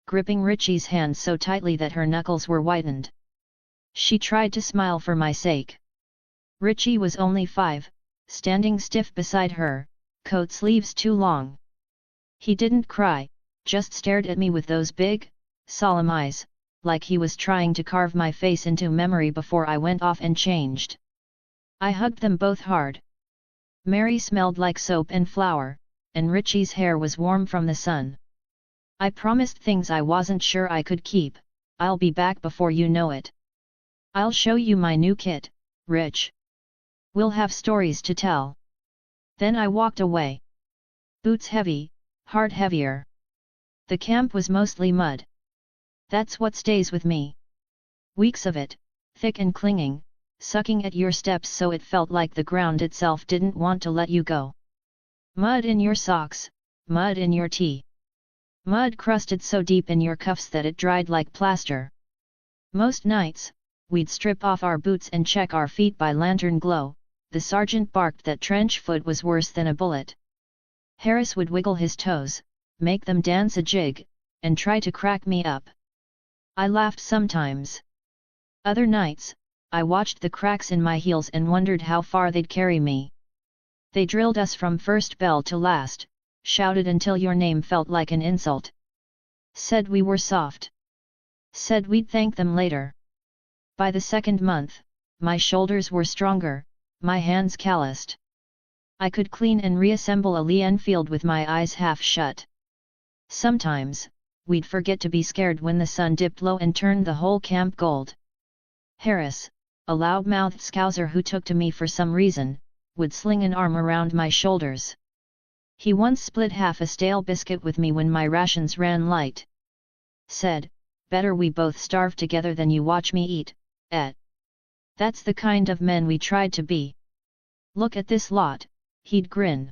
gripping Richie's hand so tightly that her knuckles were whitened. She tried to smile for my sake. Richie was only 5, standing stiff beside her, coat sleeves too long. He didn't cry, just stared at me with those big, solemn eyes, like he was trying to carve my face into memory before I went off and changed. I hugged them both hard. Mary smelled like soap and flour, and Richie's hair was warm from the sun. I promised things I wasn't sure I could keep. I'll be back before you know it. I'll show you my new kit, Rich. We'll have stories to tell. Then I walked away. Boots heavy, heart heavier. The camp was mostly mud. That's what stays with me. Weeks of it, thick and clinging, sucking at your steps so it felt like the ground itself didn't want to let you go. Mud in your socks, mud in your tea. Mud crusted so deep in your cuffs that it dried like plaster. Most nights, we'd strip off our boots and check our feet by lantern glow. The sergeant barked that trench foot was worse than a bullet. Harris would wiggle his toes, make them dance a jig, and try to crack me up. I laughed sometimes. Other nights, I watched the cracks in my heels and wondered how far they'd carry me. They drilled us from first bell to last, shouted until your name felt like an insult. Said we were soft. Said we'd thank them later. By the second month, my shoulders were stronger, my hands calloused. I could clean and reassemble a Lee Enfield with my eyes half shut. Sometimes, we'd forget to be scared when the sun dipped low and turned the whole camp gold. Harris, a loud-mouthed scouser who took to me for some reason, would sling an arm around my shoulders. He once split half a stale biscuit with me when my rations ran light. Said, "Better we both starve together than you watch me eat, et." That's the kind of men we tried to be. Look at this lot, he'd grin.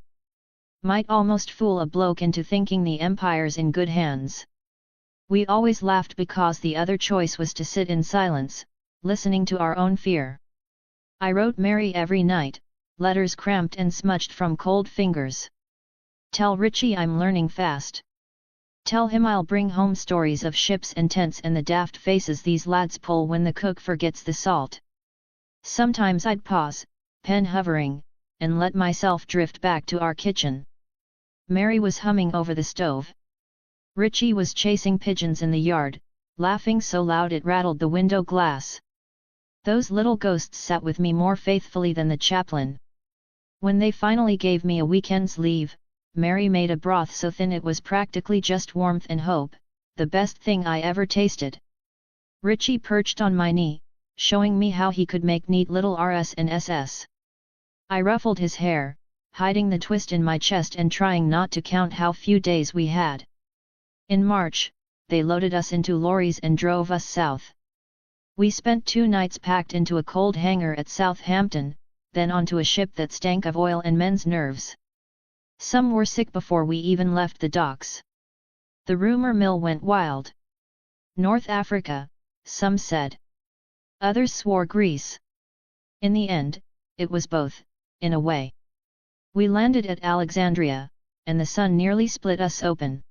Might almost fool a bloke into thinking the empire's in good hands. We always laughed because the other choice was to sit in silence, listening to our own fear. I wrote Mary every night, letters cramped and smudged from cold fingers. Tell Richie I'm learning fast. Tell him I'll bring home stories of ships and tents and the daft faces these lads pull when the cook forgets the salt. Sometimes I'd pause, pen hovering, and let myself drift back to our kitchen. Mary was humming over the stove. Richie was chasing pigeons in the yard, laughing so loud it rattled the window glass. Those little ghosts sat with me more faithfully than the chaplain. When they finally gave me a weekend's leave, Mary made a broth so thin it was practically just warmth and hope, the best thing I ever tasted. Richie perched on my knee, showing me how he could make neat little RS and SS. I ruffled his hair, hiding the twist in my chest and trying not to count how few days we had. In March, they loaded us into lorries and drove us south. We spent 2 nights packed into a cold hangar at Southampton, then onto a ship that stank of oil and men's nerves. Some were sick before we even left the docks. The rumor mill went wild. North Africa, some said. Others swore Greece. In the end, it was both, in a way. We landed at Alexandria, and the sun nearly split us open.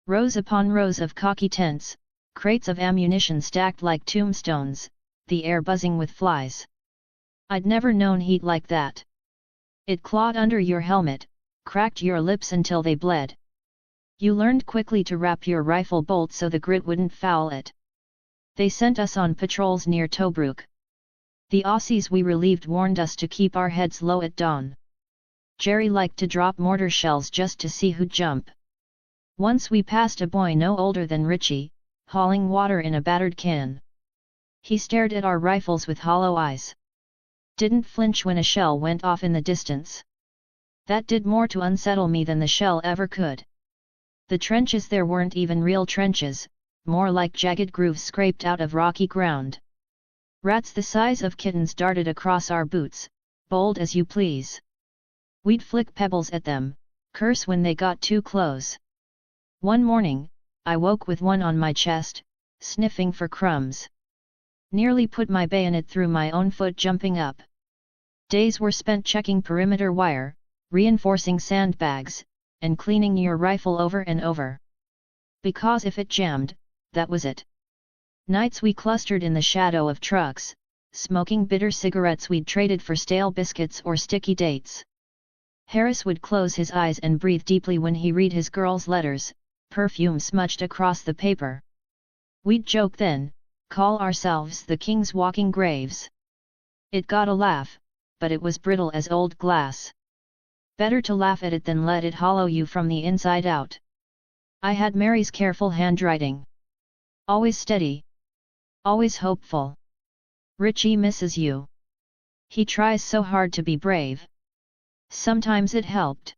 Rows upon rows of cocky tents, crates of ammunition stacked like tombstones, the air buzzing with flies. I'd never known heat like that. It clawed under your helmet, cracked your lips until they bled. You learned quickly to wrap your rifle bolt so the grit wouldn't foul it. They sent us on patrols near Tobruk. The Aussies we relieved warned us to keep our heads low at dawn. Jerry liked to drop mortar shells just to see who'd jump. Once we passed a boy no older than Richie, hauling water in a battered can. He stared at our rifles with hollow eyes. Didn't flinch when a shell went off in the distance. That did more to unsettle me than the shell ever could. The trenches there weren't even real trenches, more like jagged grooves scraped out of rocky ground. Rats the size of kittens darted across our boots, bold as you please. We'd flick pebbles at them, curse when they got too close. One morning, I woke with one on my chest, sniffing for crumbs. Nearly put my bayonet through my own foot jumping up. Days were spent checking perimeter wire, reinforcing sandbags, and cleaning your rifle over and over. Because if it jammed, that was it. Nights we clustered in the shadow of trucks, smoking bitter cigarettes we'd traded for stale biscuits or sticky dates. Harris would close his eyes and breathe deeply when he read his girl's letters, perfume smudged across the paper. We'd joke then, call ourselves the king's walking graves. It got a laugh, but it was brittle as old glass. Better to laugh at it than let it hollow you from the inside out. I had Mary's careful handwriting. Always steady. Always hopeful. Richie misses you. He tries so hard to be brave. Sometimes it helped.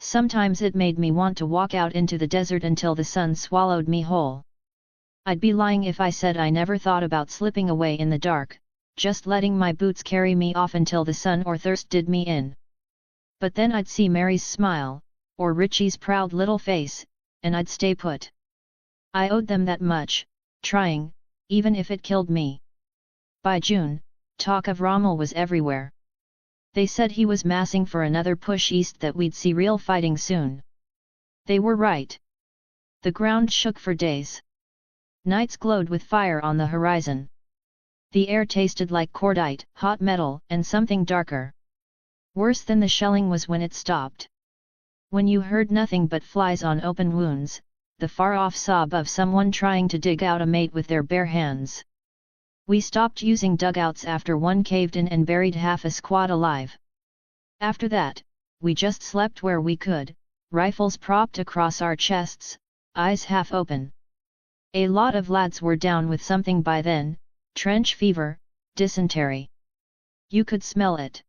Sometimes it made me want to walk out into the desert until the sun swallowed me whole. I'd be lying if I said I never thought about slipping away in the dark, just letting my boots carry me off until the sun or thirst did me in. But then I'd see Mary's smile, or Richie's proud little face, and I'd stay put. I owed them that much, trying, even if it killed me. By June, talk of Rommel was everywhere. They said he was massing for another push east, that we'd see real fighting soon. They were right. The ground shook for days. Nights glowed with fire on the horizon. The air tasted like cordite, hot metal, and something darker. Worse than the shelling was when it stopped. When you heard nothing but flies on open wounds, the far-off sob of someone trying to dig out a mate with their bare hands. We stopped using dugouts after one caved in and buried half a squad alive. After that, we just slept where we could, rifles propped across our chests, eyes half open. A lot of lads were down with something by then, trench fever, dysentery. You could smell it.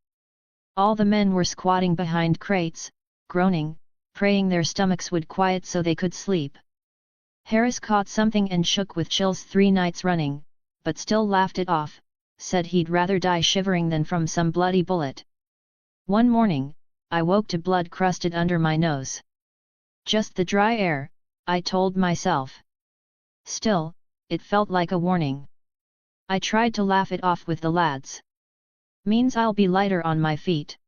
All the men were squatting behind crates, groaning, praying their stomachs would quiet so they could sleep. Harris caught something and shook with chills 3 nights running, but still laughed it off, said he'd rather die shivering than from some bloody bullet. One morning, I woke to blood crusted under my nose. Just the dry air, I told myself. Still, it felt like a warning. I tried to laugh it off with the lads. Means I'll be lighter on my feet.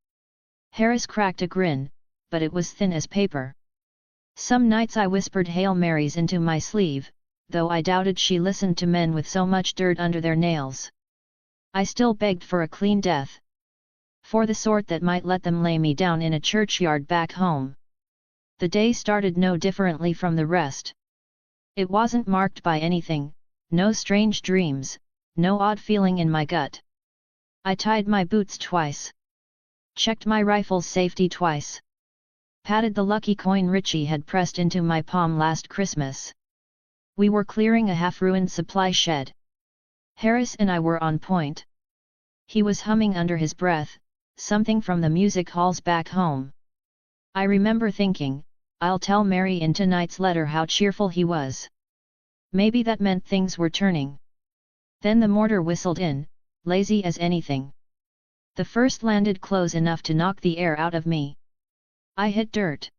Harris cracked a grin, but it was thin as paper. Some nights I whispered Hail Marys into my sleeve, though I doubted she listened to men with so much dirt under their nails. I still begged for a clean death. For the sort that might let them lay me down in a churchyard back home. The day started no differently from the rest. It wasn't marked by anything, no strange dreams, no odd feeling in my gut. I tied my boots twice. Checked my rifle's safety twice. Patted the lucky coin Richie had pressed into my palm last Christmas. We were clearing a half-ruined supply shed. Harris and I were on point. He was humming under his breath, something from the music halls back home. I remember thinking, I'll tell Mary in tonight's letter how cheerful he was. Maybe that meant things were turning. Then the mortar whistled in, lazy as anything. The first landed close enough to knock the air out of me. I hit dirt.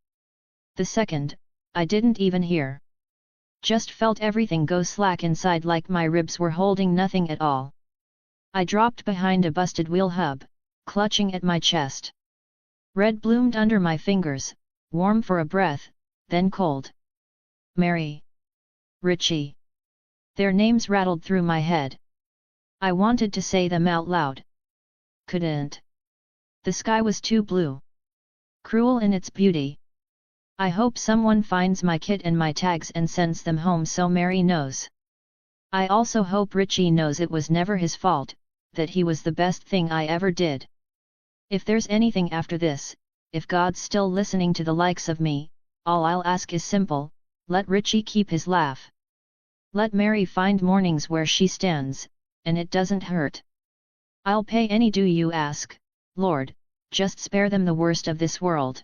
The second, I didn't even hear. Just felt everything go slack inside like my ribs were holding nothing at all. I dropped behind a busted wheel hub, clutching at my chest. Red bloomed under my fingers, warm for a breath, then cold. Mary. Richie. Their names rattled through my head. I wanted to say them out loud. Couldn't. The sky was too blue. Cruel in its beauty. I hope someone finds my kit and my tags and sends them home so Mary knows. I also hope Richie knows it was never his fault, that he was the best thing I ever did. If there's anything after this, if God's still listening to the likes of me, all I'll ask is simple, let Richie keep his laugh. Let Mary find mornings where she stands, and it doesn't hurt. I'll pay any due you ask, Lord, just spare them the worst of this world.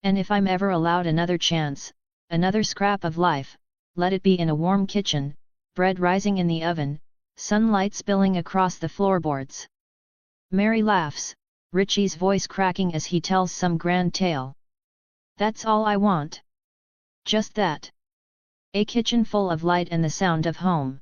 And if I'm ever allowed another chance, another scrap of life, let it be in a warm kitchen, bread rising in the oven, sunlight spilling across the floorboards. Mary laughs, Richie's voice cracking as he tells some grand tale. That's all I want. Just that. A kitchen full of light and the sound of home.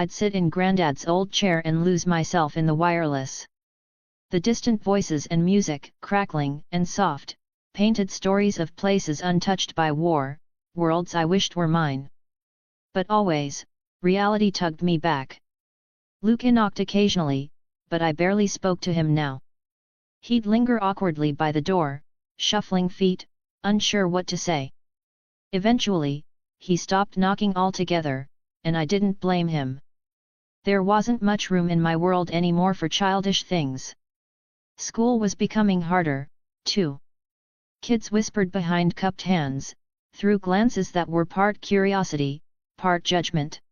I'd sit in Grandad's old chair and lose myself in the wireless. The distant voices and music, crackling and soft, painted stories of places untouched by war, worlds I wished were mine. But always, reality tugged me back. Luke knocked occasionally, but I barely spoke to him now. He'd linger awkwardly by the door, shuffling feet, unsure what to say. Eventually, he stopped knocking altogether, and I didn't blame him. There wasn't much room in my world anymore for childish things. School was becoming harder, too. Kids whispered behind cupped hands, through glances that were part curiosity, part judgment.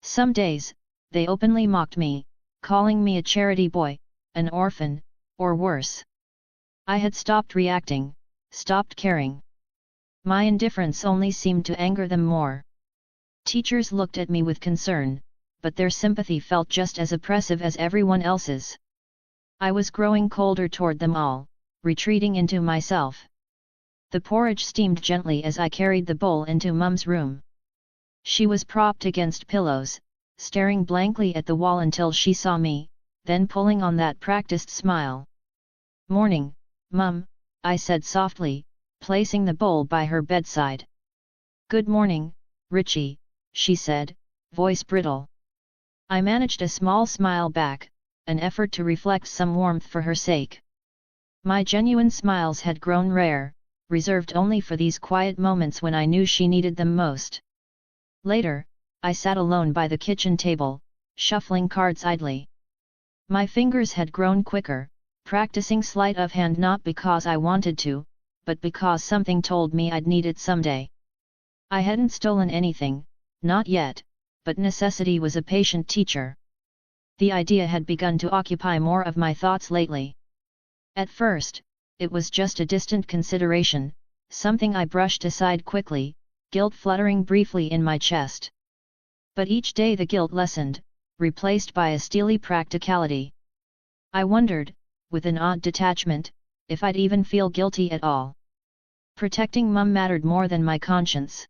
Some days, they openly mocked me, calling me a charity boy, an orphan, or worse. I had stopped reacting, stopped caring. My indifference only seemed to anger them more. Teachers looked at me with concern, but their sympathy felt just as oppressive as everyone else's. I was growing colder toward them all, retreating into myself. The porridge steamed gently as I carried the bowl into Mum's room. She was propped against pillows, staring blankly at the wall until she saw me, then pulling on that practiced smile. "Morning, Mum," I said softly, placing the bowl by her bedside. "Good morning, Richie," she said, voice brittle. I managed a small smile back, an effort to reflect some warmth for her sake. My genuine smiles had grown rare, reserved only for these quiet moments when I knew she needed them most. Later, I sat alone by the kitchen table, shuffling cards idly. My fingers had grown quicker, practicing sleight of hand not because I wanted to, but because something told me I'd need it someday. I hadn't stolen anything, not yet, but necessity was a patient teacher. The idea had begun to occupy more of my thoughts lately. At first, it was just a distant consideration, something I brushed aside quickly, guilt fluttering briefly in my chest. But each day the guilt lessened, replaced by a steely practicality. I wondered, with an odd detachment, if I'd even feel guilty at all. Protecting Mum mattered more than my conscience.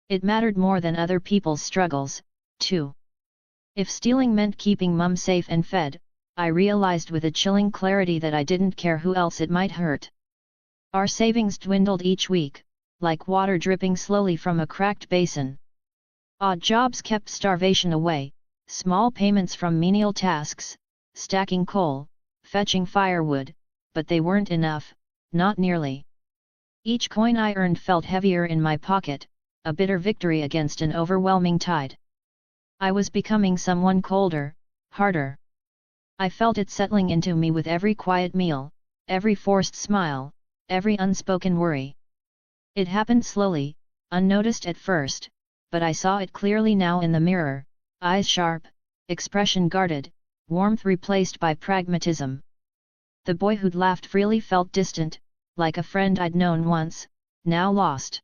It mattered more than other people's struggles, too. If stealing meant keeping Mum safe and fed, I realized with a chilling clarity that I didn't care who else it might hurt. Our savings dwindled each week, like water dripping slowly from a cracked basin. Odd jobs kept starvation away, small payments from menial tasks, stacking coal, fetching firewood, but they weren't enough, not nearly. Each coin I earned felt heavier in my pocket, a bitter victory against an overwhelming tide. I was becoming someone colder, harder. I felt it settling into me with every quiet meal, every forced smile, every unspoken worry. It happened slowly, unnoticed at first, but I saw it clearly now in the mirror, eyes sharp, expression guarded, warmth replaced by pragmatism. The boy who'd laughed freely felt distant, like a friend I'd known once, now lost.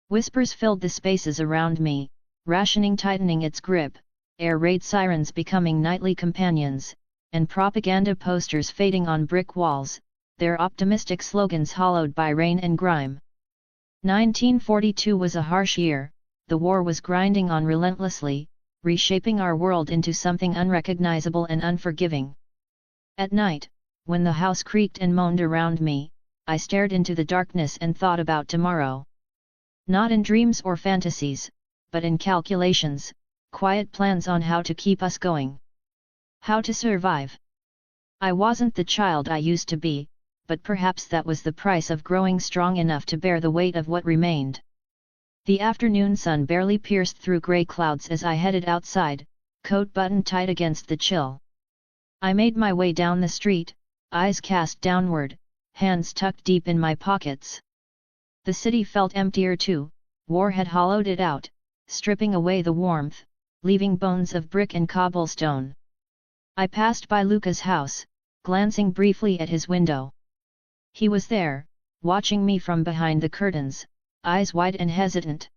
Whispers filled the spaces around me, rationing tightening its grip, air raid sirens becoming nightly companions, and propaganda posters fading on brick walls, their optimistic slogans hollowed by rain and grime. 1942 was a harsh year, the war was grinding on relentlessly, reshaping our world into something unrecognizable and unforgiving. At night, when the house creaked and moaned around me, I stared into the darkness and thought about tomorrow. Not in dreams or fantasies, but in calculations, quiet plans on how to keep us going. How to survive. I wasn't the child I used to be, but perhaps that was the price of growing strong enough to bear the weight of what remained. The afternoon sun barely pierced through grey clouds as I headed outside, coat buttoned tight against the chill. I made my way down the street, eyes cast downward, hands tucked deep in my pockets. The city felt emptier too, war had hollowed it out, stripping away the warmth, leaving bones of brick and cobblestone. I passed by Luca's house, glancing briefly at his window. He was there, watching me from behind the curtains, eyes wide and hesitant.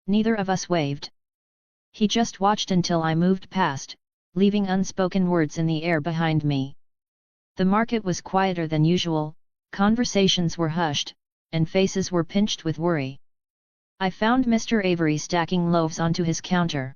Neither of us waved. He just watched until I moved past, leaving unspoken words in the air behind me. The market was quieter than usual, conversations were hushed, and faces were pinched with worry. I found Mr. Avery stacking loaves onto his counter.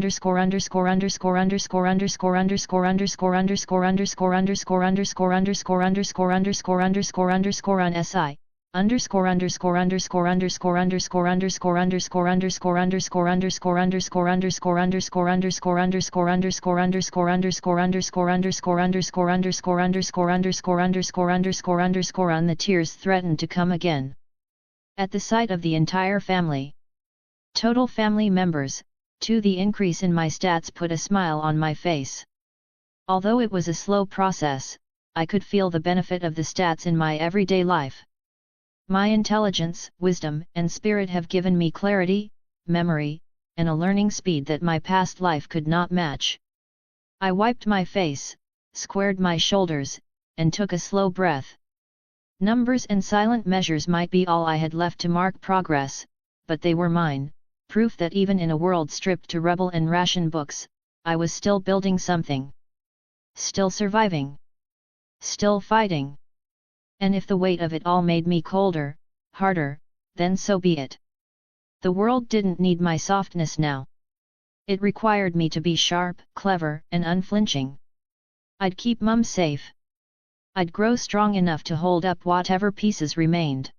The tears threatened to come again. At the sight of the entire family. Total family members, too, the increase in my stats put a smile on my face. Although it was a slow process, I could feel the benefit of the stats in my everyday life. My intelligence, wisdom, and spirit have given me clarity, memory, and a learning speed that my past life could not match. I wiped my face, squared my shoulders, and took a slow breath. Numbers and silent measures might be all I had left to mark progress, but they were mine, proof that even in a world stripped to rebel and ration books, I was still building something. Still surviving. Still fighting. And if the weight of it all made me colder, harder, then so be it. The world didn't need my softness now. It required me to be sharp, clever, and unflinching. I'd keep Mum safe. I'd grow strong enough to hold up whatever pieces remained.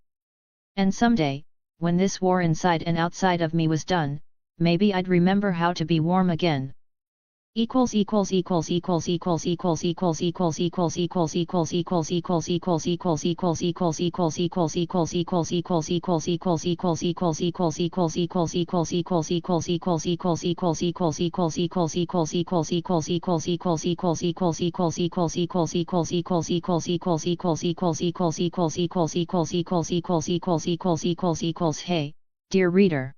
And someday, when this war inside and outside of me was done, maybe I'd remember how to be warm again. Hey, dear reader.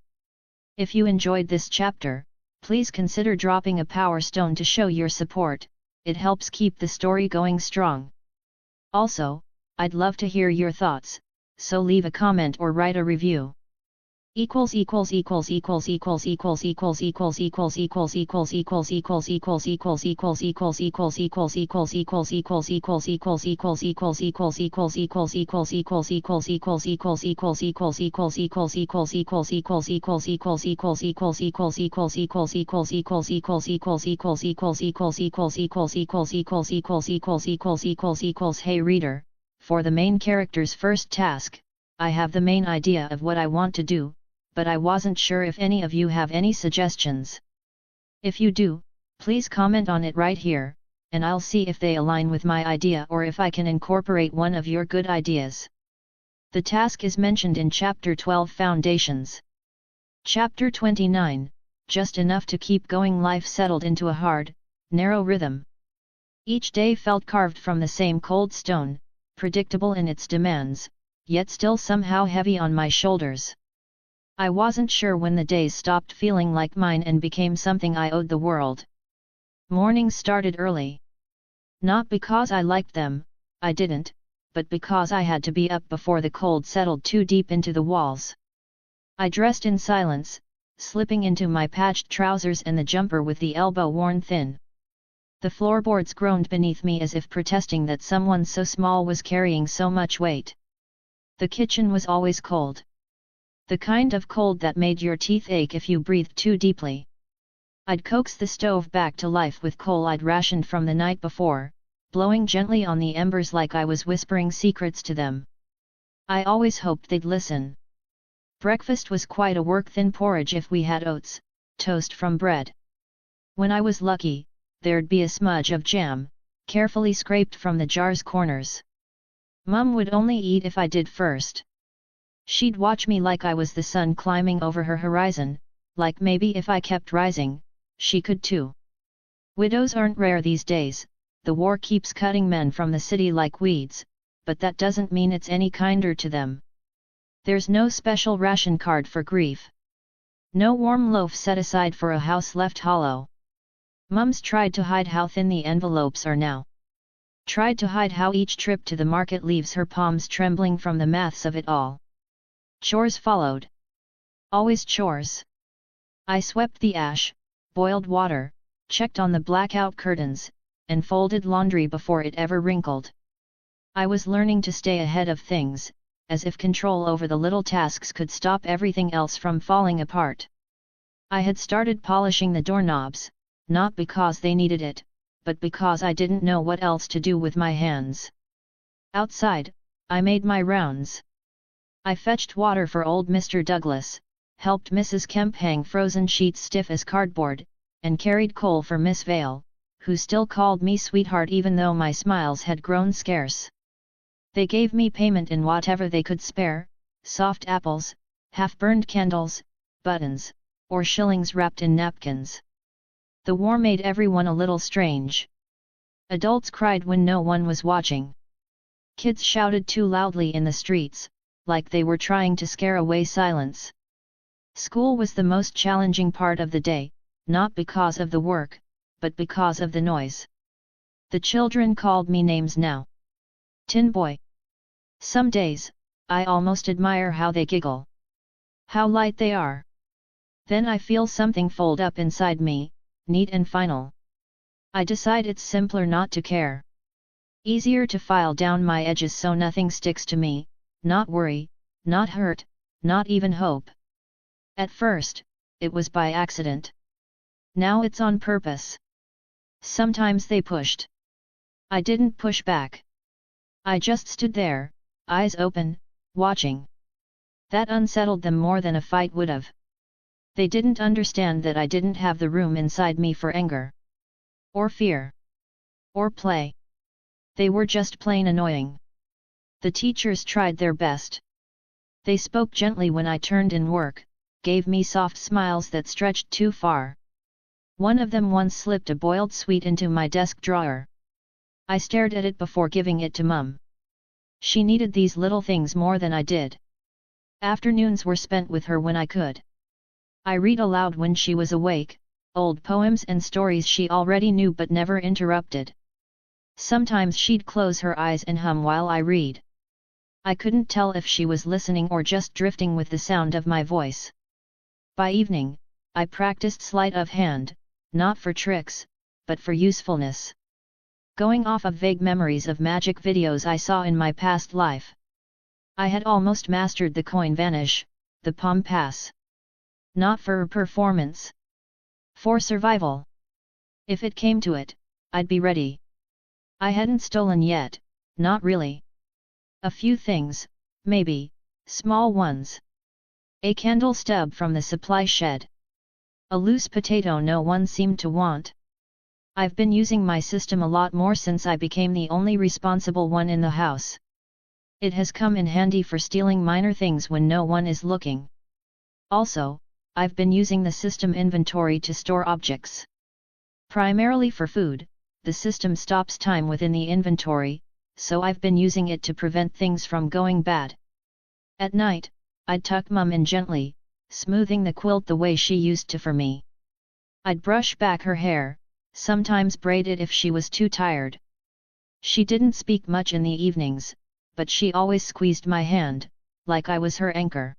If you enjoyed this chapter, please consider dropping a power stone to show your support. It helps keep the story going strong. Also, I'd love to hear your thoughts, so leave a comment or write a review. Hey, dear reader, for the main character's first task, I have the main idea of what I want to do, but I wasn't sure if any of you have any suggestions. If you do, please comment on it right here, and I'll see if they align with my idea or if I can incorporate one of your good ideas. The task is mentioned in Chapter 12 Foundations. Chapter 29, just enough to keep going. Life settled into a hard, narrow rhythm. Each day felt carved from the same cold stone, predictable in its demands, yet still somehow heavy on my shoulders. I wasn't sure when the days stopped feeling like mine and became something I owed the world. Mornings started early. Not because I liked them, I didn't, but because I had to be up before the cold settled too deep into the walls. I dressed in silence, slipping into my patched trousers and the jumper with the elbow worn thin. The floorboards groaned beneath me as if protesting that someone so small was carrying so much weight. The kitchen was always cold. The kind of cold that made your teeth ache if you breathed too deeply. I'd coax the stove back to life with coal I'd rationed from the night before, blowing gently on the embers like I was whispering secrets to them. I always hoped they'd listen. Breakfast was quite a work: thin porridge if we had oats, toast from bread. When I was lucky, there'd be a smudge of jam, carefully scraped from the jar's corners. Mum would only eat if I did first. She'd watch me like I was the sun climbing over her horizon, like maybe if I kept rising, she could too. Widows aren't rare these days. The war keeps cutting men from the city like weeds, but that doesn't mean it's any kinder to them. There's no special ration card for grief. No warm loaf set aside for a house left hollow. Mum's tried to hide how thin the envelopes are now. Tried to hide how each trip to the market leaves her palms trembling from the maths of it all. Chores followed. Always chores. I swept the ash, boiled water, checked on the blackout curtains, and folded laundry before it ever wrinkled. I was learning to stay ahead of things, as if control over the little tasks could stop everything else from falling apart. I had started polishing the doorknobs, not because they needed it, but because I didn't know what else to do with my hands. Outside, I made my rounds. I fetched water for old Mr. Douglas, helped Mrs. Kemp hang frozen sheets stiff as cardboard, and carried coal for Miss Vale, who still called me sweetheart even though my smiles had grown scarce. They gave me payment in whatever they could spare, soft apples, half-burned candles, buttons, or shillings wrapped in napkins. The war made everyone a little strange. Adults cried when no one was watching. Kids shouted too loudly in the streets, like they were trying to scare away silence. School was the most challenging part of the day, not because of the work, but because of the noise. The children called me names now. Tin boy. Some days, I almost admire how they giggle. How light they are. Then I feel something fold up inside me, neat and final. I decide it's simpler not to care. Easier to file down my edges so nothing sticks to me, not worry, not hurt, not even hope. At first, it was by accident. Now it's on purpose. Sometimes they pushed. I didn't push back. I just stood there, eyes open, watching. That unsettled them more than a fight would have. They didn't understand that I didn't have the room inside me for anger. Or fear. Or play. They were just plain annoying. The teachers tried their best. They spoke gently when I turned in work, gave me soft smiles that stretched too far. One of them once slipped a boiled sweet into my desk drawer. I stared at it before giving it to Mum. She needed these little things more than I did. Afternoons were spent with her when I could. I read aloud when she was awake, old poems and stories she already knew but never interrupted. Sometimes she'd close her eyes and hum while I read. I couldn't tell if she was listening or just drifting with the sound of my voice. By evening, I practiced sleight of hand, not for tricks, but for usefulness. Going off of vague memories of magic videos I saw in my past life. I had almost mastered the coin vanish, the palm pass. Not for performance. For survival. If it came to it, I'd be ready. I hadn't stolen yet, not really. A few things, maybe, small ones. A candle stub from the supply shed. A loose potato no one seemed to want. I've been using my system a lot more since I became the only responsible one in the house. It has come in handy for stealing minor things when no one is looking. Also, I've been using the system inventory to store objects. Primarily for food, the system stops time within the inventory, so I've been using it to prevent things from going bad. At night, I'd tuck Mum in gently, smoothing the quilt the way she used to for me. I'd brush back her hair, sometimes braid it if she was too tired. She didn't speak much in the evenings, but she always squeezed my hand, like I was her anchor.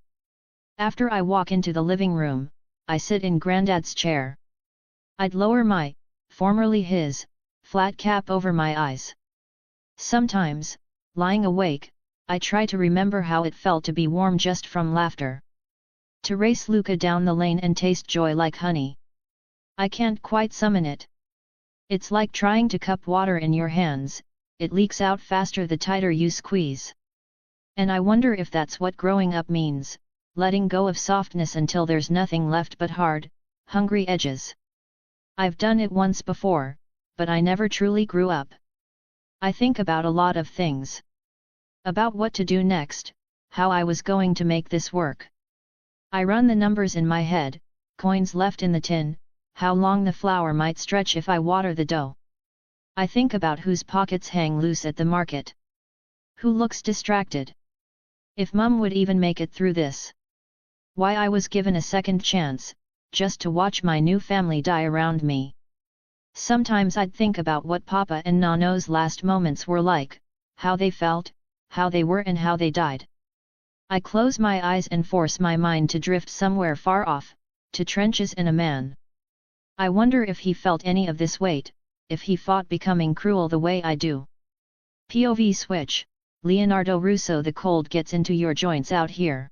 After I walk into the living room, I sit in Grandad's chair. I'd lower my, formerly his, flat cap over my eyes. Sometimes, lying awake, I try to remember how it felt to be warm just from laughter. To race Luca down the lane and taste joy like honey. I can't quite summon it. It's like trying to cup water in your hands, it leaks out faster the tighter you squeeze. And I wonder if that's what growing up means, letting go of softness until there's nothing left but hard, hungry edges. I've done it once before, but I never truly grew up. I think about a lot of things. About what to do next, how I was going to make this work. I run the numbers in my head, coins left in the tin, how long the flour might stretch if I water the dough. I think about whose pockets hang loose at the market. Who looks distracted. If Mum would even make it through this. Why I was given a second chance, just to watch my new family die around me. Sometimes I'd think about what Papa and Nano's last moments were like, how they felt, how they were and how they died. I close my eyes and force my mind to drift somewhere far off, to trenches and a man. I wonder if he felt any of this weight, if he fought becoming cruel the way I do. POV switch, Leonardo Russo. The cold gets into your joints out here.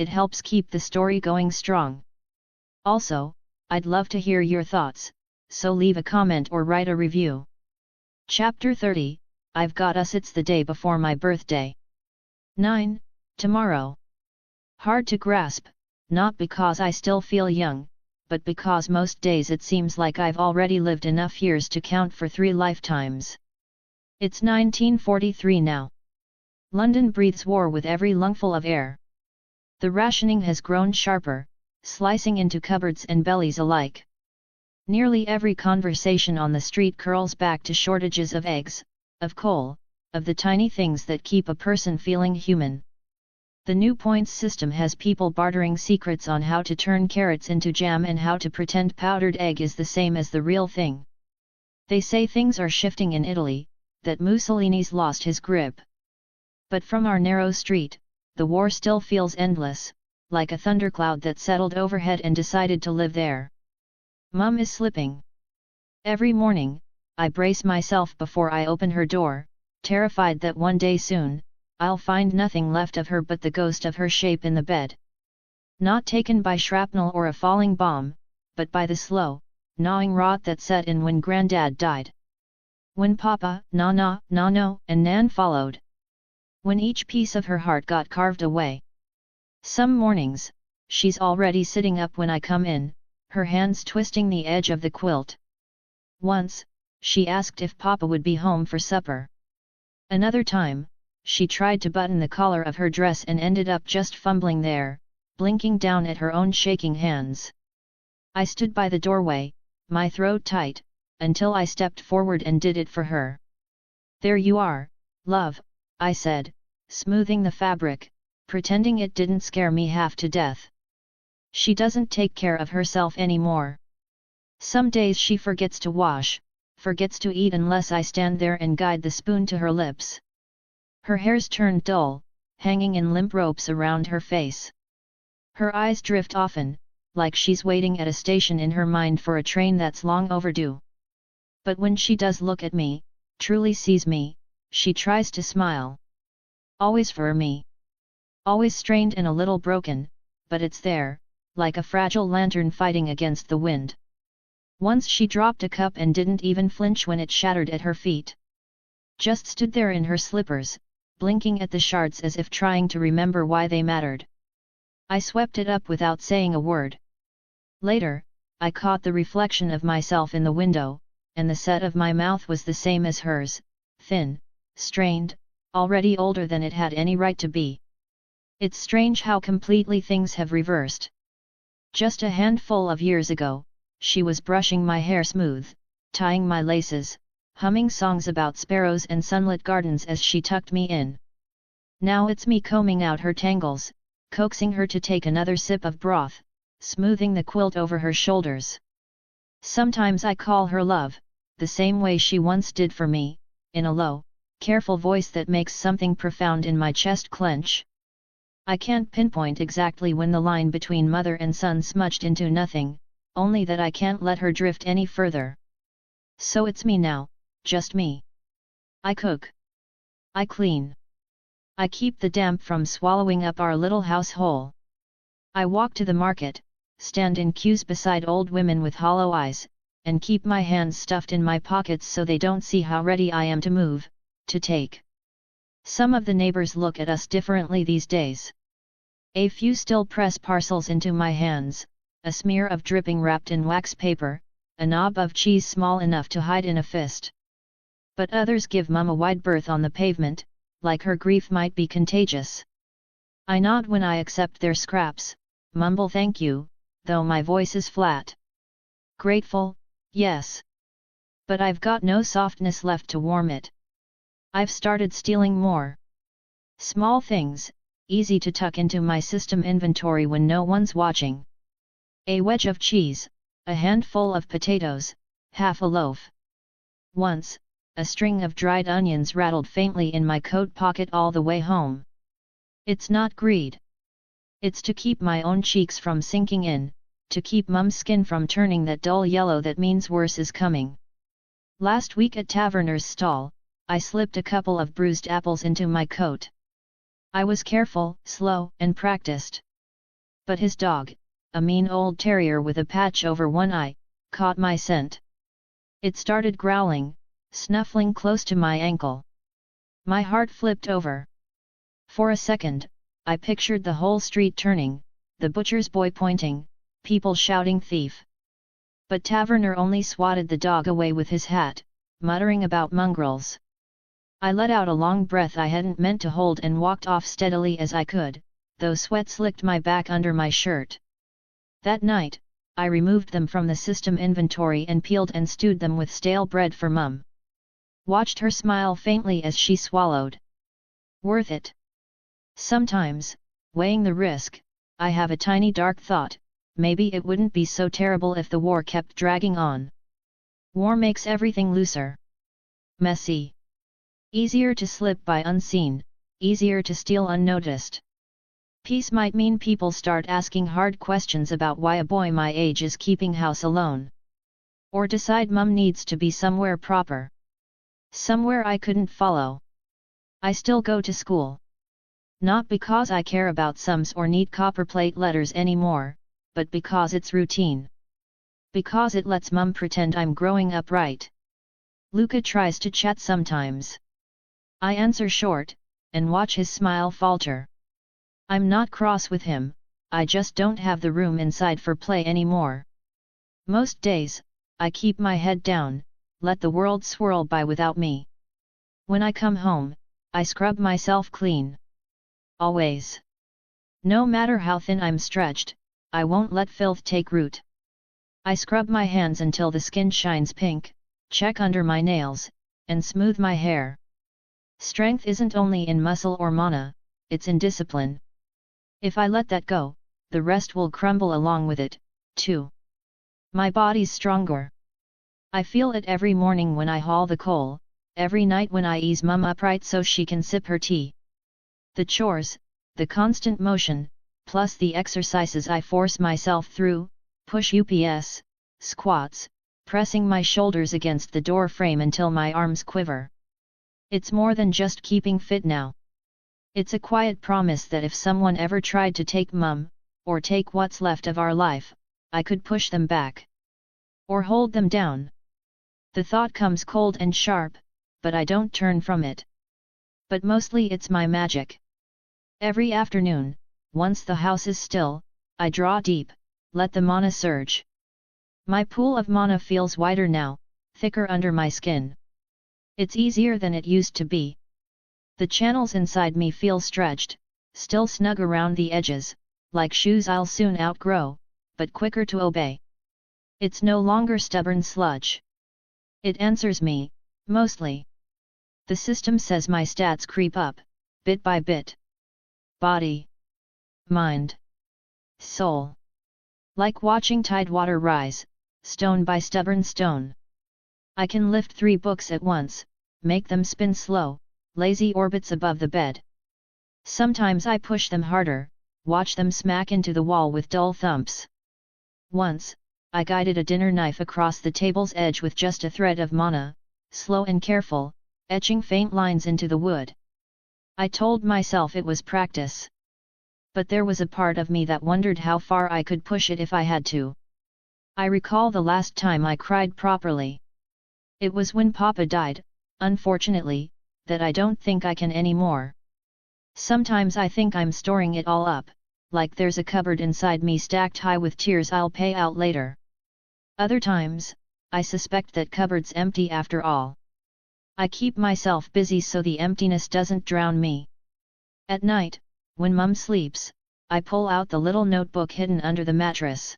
it helps keep the story going strong. Also, I'd love to hear your thoughts, so leave a comment or write a review. Chapter 30, I've got us. It's the day before my birthday. 9. Tomorrow. Hard to grasp, not because I still feel young, but because most days it seems like I've already lived enough years to count for 3 lifetimes. It's 1943 now. London breathes war with every lungful of air. The rationing has grown sharper, slicing into cupboards and bellies alike. Nearly every conversation on the street curls back to shortages of eggs, of coal, of the tiny things that keep a person feeling human. The new points system has people bartering secrets on how to turn carrots into jam and how to pretend powdered egg is the same as the real thing. They say things are shifting in Italy, that Mussolini's lost his grip. But from our narrow street, the war still feels endless, like a thundercloud that settled overhead and decided to live there. Mum is slipping. Every morning, I brace myself before I open her door, terrified that one day soon, I'll find nothing left of her but the ghost of her shape in the bed. Not taken by shrapnel or a falling bomb, but by the slow, gnawing rot that set in when Granddad died. When Papa, Nana, Nano, and Nan followed. When each piece of her heart got carved away. Some mornings, she's already sitting up when I come in, her hands twisting the edge of the quilt. Once, she asked if Papa would be home for supper. Another time, she tried to button the collar of her dress and ended up just fumbling there, blinking down at her own shaking hands. I stood by the doorway, my throat tight, until I stepped forward and did it for her. "There you are, love," I said, smoothing the fabric, pretending it didn't scare me half to death. She doesn't take care of herself anymore. Some days she forgets to wash, forgets to eat unless I stand there and guide the spoon to her lips. Her hair's turned dull, hanging in limp ropes around her face. Her eyes drift often, like she's waiting at a station in her mind for a train that's long overdue. But when she does look at me, truly sees me, she tries to smile. Always for me. Always strained and a little broken, but it's there, like a fragile lantern fighting against the wind. Once she dropped a cup and didn't even flinch when it shattered at her feet. Just stood there in her slippers, blinking at the shards as if trying to remember why they mattered. I swept it up without saying a word. Later, I caught the reflection of myself in the window, and the set of my mouth was the same as hers, thin, strained, already older than it had any right to be. It's strange how completely things have reversed. Just a handful of years ago, she was brushing my hair smooth, tying my laces, humming songs about sparrows and sunlit gardens as she tucked me in. Now it's me combing out her tangles, coaxing her to take another sip of broth, smoothing the quilt over her shoulders. Sometimes I call her love, the same way she once did for me, in a low, careful voice that makes something profound in my chest clench. I can't pinpoint exactly when the line between mother and son smudged into nothing, only that I can't let her drift any further. So it's me now, just me. I cook. I clean. I keep the damp from swallowing up our little house whole. I walk to the market, stand in queues beside old women with hollow eyes, and keep my hands stuffed in my pockets so they don't see how ready I am to move, to take. Some of the neighbors look at us differently these days. A few still press parcels into my hands, a smear of dripping wrapped in wax paper, a knob of cheese small enough to hide in a fist. But others give Mum a wide berth on the pavement, like her grief might be contagious. I nod when I accept their scraps, mumble thank you, though my voice is flat. Grateful, yes. But I've got no softness left to warm it. I've started stealing more. Small things, easy to tuck into my system inventory when no one's watching. A wedge of cheese, a handful of potatoes, half a loaf. Once, a string of dried onions rattled faintly in my coat pocket all the way home. It's not greed. It's to keep my own cheeks from sinking in, to keep Mum's skin from turning that dull yellow that means worse is coming. Last week at Taverner's stall, I slipped a couple of bruised apples into my coat. I was careful, slow, and practiced. But his dog, a mean old terrier with a patch over one eye, caught my scent. It started growling, snuffling close to my ankle. My heart flipped over. For a second, I pictured the whole street turning, the butcher's boy pointing, people shouting thief. But Taverner only swatted the dog away with his hat, muttering about mongrels. I let out a long breath I hadn't meant to hold and walked off steadily as I could, though sweat slicked my back under my shirt. That night, I removed them from the system inventory and peeled and stewed them with stale bread for Mum. Watched her smile faintly as she swallowed. Worth it. Sometimes, weighing the risk, I have a tiny dark thought, maybe it wouldn't be so terrible if the war kept dragging on. War makes everything looser. Messy. Easier to slip by unseen, easier to steal unnoticed. Peace might mean people start asking hard questions about why a boy my age is keeping house alone. Or decide Mum needs to be somewhere proper. Somewhere I couldn't follow. I still go to school. Not because I care about sums or neat copperplate letters anymore, but because it's routine. Because it lets Mum pretend I'm growing up right. Luca tries to chat sometimes. I answer short, and watch his smile falter. I'm not cross with him, I just don't have the room inside for play anymore. Most days, I keep my head down, let the world swirl by without me. When I come home, I scrub myself clean. Always. No matter how thin I'm stretched, I won't let filth take root. I scrub my hands until the skin shines pink, check under my nails, and smooth my hair. Strength isn't only in muscle or mana, it's in discipline. If I let that go, the rest will crumble along with it, too. My body's stronger. I feel it every morning when I haul the coal, every night when I ease Mum upright so she can sip her tea. The chores, the constant motion, plus the exercises I force myself through, push ups, squats, pressing my shoulders against the door frame until my arms quiver. It's more than just keeping fit now. It's a quiet promise that if someone ever tried to take Mum, or take what's left of our life, I could push them back. Or hold them down. The thought comes cold and sharp, but I don't turn from it. But mostly it's my magic. Every afternoon, once the house is still, I draw deep, let the mana surge. My pool of mana feels wider now, thicker under my skin. It's easier than it used to be. The channels inside me feel stretched, still snug around the edges, like shoes I'll soon outgrow, but quicker to obey. It's no longer stubborn sludge. It answers me, mostly. The system says my stats creep up, bit by bit. Body. Mind. Soul. Like watching tidewater rise, stone by stubborn stone. I can lift 3 books at once, make them spin slow, lazy orbits above the bed. Sometimes I push them harder, watch them smack into the wall with dull thumps. Once, I guided a dinner knife across the table's edge with just a thread of mana, slow and careful, etching faint lines into the wood. I told myself it was practice. But there was a part of me that wondered how far I could push it if I had to. I recall the last time I cried properly. It was when Papa died, unfortunately, that I don't think I can anymore. Sometimes I think I'm storing it all up, like there's a cupboard inside me stacked high with tears I'll pay out later. Other times, I suspect that cupboard's empty after all. I keep myself busy so the emptiness doesn't drown me. At night, when Mum sleeps, I pull out the little notebook hidden under the mattress.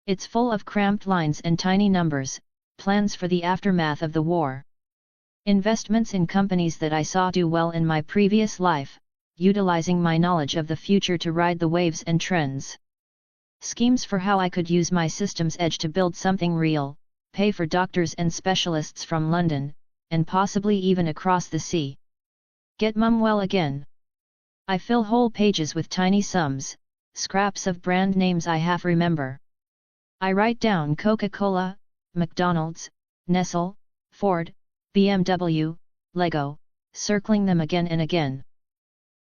It's full of cramped lines and tiny numbers, plans for the aftermath of the war. Investments in companies that I saw do well in my previous life, utilizing my knowledge of the future to ride the waves and trends. Schemes for how I could use my system's edge to build something real, pay for doctors and specialists from London, and possibly even across the sea. Get Mum well again. I fill whole pages with tiny sums, scraps of brand names I half remember. I write down Coca-Cola, McDonald's, Nestle, Ford, BMW, Lego, circling them again and again.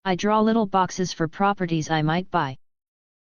I draw little boxes for properties I might buy.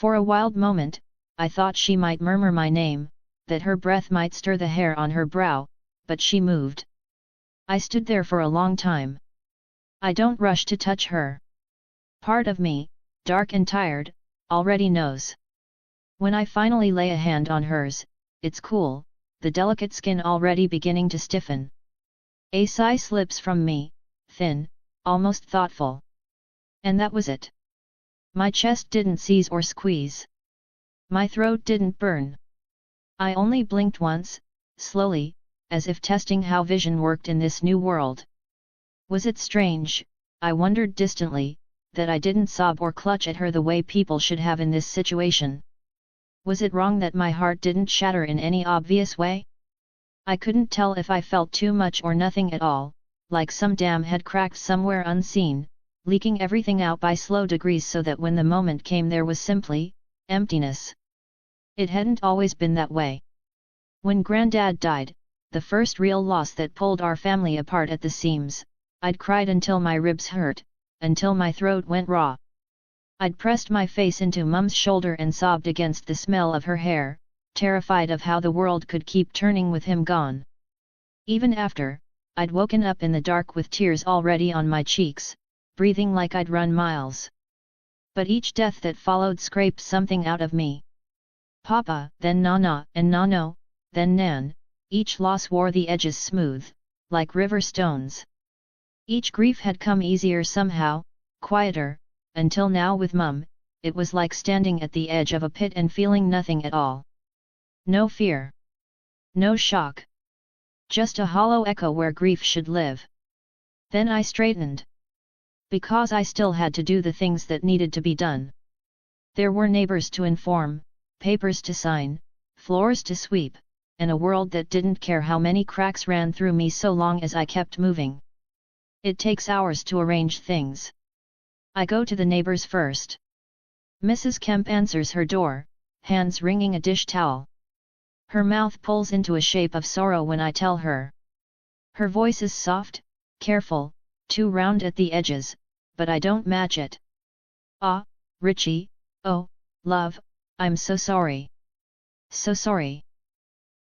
For a wild moment, I thought she might murmur my name, that her breath might stir the hair on her brow, but she moved. I stood there for a long time. I don't rush to touch her. Part of me, dark and tired, already knows. When I finally lay a hand on hers, it's cool, the delicate skin already beginning to stiffen. A sigh slips from me, thin, almost thoughtful. And that was it. My chest didn't seize or squeeze. My throat didn't burn. I only blinked once, slowly, as if testing how vision worked in this new world. Was it strange, I wondered distantly, that I didn't sob or clutch at her the way people should have in this situation? Was it wrong that my heart didn't shatter in any obvious way? I couldn't tell if I felt too much or nothing at all, like some dam had cracked somewhere unseen, leaking everything out by slow degrees so that when the moment came there was simply emptiness. It hadn't always been that way. When Granddad died, the first real loss that pulled our family apart at the seams, I'd cried until my ribs hurt, until my throat went raw. I'd pressed my face into Mum's shoulder and sobbed against the smell of her hair, terrified of how the world could keep turning with him gone. Even after, I'd woken up in the dark with tears already on my cheeks, breathing like I'd run miles. But each death that followed scraped something out of me. Papa, then Nana, and Nano, then Nan, each loss wore the edges smooth, like river stones. Each grief had come easier somehow, quieter, until now with Mum, it was like standing at the edge of a pit and feeling nothing at all. No fear. No shock. Just a hollow echo where grief should live. Then I straightened. Because I still had to do the things that needed to be done. There were neighbors to inform, papers to sign, floors to sweep, and a world that didn't care how many cracks ran through me so long as I kept moving. It takes hours to arrange things. I go to the neighbors first. Mrs. Kemp answers her door, hands wringing a dish towel. Her mouth pulls into a shape of sorrow when I tell her. Her voice is soft, careful, too round at the edges, but I don't match it. Ah, Richie, oh, love, I'm so sorry. So sorry.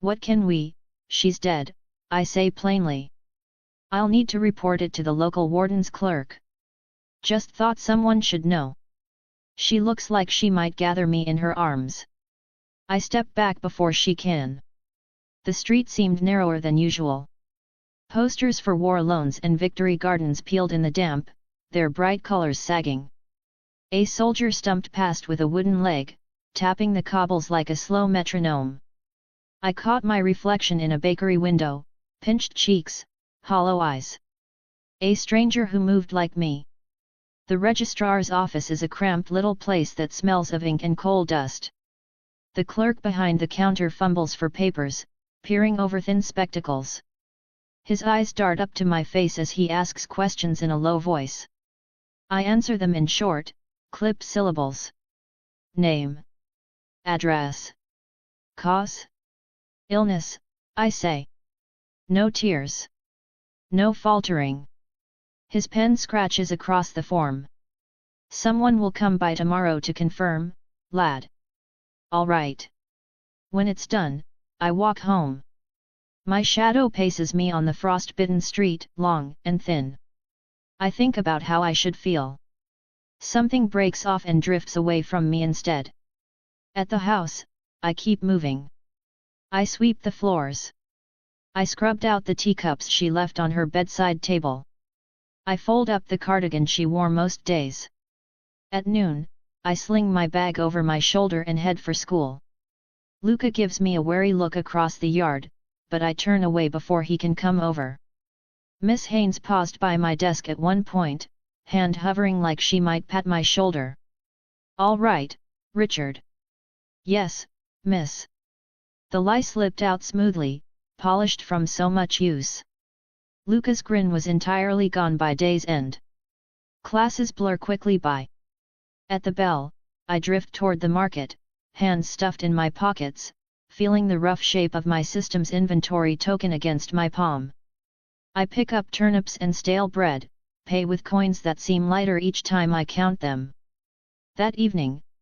What can we, she's dead, I say plainly. I'll need to report it to the local warden's clerk. Just thought someone should know. She looks like she might gather me in her arms. I step back before she can. The street seemed narrower than usual. Posters for war loans and victory gardens peeled in the damp, their bright colors sagging. A soldier stumped past with a wooden leg, tapping the cobbles like a slow metronome. I caught my reflection in a bakery window, pinched cheeks, hollow eyes. A stranger who moved like me. The registrar's office is a cramped little place that smells of ink and coal dust. The clerk behind the counter fumbles for papers, peering over thin spectacles. His eyes dart up to my face as he asks questions in a low voice. I answer them in short, clipped syllables. Name. Address. Cause. Illness, I say. No tears. No faltering. His pen scratches across the form. Someone will come by tomorrow to confirm, lad. All right. When it's done, I walk home. My shadow paces me on the frost-bitten street, long and thin. I think about how I should feel. Something breaks off and drifts away from me instead. At the house, I keep moving. I sweep the floors. I scrubbed out the teacups she left on her bedside table. I fold up the cardigan she wore most days. At noon, I sling my bag over my shoulder and head for school. Luca gives me a wary look across the yard, but I turn away before he can come over. Miss Haynes paused by my desk at one point, hand hovering like she might pat my shoulder. All right, Richard. Yes, miss. The lie slipped out smoothly, polished from so much use. Luca's grin was entirely gone by day's end. Classes blur quickly by. At the bell, I drift toward the market, hands stuffed in my pockets, feeling the rough shape of my system's inventory token against my palm. I pick up turnips and stale bread, pay with coins that seem lighter each time I count them. That evening,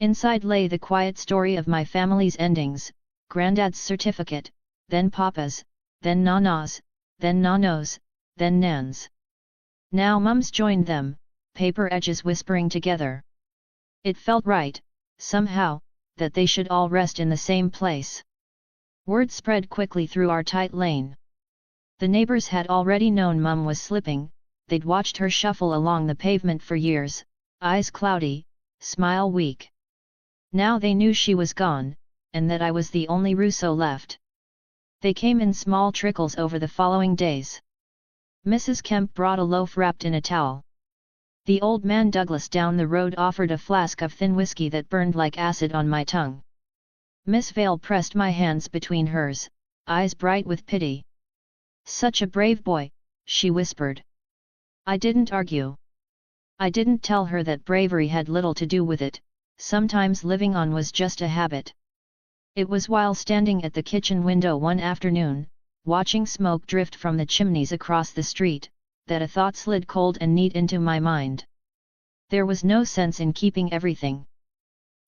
Inside lay the quiet story of my family's endings, Granddad's certificate, then Papa's, then Nana's, then Nano's, then Nan's. Now Mum's joined them, paper edges whispering together. It felt right, somehow, that they should all rest in the same place. Word spread quickly through our tight lane. The neighbors had already known Mum was slipping, they'd watched her shuffle along the pavement for years, eyes cloudy, smile weak. Now they knew she was gone, and that I was the only Russo left. They came in small trickles over the following days. Mrs. Kemp brought a loaf wrapped in a towel. The old man Douglas down the road offered a flask of thin whiskey that burned like acid on my tongue. Miss Vale pressed my hands between hers, eyes bright with pity. "Such a brave boy," she whispered. I didn't argue. I didn't tell her that bravery had little to do with it, sometimes living on was just a habit. It was while standing at the kitchen window one afternoon, watching smoke drift from the chimneys across the street, that a thought slid cold and neat into my mind. There was no sense in keeping everything.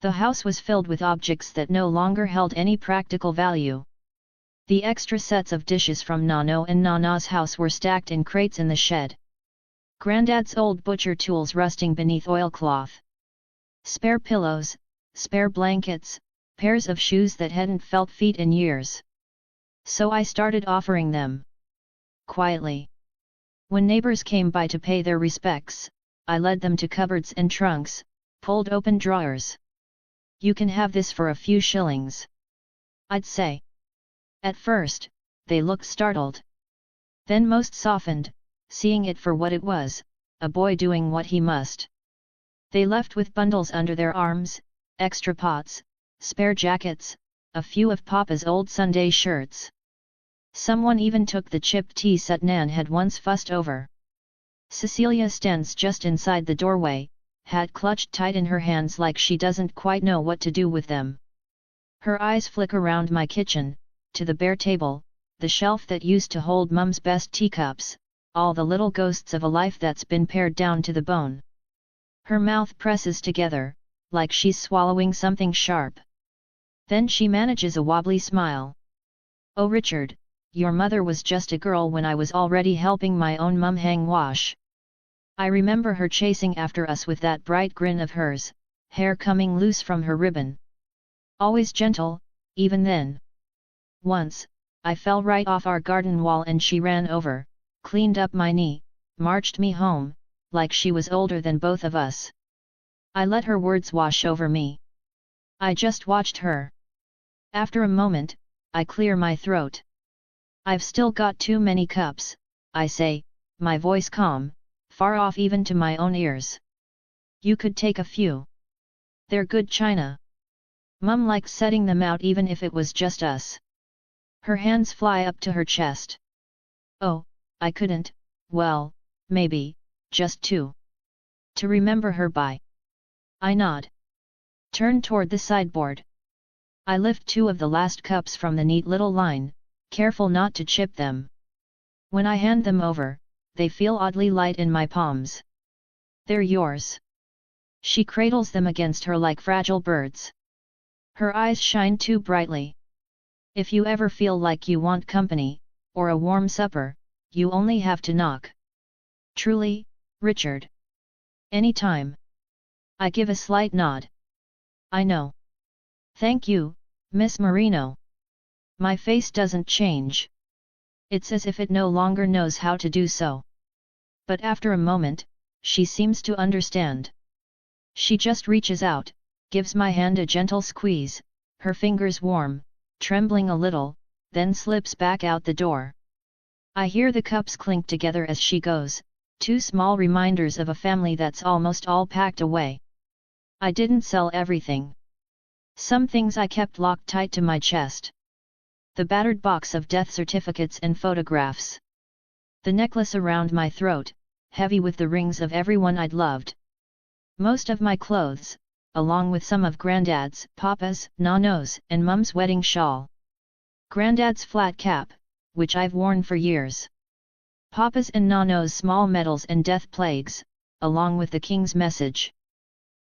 The house was filled with objects that no longer held any practical value. The extra sets of dishes from Nano and Nana's house were stacked in crates in the shed. Granddad's old butcher tools rusting beneath oilcloth. Spare pillows, spare blankets, pairs of shoes that hadn't felt feet in years. So I started offering them. Quietly. When neighbors came by to pay their respects, I led them to cupboards and trunks, pulled open drawers. "You can have this for a few shillings," I'd say. At first, they looked startled. Then most softened, seeing it for what it was, a boy doing what he must. They left with bundles under their arms, extra pots, spare jackets, a few of Papa's old Sunday shirts. Someone even took the chipped tea set Nan had once fussed over. Cecilia stands just inside the doorway, hat clutched tight in her hands like she doesn't quite know what to do with them. Her eyes flick around my kitchen, to the bare table, the shelf that used to hold Mum's best teacups, all the little ghosts of a life that's been pared down to the bone. Her mouth presses together, like she's swallowing something sharp. Then she manages a wobbly smile. "Oh Richard, your mother was just a girl when I was already helping my own mum hang wash. I remember her chasing after us with that bright grin of hers, hair coming loose from her ribbon. Always gentle, even then. Once, I fell right off our garden wall and she ran over, cleaned up my knee, marched me home, like she was older than both of us. I let her words wash over me. I just watched her. After a moment, I clear my throat. I've still got too many cups, I say, my voice calm, far off even to my own ears. You could take a few. They're good china. Mum likes setting them out even if it was just us." Her hands fly up to her chest. "Oh, I couldn't, well, maybe, just two. To remember her by." I nod. Turn toward the sideboard. I lift two of the last cups from the neat little line, careful not to chip them. When I hand them over, they feel oddly light in my palms. "They're yours." She cradles them against her like fragile birds. Her eyes shine too brightly. "If you ever feel like you want company, or a warm supper, you only have to knock." "Truly, Richard?" "Any time." I give a slight nod. "I know. Thank you, Miss Marino." My face doesn't change. It's as if it no longer knows how to do so. But after a moment, she seems to understand. She just reaches out, gives my hand a gentle squeeze, her fingers warm, trembling a little, then slips back out the door. I hear the cups clink together as she goes, two small reminders of a family that's almost all packed away. I didn't sell everything. Some things I kept locked tight to my chest. The battered box of death certificates and photographs. The necklace around my throat, heavy with the rings of everyone I'd loved. Most of my clothes, along with some of Granddad's, Papa's, Nano's, and Mum's wedding shawl. Granddad's flat cap, which I've worn for years. Papa's and Nano's small medals and death plagues, along with the king's message.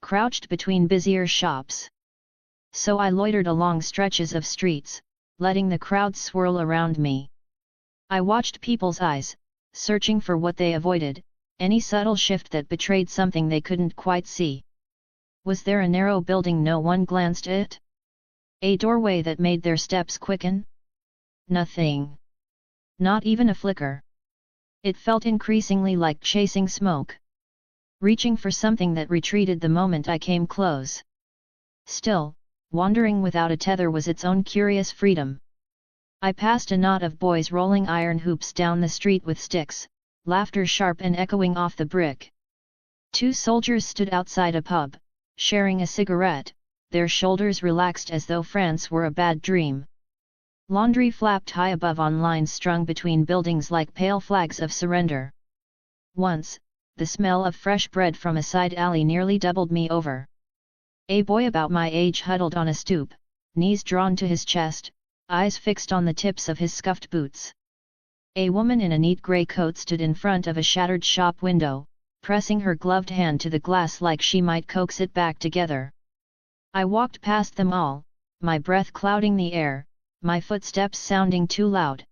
crouched between busier shops. So I loitered along stretches of streets, letting the crowds swirl around me. I watched people's eyes, searching for what they avoided, any subtle shift that betrayed something they couldn't quite see. Was there a narrow building no one glanced at? A doorway that made their steps quicken? Nothing. Not even a flicker. It felt increasingly like chasing smoke. Reaching for something that retreated the moment I came close. Still, wandering without a tether was its own curious freedom. I passed a knot of boys rolling iron hoops down the street with sticks, laughter sharp and echoing off the brick. 2 soldiers stood outside a pub, sharing a cigarette, their shoulders relaxed as though France were a bad dream. Laundry flapped high above on lines strung between buildings like pale flags of surrender. Once, the smell of fresh bread from a side alley nearly doubled me over. A boy about my age huddled on a stoop, knees drawn to his chest, eyes fixed on the tips of his scuffed boots. A woman in a neat grey coat stood in front of a shattered shop window, pressing her gloved hand to the glass like she might coax it back together. I walked past them all, my breath clouding the air, my footsteps sounding too loud.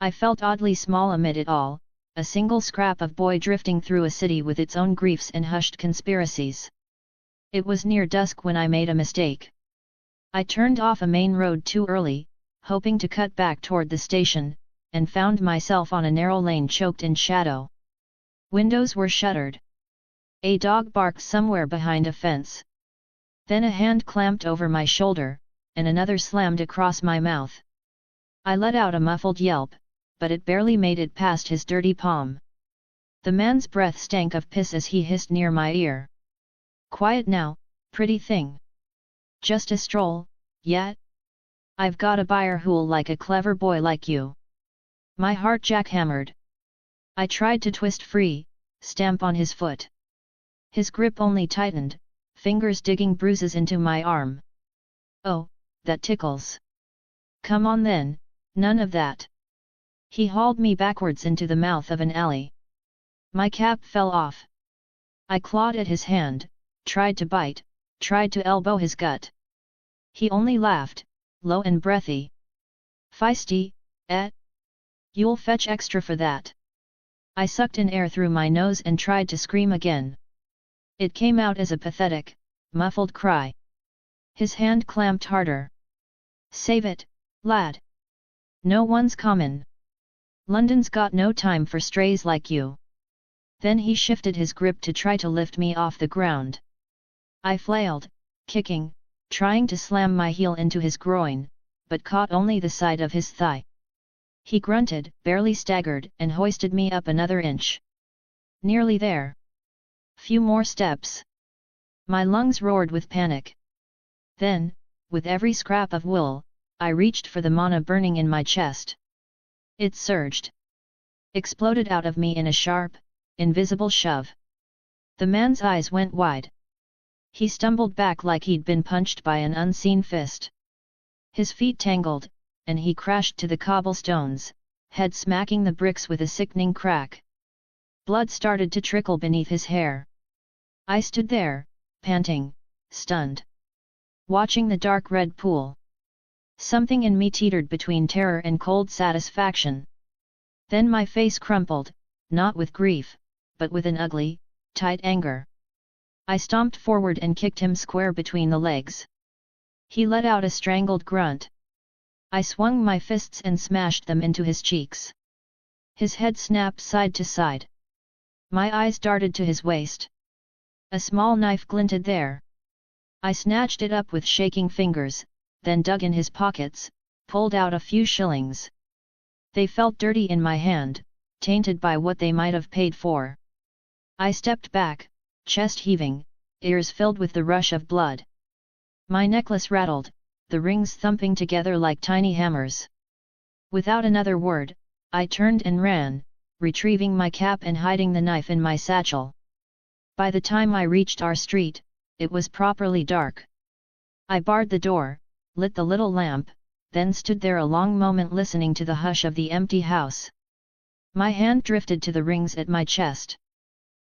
I felt oddly small amid it all, a single scrap of boy drifting through a city with its own griefs and hushed conspiracies. It was near dusk when I made a mistake. I turned off a main road too early, hoping to cut back toward the station, and found myself on a narrow lane choked in shadow. Windows were shuttered. A dog barked somewhere behind a fence. Then a hand clamped over my shoulder, and another slammed across my mouth. I let out a muffled yelp, but it barely made it past his dirty palm. The man's breath stank of piss as he hissed near my ear. "Quiet now, pretty thing. Just a stroll, yet? I've got a buyer who'll like a clever boy like you." My heart jackhammered. I tried to twist free, stamp on his foot. His grip only tightened, fingers digging bruises into my arm. "Oh, that tickles. Come on then, none of that." He hauled me backwards into the mouth of an alley. My cap fell off. I clawed at his hand, tried to bite, tried to elbow his gut. He only laughed, low and breathy. "Feisty, eh? You'll fetch extra for that." I sucked in air through my nose and tried to scream again. It came out as a pathetic, muffled cry. His hand clamped harder. "Save it, lad. No one's common. London's got no time for strays like you." Then he shifted his grip to try to lift me off the ground. I flailed, kicking, trying to slam my heel into his groin, but caught only the side of his thigh. He grunted, barely staggered, and hoisted me up another inch. Nearly there. Few more steps. My lungs roared with panic. Then, with every scrap of wool, I reached for the mana burning in my chest. It surged. Exploded out of me in a sharp, invisible shove. The man's eyes went wide. He stumbled back like he'd been punched by an unseen fist. His feet tangled, and he crashed to the cobblestones, head smacking the bricks with a sickening crack. Blood started to trickle beneath his hair. I stood there, panting, stunned. Watching the dark red pool. Something in me teetered between terror and cold satisfaction. Then my face crumpled, not with grief, but with an ugly, tight anger. I stomped forward and kicked him square between the legs. He let out a strangled grunt. I swung my fists and smashed them into his cheeks. His head snapped side to side. My eyes darted to his waist. A small knife glinted there. I snatched it up with shaking fingers, then dug in his pockets, pulled out a few shillings. They felt dirty in my hand, tainted by what they might have paid for. I stepped back, chest heaving, ears filled with the rush of blood. My necklace rattled, the rings thumping together like tiny hammers. Without another word, I turned and ran, retrieving my cap and hiding the knife in my satchel. By the time I reached our street, it was properly dark. I barred the door, lit the little lamp, then stood there a long moment listening to the hush of the empty house. My hand drifted to the rings at my chest.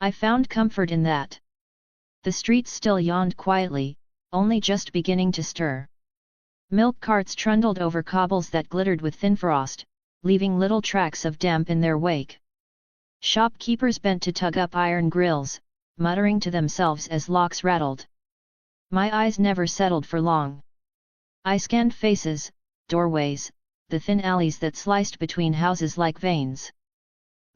I found comfort in that. The streets still yawned quietly, only just beginning to stir. Milk carts trundled over cobbles that glittered with thin frost, leaving little tracks of damp in their wake. Shopkeepers bent to tug up iron grills, muttering to themselves as locks rattled. My eyes never settled for long. I scanned faces, doorways, the thin alleys that sliced between houses like veins.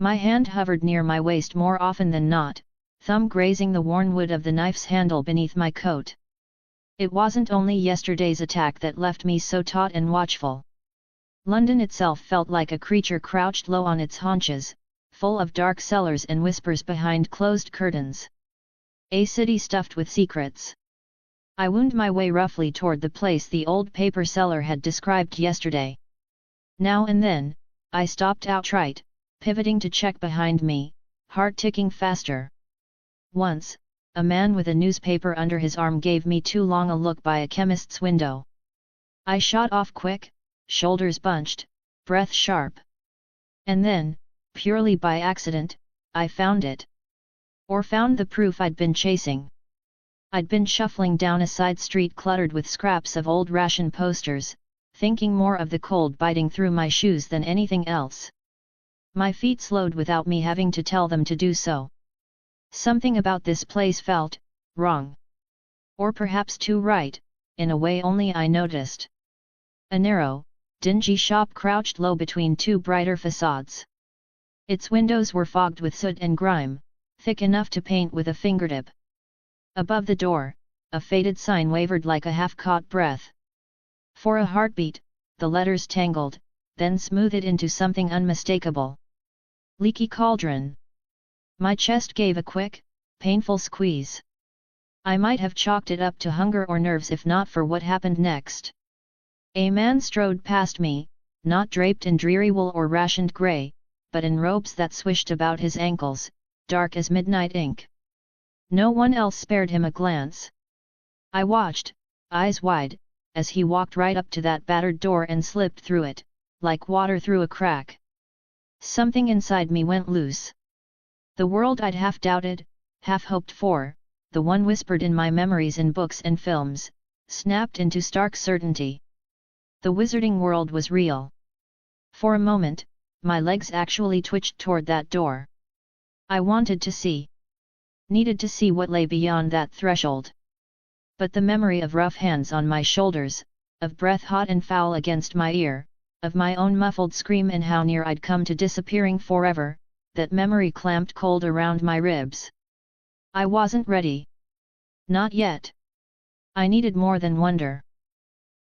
My hand hovered near my waist more often than not, thumb grazing the worn wood of the knife's handle beneath my coat. It wasn't only yesterday's attack that left me so taut and watchful. London itself felt like a creature crouched low on its haunches, full of dark cellars and whispers behind closed curtains. A city stuffed with secrets. I wound my way roughly toward the place the old paper seller had described yesterday. Now and then, I stopped outright, pivoting to check behind me, heart ticking faster. Once, a man with a newspaper under his arm gave me too long a look by a chemist's window. I shot off quick, shoulders bunched, breath sharp. And then, purely by accident, I found it. Or found the proof I'd been chasing. I'd been shuffling down a side street cluttered with scraps of old ration posters, thinking more of the cold biting through my shoes than anything else. My feet slowed without me having to tell them to do so. Something about this place felt wrong. Or perhaps too right, in a way only I noticed. A narrow, dingy shop crouched low between two brighter facades. Its windows were fogged with soot and grime, thick enough to paint with a fingertip. Above the door, a faded sign wavered like a half-caught breath. For a heartbeat, the letters tangled, then smoothed into something unmistakable. Leaky cauldron. My chest gave a quick, painful squeeze. I might have chalked it up to hunger or nerves if not for what happened next. A man strode past me, not draped in dreary wool or rationed grey, but in robes that swished about his ankles, dark as midnight ink. No one else spared him a glance. I watched, eyes wide, as he walked right up to that battered door and slipped through it, like water through a crack. Something inside me went loose. The world I'd half doubted, half hoped for, the one whispered in my memories in books and films, snapped into stark certainty. The wizarding world was real. For a moment, my legs actually twitched toward that door. I wanted to see. Needed to see what lay beyond that threshold. But the memory of rough hands on my shoulders, of breath hot and foul against my ear, of my own muffled scream and how near I'd come to disappearing forever, that memory clamped cold around my ribs. I wasn't ready. Not yet. I needed more than wonder.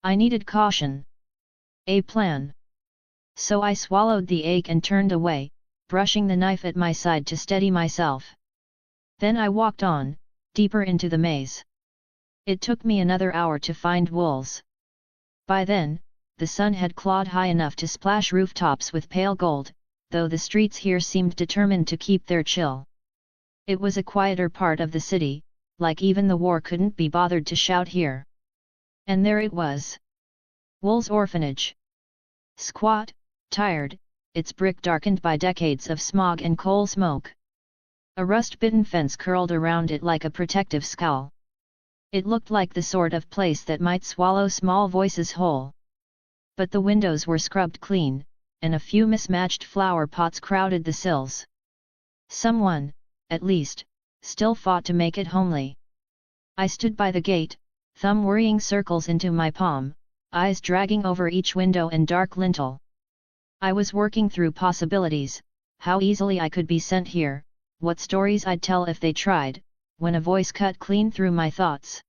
I needed caution. A plan. So I swallowed the ache and turned away, brushing the knife at my side to steady myself. Then I walked on, deeper into the maze. It took me another hour to find Wool's. By then, the sun had clawed high enough to splash rooftops with pale gold, though the streets here seemed determined to keep their chill. It was a quieter part of the city, like even the war couldn't be bothered to shout here. And there it was. Wool's orphanage. Squat, tired, its brick darkened by decades of smog and coal smoke. A rust-bitten fence curled around it like a protective scowl. It looked like the sort of place that might swallow small voices whole. But the windows were scrubbed clean, and a few mismatched flower pots crowded the sills. Someone, at least, still fought to make it homely. I stood by the gate, thumb worrying circles into my palm, eyes dragging over each window and dark lintel. I was working through possibilities, how easily I could be sent here, what stories I'd tell if they tried, when a voice cut clean through my thoughts.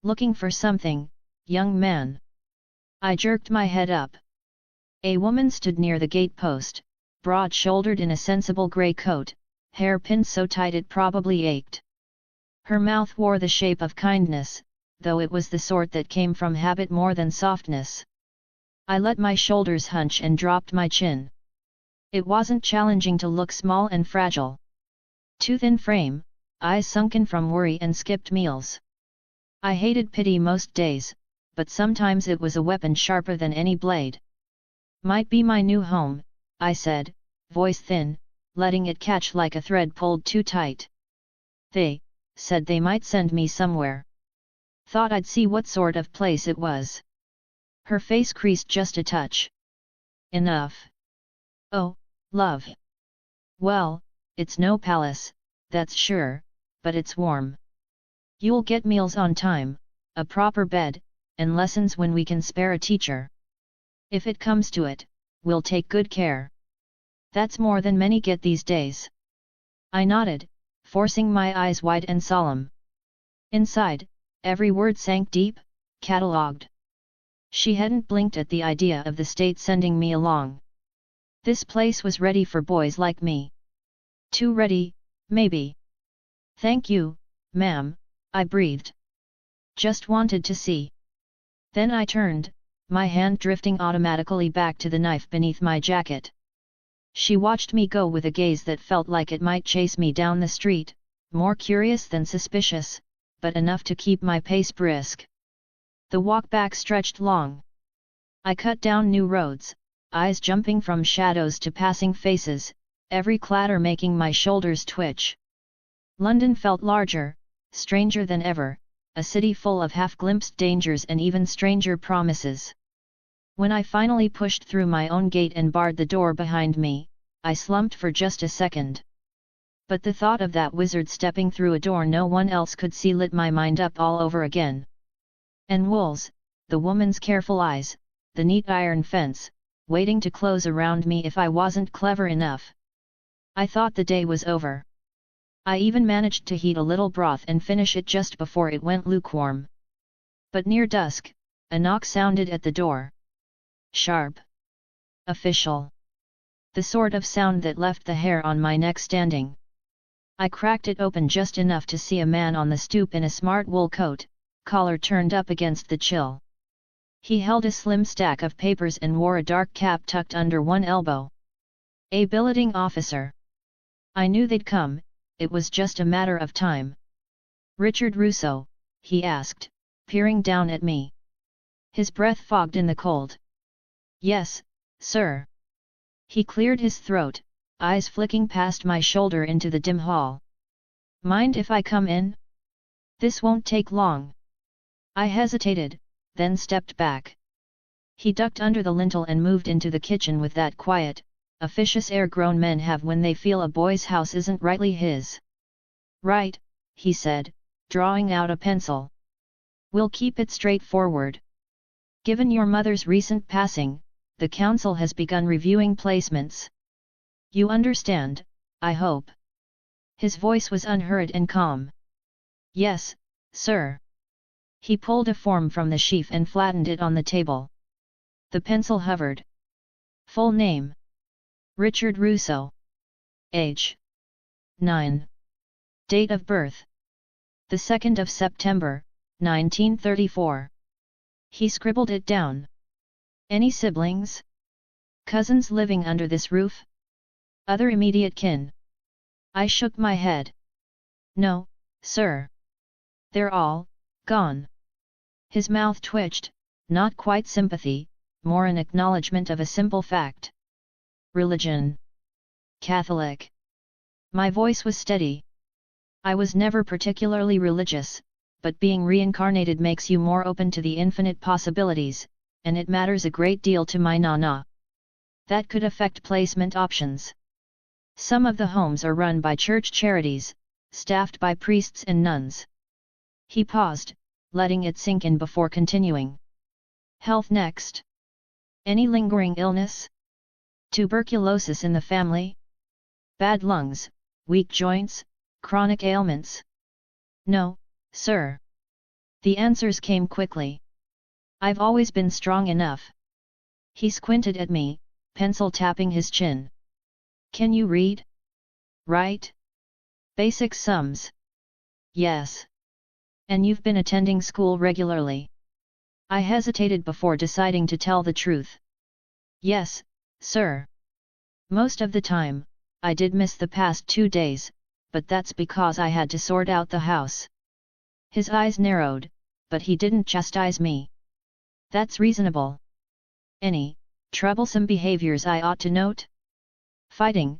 Looking for something, young man. I jerked my head up. A woman stood near the gate post, broad-shouldered in a sensible grey coat, hair pinned so tight it probably ached. Her mouth wore the shape of kindness, though it was the sort that came from habit more than softness. I let my shoulders hunch and dropped my chin. It wasn't challenging to look small and fragile. Too thin frame, eyes sunken from worry and skipped meals. I hated pity most days, but sometimes it was a weapon sharper than any blade. Might be my new home, I said, voice thin, letting it catch like a thread pulled too tight. They said they might send me somewhere. Thought I'd see what sort of place it was. Her face creased just a touch. Enough. Oh, love. Well, it's no palace, that's sure, but it's warm. You'll get meals on time, a proper bed, and lessons when we can spare a teacher. If it comes to it, we'll take good care. That's more than many get these days. I nodded, forcing my eyes wide and solemn. Inside, every word sank deep, catalogued. She hadn't blinked at the idea of the state sending me along. This place was ready for boys like me. Too ready, maybe. Thank you, ma'am, I breathed. Just wanted to see. Then I turned, my hand drifting automatically back to the knife beneath my jacket. She watched me go with a gaze that felt like it might chase me down the street, more curious than suspicious, but enough to keep my pace brisk. The walk back stretched long. I cut down new roads, eyes jumping from shadows to passing faces, every clatter making my shoulders twitch. London felt larger, stranger than ever, a city full of half-glimpsed dangers and even stranger promises. When I finally pushed through my own gate and barred the door behind me, I slumped for just a second. But the thought of that wizard stepping through a door no one else could see lit my mind up all over again. And Wool's, the woman's careful eyes, the neat iron fence, waiting to close around me if I wasn't clever enough. I thought the day was over. I even managed to heat a little broth and finish it just before it went lukewarm. But near dusk, a knock sounded at the door. Sharp. Official. The sort of sound that left the hair on my neck standing. I cracked it open just enough to see a man on the stoop in a smart wool coat, collar turned up against the chill. He held a slim stack of papers and wore a dark cap tucked under one elbow. A billeting officer. I knew they'd come, it was just a matter of time. Richard Russo, he asked, peering down at me. His breath fogged in the cold. Yes, sir. He cleared his throat, eyes flicking past my shoulder into the dim hall. Mind if I come in? This won't take long. I hesitated, then stepped back. He ducked under the lintel and moved into the kitchen with that quiet, officious air grown men have when they feel a boy's house isn't rightly his. Right, he said, drawing out a pencil. We'll keep it straightforward. Given your mother's recent passing, the council has begun reviewing placements. You understand, I hope. His voice was unhurried and calm. Yes, sir. He pulled a form from the sheaf and flattened it on the table. The pencil hovered. Full name. Richard Russo. Age. 9. Date of birth. The 2nd of September, 1934. He scribbled it down. Any siblings? Cousins living under this roof? Other immediate kin? I shook my head. No, sir. They're all gone. His mouth twitched, not quite sympathy, more an acknowledgement of a simple fact. Religion. Catholic. My voice was steady. I was never particularly religious, but being reincarnated makes you more open to the infinite possibilities, and it matters a great deal to my nana. That could affect placement options. Some of the homes are run by church charities, staffed by priests and nuns. He paused, letting it sink in before continuing. Health next. Any lingering illness? Tuberculosis in the family? Bad lungs, weak joints, chronic ailments? No, sir. The answers came quickly. I've always been strong enough. He squinted at me, pencil tapping his chin. Can you read? Write? Basic sums? Yes. And you've been attending school regularly? I hesitated before deciding to tell the truth. Yes, sir. Most of the time, I did miss the past 2 days, but that's because I had to sort out the house. His eyes narrowed, but he didn't chastise me. That's reasonable. Any troublesome behaviors I ought to note? Fighting,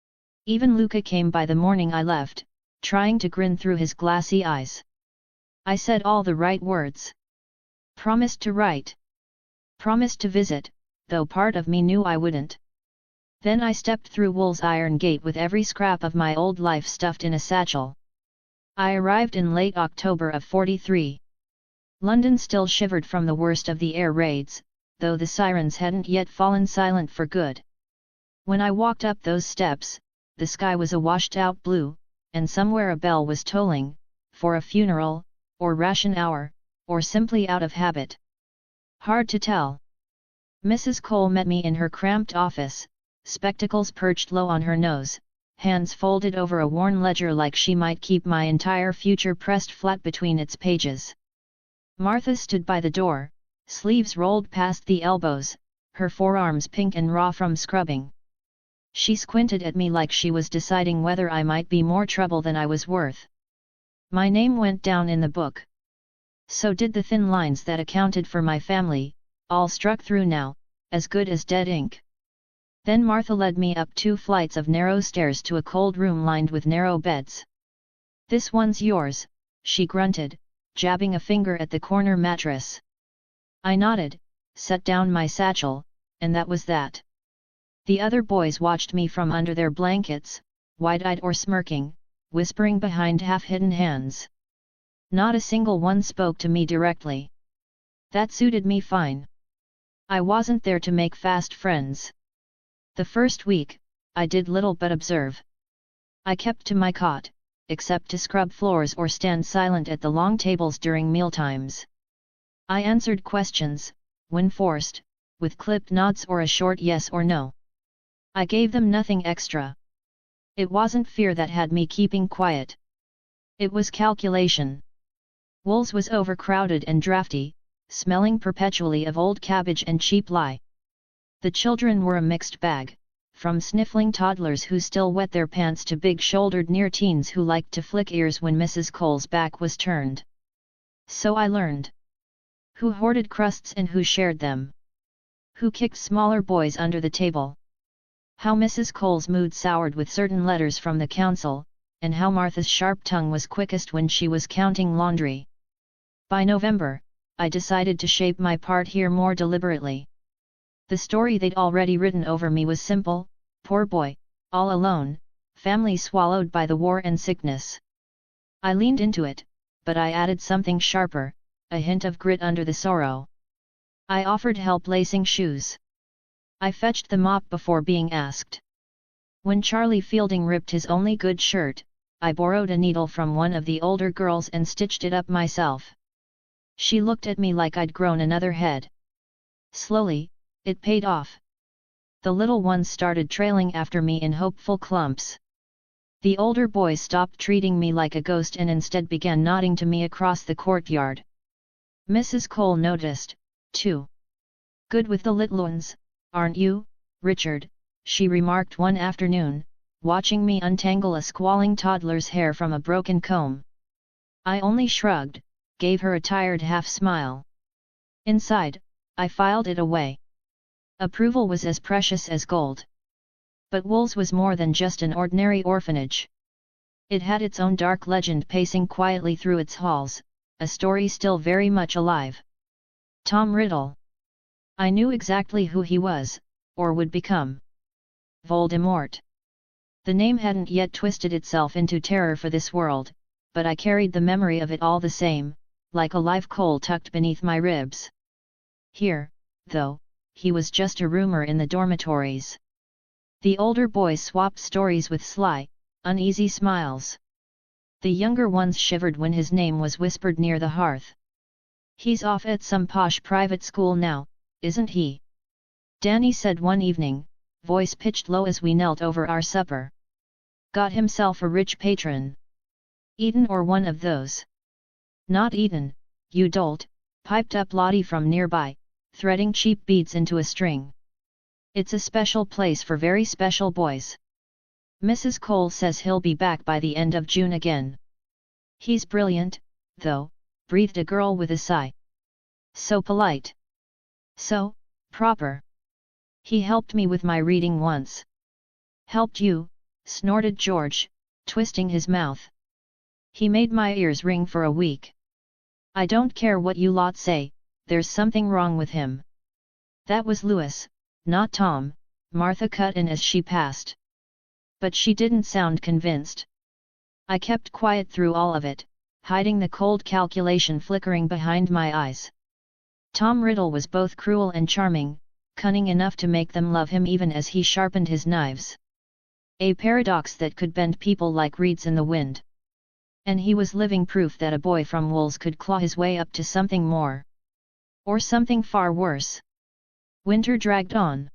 Even Luca came by the morning I left, trying to grin through his glassy eyes. I said all the right words. Promised to write. Promised to visit, though part of me knew I wouldn't. Then I stepped through Wool's iron gate with every scrap of my old life stuffed in a satchel. I arrived in late October of 43. London still shivered from the worst of the air raids, though the sirens hadn't yet fallen silent for good. When I walked up those steps, the sky was a washed-out blue, and somewhere a bell was tolling, for a funeral, or ration hour, or simply out of habit. Hard to tell. Mrs. Cole met me in her cramped office, spectacles perched low on her nose, hands folded over a worn ledger like she might keep my entire future pressed flat between its pages. Martha stood by the door, sleeves rolled past the elbows, her forearms pink and raw from scrubbing. She squinted at me like she was deciding whether I might be more trouble than I was worth. My name went down in the book. So did the thin lines that accounted for my family, all struck through now, as good as dead ink. Then Martha led me up 2 flights of narrow stairs to a cold room lined with narrow beds. "This one's yours," she grunted, jabbing a finger at the corner mattress. I nodded, set down my satchel, and that was that. The other boys watched me from under their blankets, wide-eyed or smirking, whispering behind half-hidden hands. Not a single one spoke to me directly. That suited me fine. I wasn't there to make fast friends. The first week, I did little but observe. I kept to my cot, except to scrub floors or stand silent at the long tables during mealtimes. I answered questions, when forced, with clipped nods or a short yes or no. I gave them nothing extra. It wasn't fear that had me keeping quiet. It was calculation. Wool's was overcrowded and drafty, smelling perpetually of old cabbage and cheap lye. The children were a mixed bag, from sniffling toddlers who still wet their pants to big-shouldered near-teens who liked to flick ears when Mrs. Cole's back was turned. So I learned. Who hoarded crusts and who shared them. Who kicked smaller boys under the table. How Mrs. Cole's mood soured with certain letters from the council, and how Martha's sharp tongue was quickest when she was counting laundry. By November, I decided to shape my part here more deliberately. The story they'd already written over me was simple: poor boy, all alone, family swallowed by the war and sickness. I leaned into it, but I added something sharper, a hint of grit under the sorrow. I offered help lacing shoes. I fetched the mop before being asked. When Charlie Fielding ripped his only good shirt, I borrowed a needle from one of the older girls and stitched it up myself. She looked at me like I'd grown another head. Slowly, it paid off. The little ones started trailing after me in hopeful clumps. The older boys stopped treating me like a ghost and instead began nodding to me across the courtyard. Mrs. Cole noticed, too. "Good with the little ones, aren't you, Richard?" she remarked one afternoon, watching me untangle a squalling toddler's hair from a broken comb. I only shrugged, gave her a tired half-smile. Inside, I filed it away. Approval was as precious as gold. But Wool's was more than just an ordinary orphanage. It had its own dark legend pacing quietly through its halls, a story still very much alive. Tom Riddle. I knew exactly who he was, or would become. Voldemort. The name hadn't yet twisted itself into terror for this world, but I carried the memory of it all the same, like a live coal tucked beneath my ribs. Here, though, he was just a rumor in the dormitories. The older boys swapped stories with sly, uneasy smiles. The younger ones shivered when his name was whispered near the hearth. "He's off at some posh private school now, isn't he?" Danny said one evening, voice pitched low as we knelt over our supper. "Got himself a rich patron. Eton or one of those." "Not Eton, you dolt," piped up Lottie from nearby, threading cheap beads into a string. "It's a special place for very special boys. Mrs. Cole says he'll be back by the end of June again." "He's brilliant, though," breathed a girl with a sigh. "So polite. So proper. He helped me with my reading once." "Helped you?" snorted George, twisting his mouth. He made my ears ring for a week. I don't care what you lot say, there's something wrong with him. That was Louis, not Tom, Martha cut in as she passed. But she didn't sound convinced. I kept quiet through all of it, hiding the cold calculation flickering behind my eyes. Tom Riddle was both cruel and charming, cunning enough to make them love him even as he sharpened his knives. A paradox that could bend people like reeds in the wind. And he was living proof that a boy from Wool's could claw his way up to something more. Or something far worse. Winter dragged on.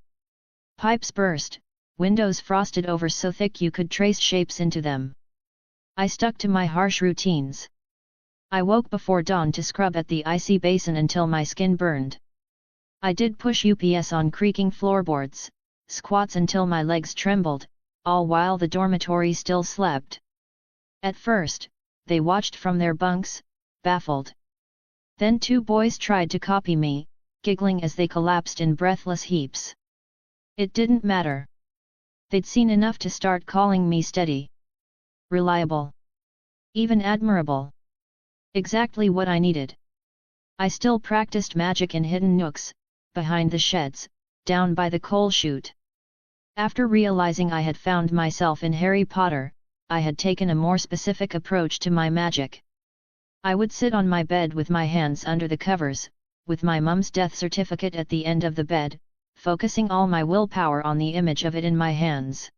Pipes burst, windows frosted over so thick you could trace shapes into them. I stuck to my harsh routines. I woke before dawn to scrub at the icy basin until my skin burned. I did push UPS on creaking floorboards, squats until my legs trembled, all while the dormitory still slept. At first, they watched from their bunks, baffled. Then 2 boys tried to copy me, giggling as they collapsed in breathless heaps. It didn't matter. They'd seen enough to start calling me steady. Reliable. Even admirable. Exactly what I needed. I still practiced magic in hidden nooks, behind the sheds, down by the coal chute. After realizing I had found myself in Harry Potter, I had taken a more specific approach to my magic. I would sit on my bed with my hands under the covers, with my mum's death certificate at the end of the bed, focusing all my willpower on the image of it in my hands.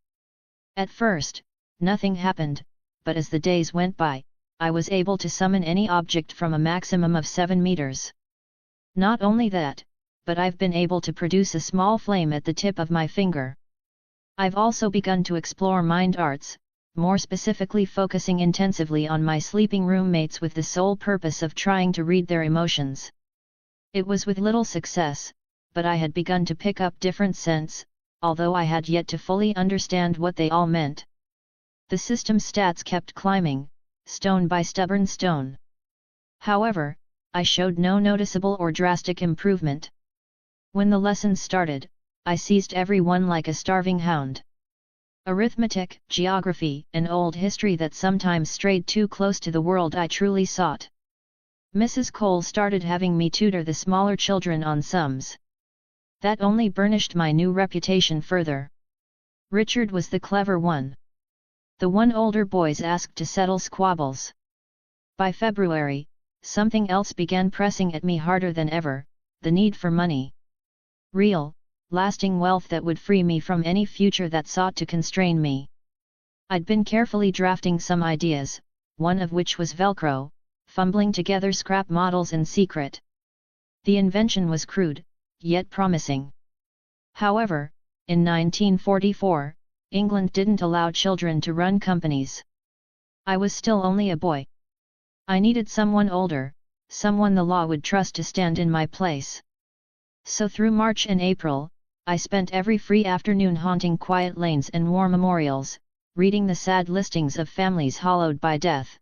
At first, nothing happened, but as the days went by, I was able to summon any object from a maximum of 7 meters. Not only that, but I've been able to produce a small flame at the tip of my finger. I've also begun to explore mind arts, more specifically focusing intensively on my sleeping roommates with the sole purpose of trying to read their emotions. It was with little success, but I had begun to pick up different scents, although I had yet to fully understand what they all meant. The system's stats kept climbing, stone by stubborn stone. However, I showed no noticeable or drastic improvement. When the lessons started, I seized every one like a starving hound. Arithmetic, geography, and old history that sometimes strayed too close to the world I truly sought. Mrs. Cole started having me tutor the smaller children on sums. That only burnished my new reputation further. Richard was the clever one. The one older boys asked to settle squabbles. By February, something else began pressing at me harder than ever, the need for money. Real, lasting wealth that would free me from any future that sought to constrain me. I'd been carefully drafting some ideas, one of which was Velcro, fumbling together scrap models in secret. The invention was crude, yet promising. However, in 1944, England didn't allow children to run companies. I was still only a boy. I needed someone older, someone the law would trust to stand in my place. So through March and April, I spent every free afternoon haunting quiet lanes and war memorials, reading the sad listings of families hollowed by death.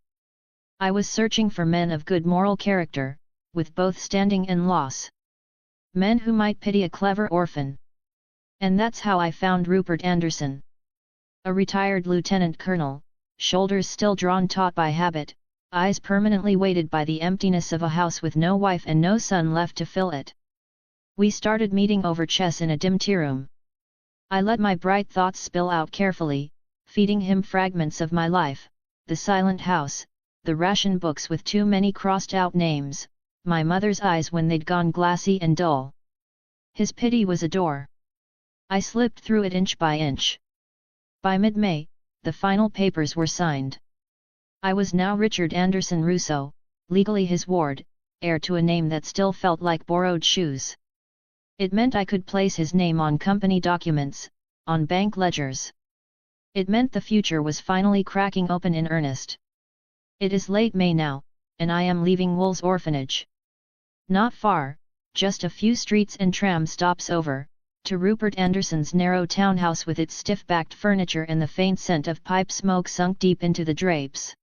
I was searching for men of good moral character, with both standing and loss. Men who might pity a clever orphan. And that's how I found Rupert Anderson. A retired lieutenant colonel, shoulders still drawn taut by habit, eyes permanently weighted by the emptiness of a house with no wife and no son left to fill it. We started meeting over chess in a dim tea room. I let my bright thoughts spill out carefully, feeding him fragments of my life, the silent house, the ration books with too many crossed-out names, my mother's eyes when they'd gone glassy and dull. His pity was a door. I slipped through it inch by inch. By mid-May, the final papers were signed. I was now Richard Anderson Rousseau, legally his ward, heir to a name that still felt like borrowed shoes. It meant I could place his name on company documents, on bank ledgers. It meant the future was finally cracking open in earnest. It is late May now, and I am leaving Wool's orphanage. Not far, just a few streets and tram stops over, to Rupert Anderson's narrow townhouse with its stiff-backed furniture and the faint scent of pipe smoke sunk deep into the drapes.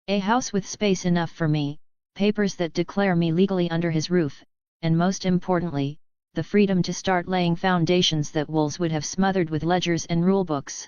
A house with space enough for me, papers that declare me legally under his roof, and most importantly, the freedom to start laying foundations that Wool's would have smothered with ledgers and rulebooks.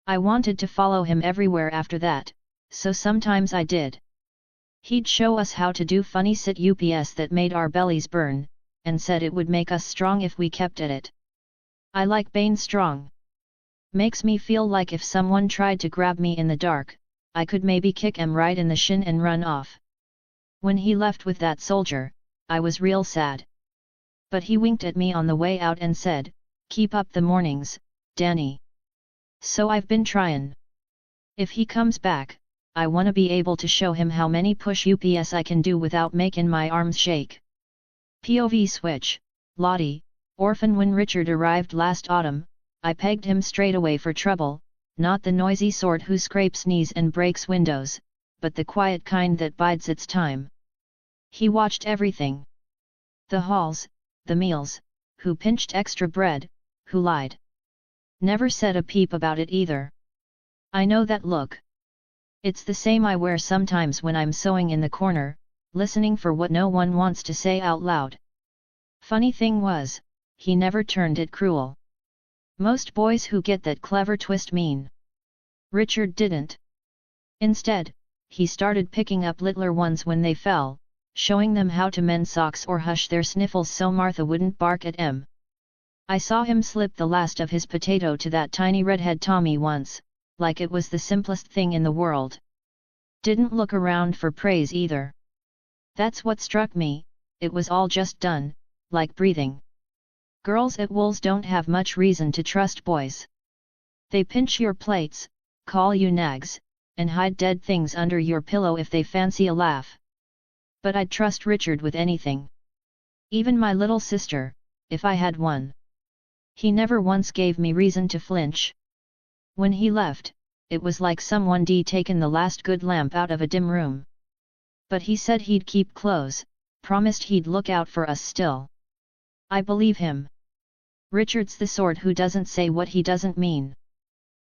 I wanted to follow him everywhere after that, so sometimes I did. He'd show us how to do funny sit-ups that made our bellies burn, and said it would make us strong if we kept at it. I like being strong. Makes me feel like if someone tried to grab me in the dark, I could maybe kick him right in the shin and run off. When he left with that soldier, I was real sad. But he winked at me on the way out and said, "Keep up the mornings, Danny." So I've been tryin'. If he comes back, I wanna be able to show him how many push-ups I can do without making my arms shake. POV switch, Lottie, orphan. When Richard arrived last autumn, I pegged him straight away for trouble, not the noisy sort who scrapes knees and breaks windows, but the quiet kind that bides its time. He watched everything. The hauls, the meals, who pinched extra bread, who lied. Never said a peep about it either. I know that look. It's the same I wear sometimes when I'm sewing in the corner, listening for what no one wants to say out loud. Funny thing was, he never turned it cruel. Most boys who get that clever twist mean. Richard didn't. Instead, he started picking up littler ones when they fell, showing them how to mend socks or hush their sniffles so Martha wouldn't bark at him. I saw him slip the last of his potato to that tiny redhead Tommy once, like it was the simplest thing in the world. Didn't look around for praise either. That's what struck me, it was all just done, like breathing. Girls at Wool's don't have much reason to trust boys. They pinch your plates, call you nags, and hide dead things under your pillow if they fancy a laugh. But I'd trust Richard with anything. Even my little sister, if I had one. He never once gave me reason to flinch. When he left, it was like someone'd taken the last good lamp out of a dim room. But he said he'd keep close, promised he'd look out for us still. I believe him. Richard's the sort who doesn't say what he doesn't mean.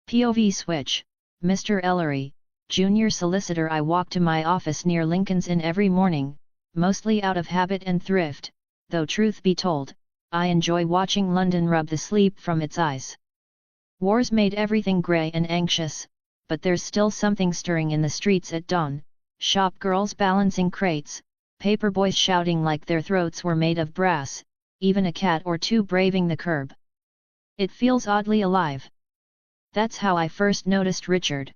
POV switch, Mr. Ellery, junior solicitor. I walk to my office near Lincoln's Inn every morning, mostly out of habit and thrift, though truth be told, I enjoy watching London rub the sleep from its eyes. Wars made everything grey and anxious, but there's still something stirring in the streets at dawn, shop girls balancing crates, paper boys shouting like their throats were made of brass, even a cat or two braving the curb. It feels oddly alive. That's how I first noticed Richard.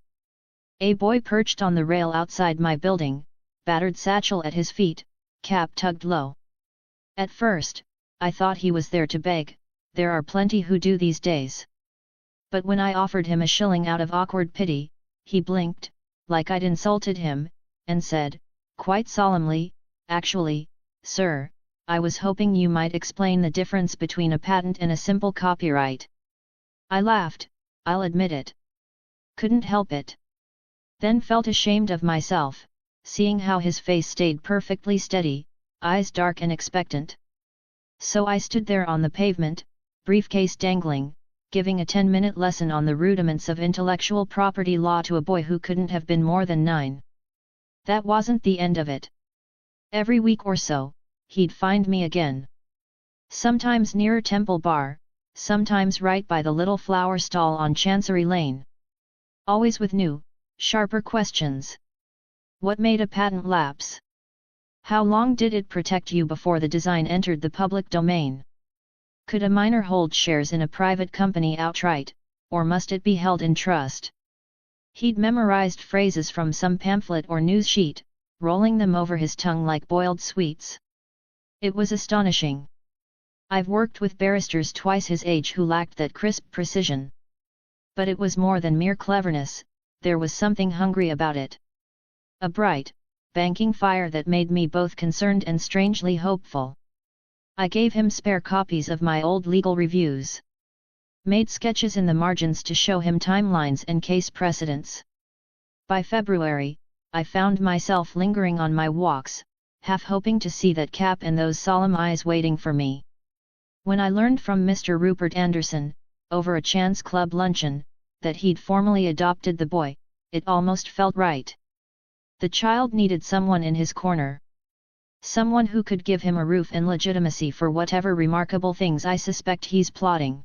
A boy perched on the rail outside my building, battered satchel at his feet, cap tugged low. At first, I thought he was there to beg, there are plenty who do these days. But when I offered him a shilling out of awkward pity, he blinked, like I'd insulted him, and said, quite solemnly, "Actually, sir, I was hoping you might explain the difference between a patent and a simple copyright." I laughed, I'll admit it. Couldn't help it. Then felt ashamed of myself, seeing how his face stayed perfectly steady, eyes dark and expectant. So I stood there on the pavement, briefcase dangling, giving a 10-minute lesson on the rudiments of intellectual property law to a boy who couldn't have been more than 9. That wasn't the end of it. Every week or so, he'd find me again. Sometimes near Temple Bar, sometimes right by the little flower stall on Chancery Lane. Always with new, sharper questions. What made a patent lapse? How long did it protect you before the design entered the public domain? Could a minor hold shares in a private company outright, or must it be held in trust? He'd memorized phrases from some pamphlet or news sheet, rolling them over his tongue like boiled sweets. It was astonishing. I've worked with barristers twice his age who lacked that crisp precision. But it was more than mere cleverness, there was something hungry about it. A bright, banking fire that made me both concerned and strangely hopeful. I gave him spare copies of my old legal reviews. Made sketches in the margins to show him timelines and case precedents. By February, I found myself lingering on my walks, half hoping to see that cap and those solemn eyes waiting for me. When I learned from Mr. Rupert Anderson, over a chance club luncheon, that he'd formally adopted the boy, it almost felt right. The child needed someone in his corner. Someone who could give him a roof and legitimacy for whatever remarkable things I suspect he's plotting.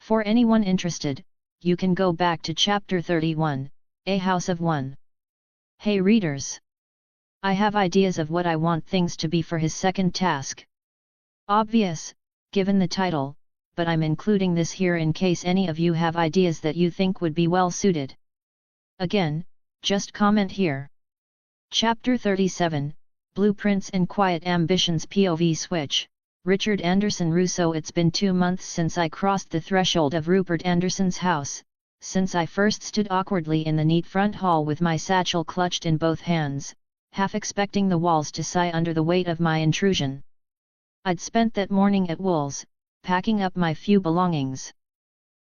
For anyone interested, you can go back to chapter 31, A House of One. Hey readers! I have ideas of what I want things to be for his second task. Obvious, given the title, but I'm including this here in case any of you have ideas that you think would be well suited. Again, just comment here. Chapter 37, Blueprints and Quiet Ambitions POV Switch, Richard Anderson Russo. It's been 2 months since I crossed the threshold of Rupert Anderson's house, since I first stood awkwardly in the neat front hall with my satchel clutched in both hands, half expecting the walls to sigh under the weight of my intrusion. I'd spent that morning at Wool's, packing up my few belongings.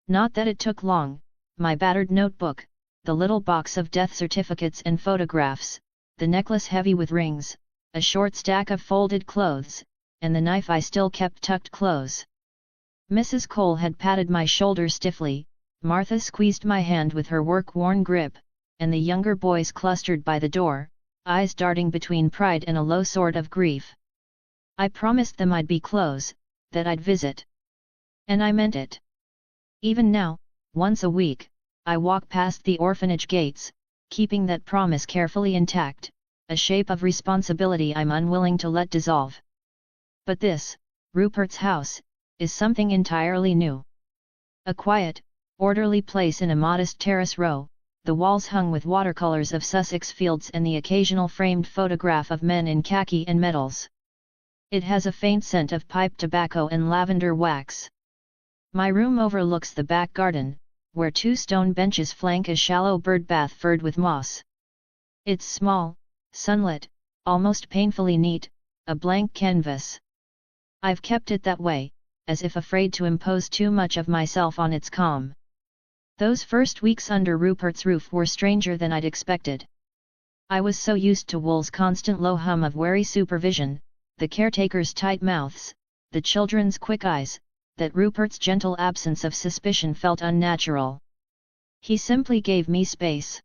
Not that it took long, my battered notebook, the little box of death certificates and photographs, the necklace heavy with rings, a short stack of folded clothes, and the knife I still kept tucked close. Mrs. Cole had patted my shoulder stiffly, Martha squeezed my hand with her work-worn grip, and the younger boys clustered by the door, eyes darting between pride and a low sort of grief. I promised them I'd be close, that I'd visit. And I meant it. Even now, once a week, I walk past the orphanage gates, keeping that promise carefully intact, a shape of responsibility I'm unwilling to let dissolve. But this, Rupert's house, is something entirely new. A quiet, orderly place in a modest terrace row, the walls hung with watercolors of Sussex fields and the occasional framed photograph of men in khaki and medals. It has a faint scent of pipe tobacco and lavender wax. My room overlooks the back garden, where 2 stone benches flank a shallow birdbath furred with moss. It's small, sunlit, almost painfully neat, a blank canvas. I've kept it that way, as if afraid to impose too much of myself on its calm. Those first weeks under Rupert's roof were stranger than I'd expected. I was so used to Wool's constant low hum of wary supervision, the caretaker's tight mouths, the children's quick eyes, that Rupert's gentle absence of suspicion felt unnatural. He simply gave me space.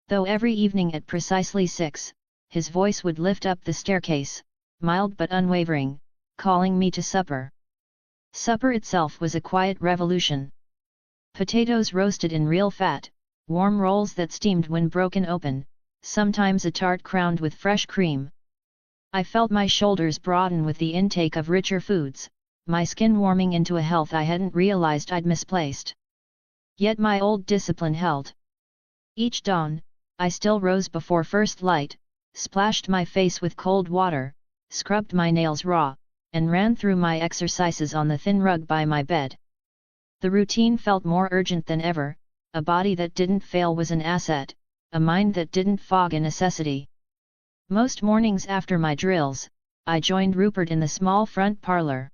Though every evening at precisely 6, his voice would lift up the staircase, mild but unwavering, calling me to supper. Supper itself was a quiet revolution. Potatoes roasted in real fat, warm rolls that steamed when broken open, sometimes a tart crowned with fresh cream. I felt my shoulders broaden with the intake of richer foods, my skin warming into a health I hadn't realized I'd misplaced. Yet my old discipline held. Each dawn, I still rose before first light, splashed my face with cold water, scrubbed my nails raw, and ran through my exercises on the thin rug by my bed. The routine felt more urgent than ever, a body that didn't fail was an asset, a mind that didn't fog a necessity. Most mornings after my drills, I joined Rupert in the small front parlour.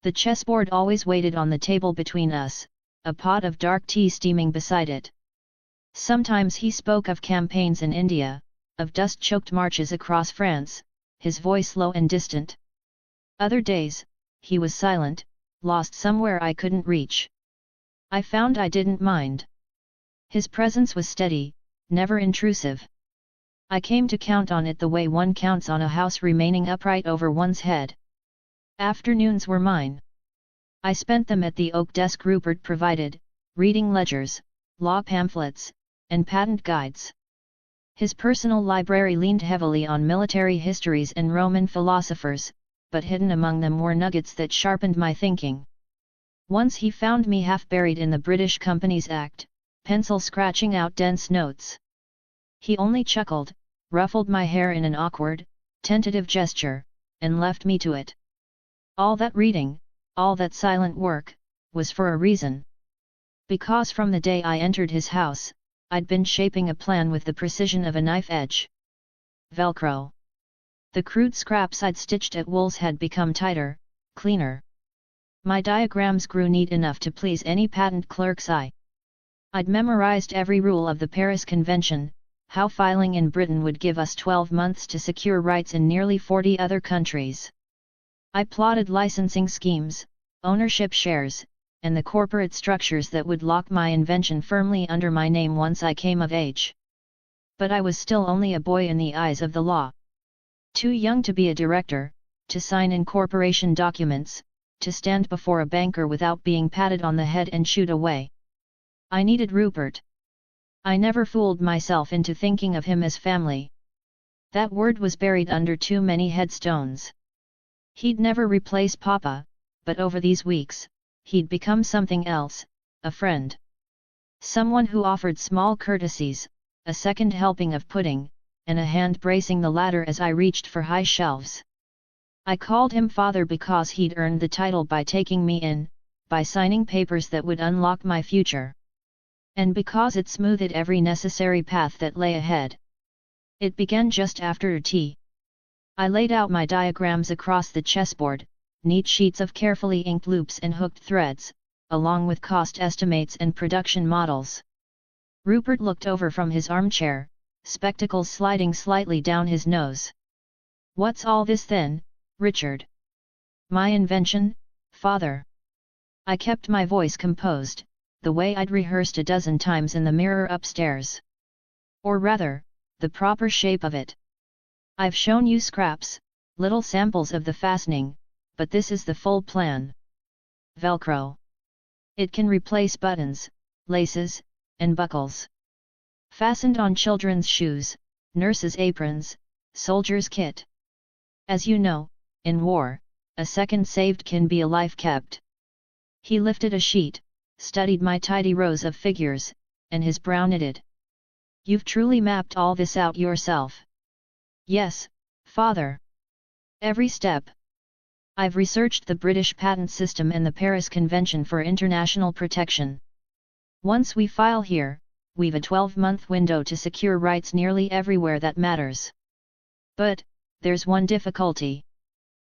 The chessboard always waited on the table between us, a pot of dark tea steaming beside it. Sometimes he spoke of campaigns in India, of dust-choked marches across France, his voice low and distant. Other days, he was silent, lost somewhere I couldn't reach. I found I didn't mind. His presence was steady, never intrusive. I came to count on it the way one counts on a house remaining upright over one's head. Afternoons were mine. I spent them at the oak desk Rupert provided, reading ledgers, law pamphlets, and patent guides. His personal library leaned heavily on military histories and Roman philosophers, but hidden among them were nuggets that sharpened my thinking. Once he found me half buried in the British Companies Act, pencil scratching out dense notes. He only chuckled, ruffled my hair in an awkward, tentative gesture, and left me to it. All that reading, all that silent work, was for a reason. Because from the day I entered his house, I'd been shaping a plan with the precision of a knife edge. Velcro. The crude scraps I'd stitched at Wool's had become tighter, cleaner. My diagrams grew neat enough to please any patent clerk's eye. I'd memorized every rule of the Paris Convention, how filing in Britain would give us 12 months to secure rights in nearly 40 other countries. I plotted licensing schemes, ownership shares, and the corporate structures that would lock my invention firmly under my name once I came of age. But I was still only a boy in the eyes of the law. Too young to be a director, to sign incorporation documents, to stand before a banker without being patted on the head and shooed away. I needed Rupert. I never fooled myself into thinking of him as family. That word was buried under too many headstones. He'd never replace Papa, but over these weeks, he'd become something else, a friend. Someone who offered small courtesies, a second helping of pudding, and a hand bracing the ladder as I reached for high shelves. I called him father because he'd earned the title by taking me in, by signing papers that would unlock my future. And because it smoothed every necessary path that lay ahead. It began just after tea. I laid out my diagrams across the chessboard, neat sheets of carefully inked loops and hooked threads, along with cost estimates and production models. Rupert looked over from his armchair, spectacles sliding slightly down his nose. "What's all this then, Richard?" "My invention, father." I kept my voice composed, the way I'd rehearsed a dozen times in the mirror upstairs. Or rather, the proper shape of it. "I've shown you scraps, little samples of the fastening, but this is the full plan. Velcro. It can replace buttons, laces, and buckles. Fastened on children's shoes, nurses' aprons, soldiers' kit. As you know, in war, a second saved can be a life kept." He lifted a sheet, studied my tidy rows of figures, and his brow knitted. "You've truly mapped all this out yourself?" "Yes, father. Every step. I've researched the British patent system and the Paris Convention for International Protection. Once we file here, we've a 12-month window to secure rights nearly everywhere that matters. But, there's one difficulty."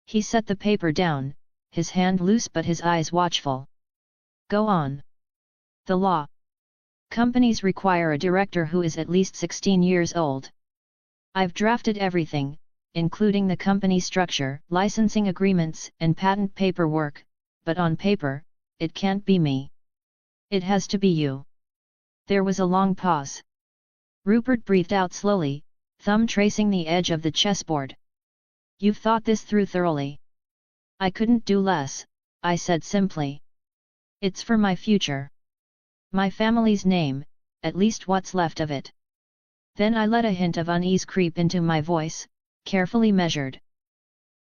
He set the paper down, his hand loose but his eyes watchful. "Go on." "The law. Companies require a director who is at least 16 years old. I've drafted everything, including the company structure, licensing agreements, and patent paperwork, but on paper, it can't be me. It has to be you." There was a long pause. Rupert breathed out slowly, thumb tracing the edge of the chessboard. "You've thought this through thoroughly." "I couldn't do less," I said simply. "It's for my future. My family's name, at least what's left of it." Then I let a hint of unease creep into my voice, carefully measured.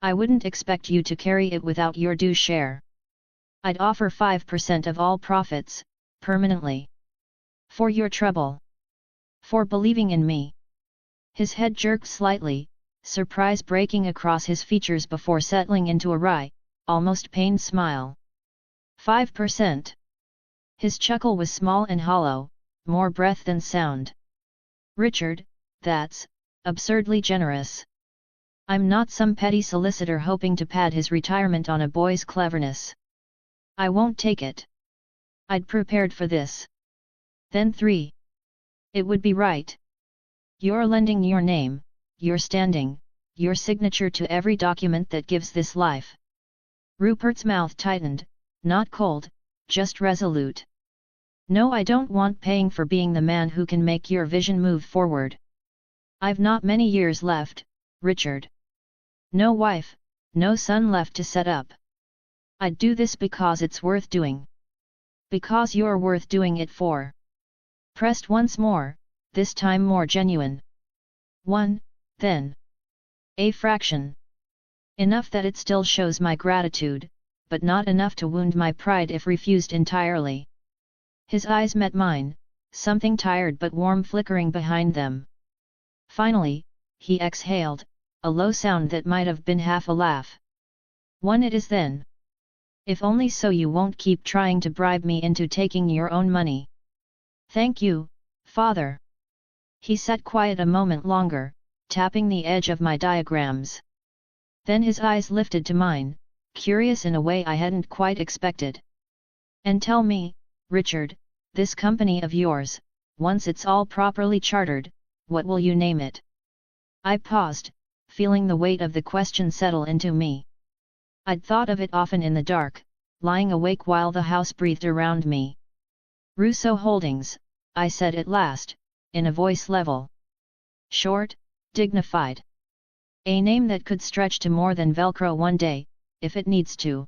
"I wouldn't expect you to carry it without your due share. I'd offer 5% of all profits, permanently. For your trouble. For believing in me." His head jerked slightly, surprise breaking across his features before settling into a wry, almost pained smile. 5%. His chuckle was small and hollow, more breath than sound. "Richard, that's absurdly generous. I'm not some petty solicitor hoping to pad his retirement on a boy's cleverness. I won't take it. I'd prepared for this." Then 3. "It would be right. You're lending your name, your standing, your signature to every document that gives this life." Rupert's mouth tightened, not cold, just resolute. "No, I don't want paying for being the man who can make your vision move forward. I've not many years left, Richard. No wife, no son left to set up. I'd do this because it's worth doing. Because you're worth doing it for." Pressed once more, this time more genuine. 1, then. A fraction. Enough that it still shows my gratitude, but not enough to wound my pride if refused entirely. His eyes met mine, something tired but warm flickering behind them. Finally, he exhaled, a low sound that might have been half a laugh. 1 it is then. If only so you won't keep trying to bribe me into taking your own money. Thank you, father. He sat quiet a moment longer, tapping the edge of my diagrams. Then his eyes lifted to mine, curious in a way I hadn't quite expected. "And tell me, Richard, this company of yours, once it's all properly chartered, what will you name it?" I paused, feeling the weight of the question settle into me. I'd thought of it often in the dark, lying awake while the house breathed around me. "Russo Holdings," I said at last, in a voice level. Short, dignified. A name that could stretch to more than Velcro one day, if it needs to.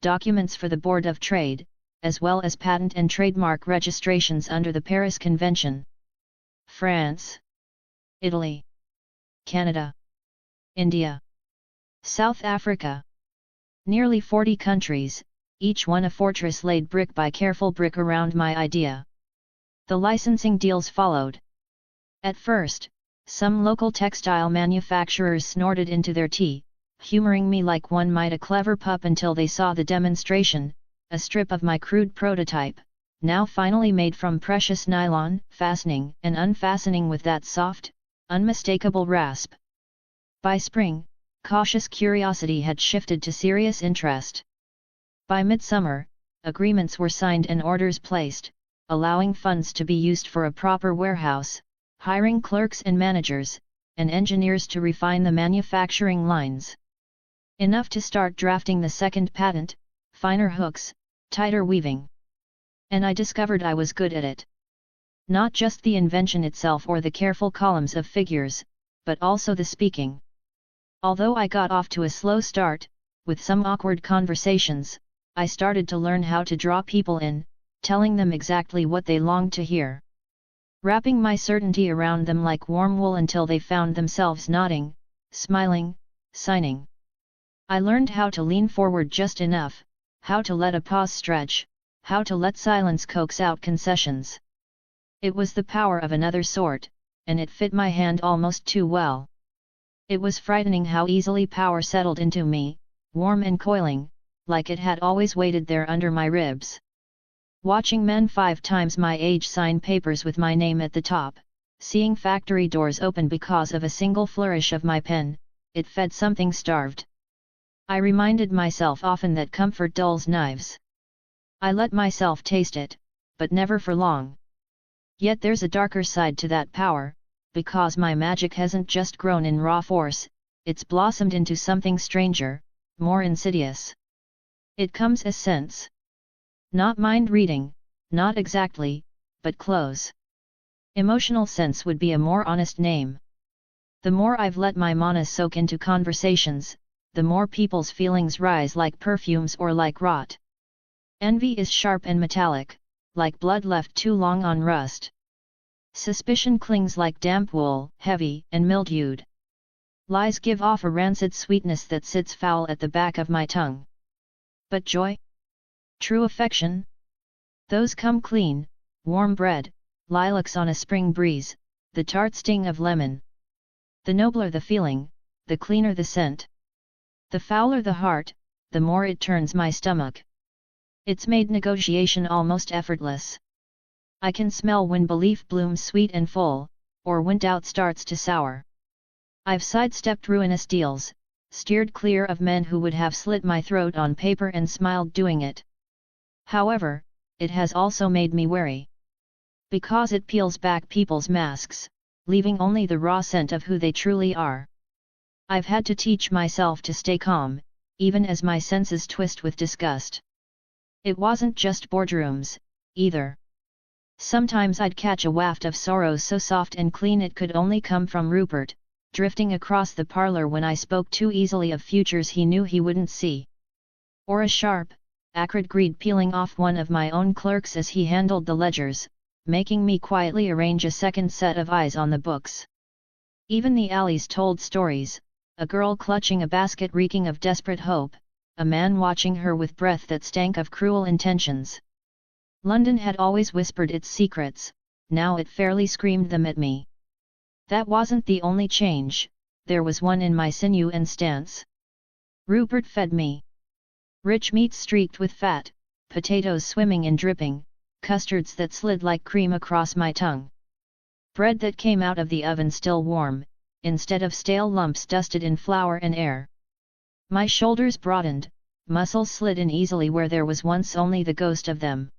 documents for the Board of Trade, as well as patent and trademark registrations under the Paris Convention. France, Italy, Canada, India, South Africa. Nearly 40 countries, each one a fortress laid brick by careful brick around my idea. The licensing deals followed. At first, some local textile manufacturers snorted into their tea, humoring me like one might a clever pup until they saw the demonstration, a strip of my crude prototype, now finally made from precious nylon, fastening and unfastening with that soft, unmistakable rasp. By spring, cautious curiosity had shifted to serious interest. By midsummer, agreements were signed and orders placed, allowing funds to be used for a proper warehouse, hiring clerks and managers, and engineers to refine the manufacturing lines. Enough to start drafting the second patent, finer hooks, tighter weaving. And I discovered I was good at it. Not just the invention itself or the careful columns of figures, but also the speaking. Although I got off to a slow start, with some awkward conversations, I started to learn how to draw people in, telling them exactly what they longed to hear. Wrapping my certainty around them like warm wool until they found themselves nodding, smiling, signing. I learned how to lean forward just enough, how to let a pause stretch, how to let silence coax out concessions. It was the power of another sort, and it fit my hand almost too well. It was frightening how easily power settled into me, warm and coiling, like it had always waited there under my ribs. Watching men 5 times my age sign papers with my name at the top, seeing factory doors open because of a single flourish of my pen, it fed something starved. I reminded myself often that comfort dulls knives. I let myself taste it, but never for long. Yet there's a darker side to that power, because my magic hasn't just grown in raw force, it's blossomed into something stranger, more insidious. It comes as sense. Not mind reading, not exactly, but close. Emotional sense would be a more honest name. The more I've let my mana soak into conversations, the more people's feelings rise like perfumes or like rot. Envy is sharp and metallic, like blood left too long on rust. Suspicion clings like damp wool, heavy and mildewed. Lies give off a rancid sweetness that sits foul at the back of my tongue. But joy? True affection? Those come clean, warm bread, lilacs on a spring breeze, the tart sting of lemon. The nobler the feeling, the cleaner the scent. The fouler the heart, the more it turns my stomach. It's made negotiation almost effortless. I can smell when belief blooms sweet and full, or when doubt starts to sour. I've sidestepped ruinous deals, steered clear of men who would have slit my throat on paper and smiled doing it. However, it has also made me wary. Because it peels back people's masks, leaving only the raw scent of who they truly are. I've had to teach myself to stay calm, even as my senses twist with disgust. It wasn't just boardrooms, either. Sometimes I'd catch a waft of sorrow so soft and clean it could only come from Rupert, drifting across the parlor when I spoke too easily of futures he knew he wouldn't see. Or a sharp, acrid greed peeling off one of my own clerks as he handled the ledgers, making me quietly arrange a second set of eyes on the books. Even the alleys told stories, a girl clutching a basket reeking of desperate hope, a man watching her with breath that stank of cruel intentions. London had always whispered its secrets, now it fairly screamed them at me. That wasn't the only change, there was one in my sinew and stance. Rupert fed me. Rich meats streaked with fat, potatoes swimming in dripping, custards that slid like cream across my tongue. Bread that came out of the oven still warm, instead of stale lumps dusted in flour and air. My shoulders broadened, muscles slid in easily where there was once only the ghost of them.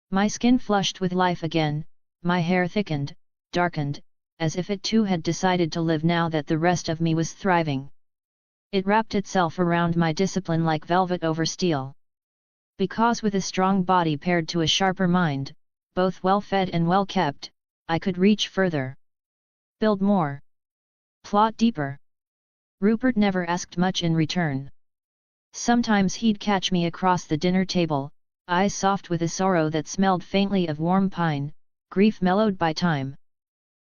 My skin flushed with life again, my hair thickened, darkened, as if it too had decided to live now that the rest of me was thriving. It wrapped itself around my discipline like velvet over steel. Because with a strong body paired to a sharper mind, both well-fed and well-kept, I could reach further. Build more. Plot deeper. Rupert never asked much in return. Sometimes he'd catch me across the dinner table, eyes soft with a sorrow that smelled faintly of warm pine, grief mellowed by time.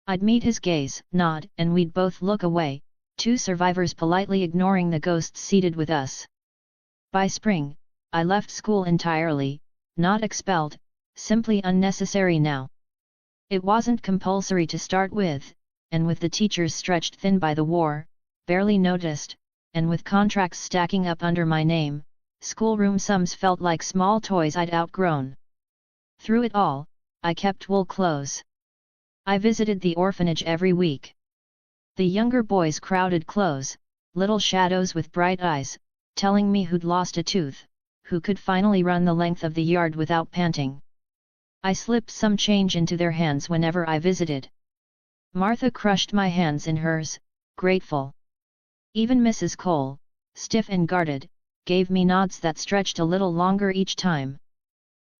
I'd meet his gaze, nod, and we'd both look away, two survivors politely ignoring the ghosts seated with us. By spring, I left school entirely, not expelled, simply unnecessary now. It wasn't compulsory to start with, and with the teachers stretched thin by the war, barely noticed, and with contracts stacking up under my name, schoolroom sums felt like small toys I'd outgrown. Through it all, I kept wool clothes. I visited the orphanage every week. The younger boys crowded close, little shadows with bright eyes, telling me who'd lost a tooth, who could finally run the length of the yard without panting. I slipped some change into their hands whenever I visited. Martha crushed my hands in hers, grateful. Even Mrs. Cole, stiff and guarded, gave me nods that stretched a little longer each time.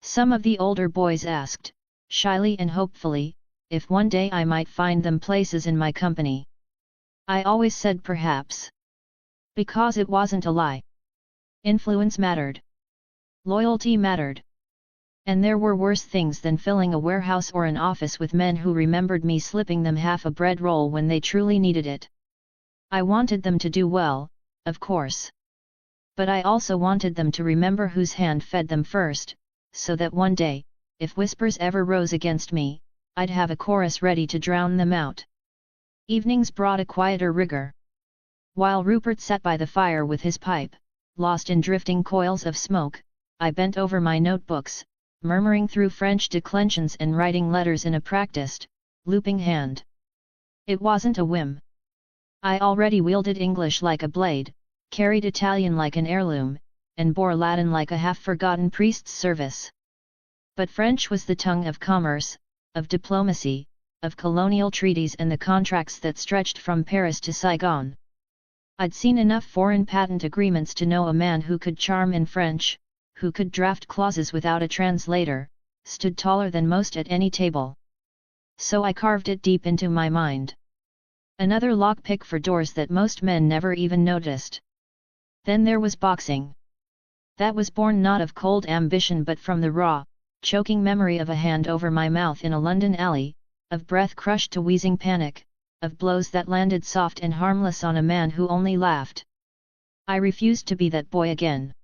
Some of the older boys asked, shyly and hopefully, if one day I might find them places in my company. I always said perhaps. Because it wasn't a lie. Influence mattered. Loyalty mattered. And there were worse things than filling a warehouse or an office with men who remembered me slipping them half a bread roll when they truly needed it. I wanted them to do well, of course. But I also wanted them to remember whose hand fed them first, so that one day, if whispers ever rose against me, I'd have a chorus ready to drown them out. Evenings brought a quieter rigor. While Rupert sat by the fire with his pipe, lost in drifting coils of smoke, I bent over my notebooks, murmuring through French declensions and writing letters in a practiced, looping hand. It wasn't a whim. I already wielded English like a blade, carried Italian like an heirloom, and bore Latin like a half-forgotten priest's service. But French was the tongue of commerce, of diplomacy, of colonial treaties and the contracts that stretched from Paris to Saigon. I'd seen enough foreign patent agreements to know a man who could charm in French, who could draft clauses without a translator, stood taller than most at any table. So I carved it deep into my mind. Another lockpick for doors that most men never even noticed. Then there was boxing. That was born not of cold ambition but from the raw, choking memory of a hand over my mouth in a London alley, of breath crushed to wheezing panic, of blows that landed soft and harmless on a man who only laughed. I refused to be that boy again.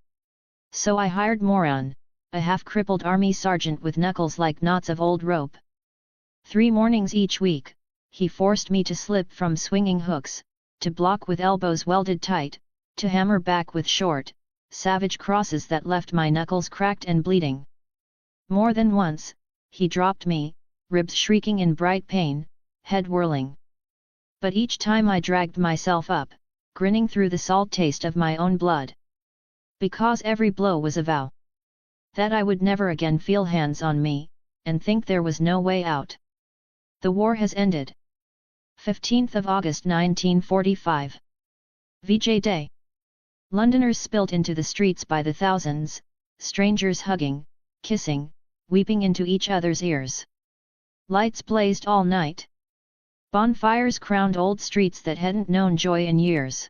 So I hired Moran, a half-crippled army sergeant with knuckles like knots of old rope. 3 mornings each week, he forced me to slip from swinging hooks, to block with elbows welded tight, to hammer back with short, savage crosses that left my knuckles cracked and bleeding. More than once, he dropped me, ribs shrieking in bright pain, head whirling. But each time I dragged myself up, grinning through the salt taste of my own blood. Because every blow was a vow. That I would never again feel hands on me, and think there was no way out. The war has ended. 15th of August 1945. VJ Day. Londoners spilt into the streets by the thousands, strangers hugging, kissing, weeping into each other's ears. Lights blazed all night. Bonfires crowned old streets that hadn't known joy in years.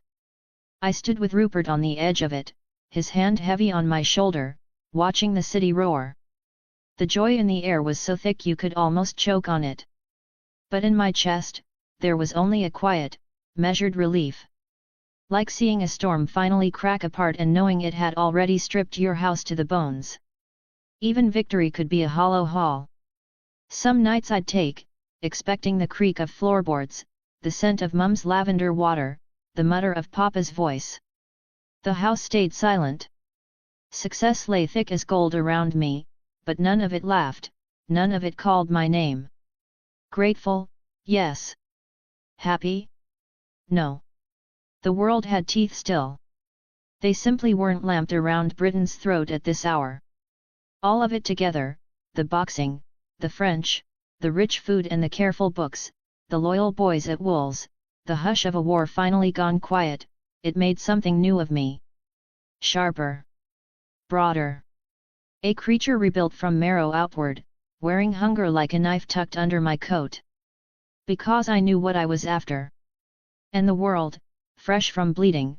I stood with Rupert on the edge of it, his hand heavy on my shoulder, watching the city roar. The joy in the air was so thick you could almost choke on it. But in my chest, there was only a quiet, measured relief. Like seeing a storm finally crack apart and knowing it had already stripped your house to the bones. Even victory could be a hollow haul. Some nights I'd take, expecting the creak of floorboards, the scent of Mum's lavender water, the mutter of Papa's voice. The house stayed silent. Success lay thick as gold around me, but none of it laughed, none of it called my name. Grateful, yes. Happy? No. The world had teeth still. They simply weren't lamped around Britain's throat at this hour. All of it together, the boxing, the French, the rich food and the careful books, the loyal boys at Wool's, the hush of a war finally gone quiet, it made something new of me. Sharper. Broader. A creature rebuilt from marrow outward, wearing hunger like a knife tucked under my coat. Because I knew what I was after. And the world, fresh from bleeding,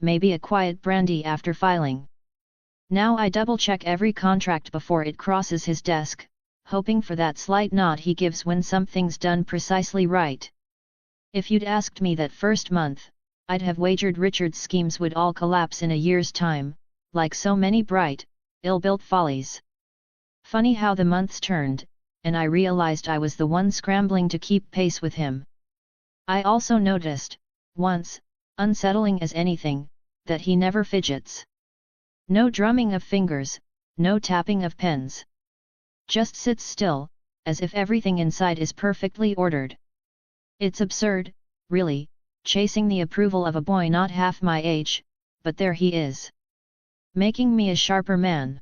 maybe a quiet brandy after filing. Now I double-check every contract before it crosses his desk, hoping for that slight nod he gives when something's done precisely right. If you'd asked me that first month, I'd have wagered Richard's schemes would all collapse in a year's time, like so many bright, ill-built follies. Funny how the months turned, and I realized I was the one scrambling to keep pace with him. I also noticed, once, unsettling as anything, that he never fidgets. No drumming of fingers, no tapping of pens. Just sits still, as if everything inside is perfectly ordered. It's absurd, really, chasing the approval of a boy not half my age, but there he is. Making me a sharper man.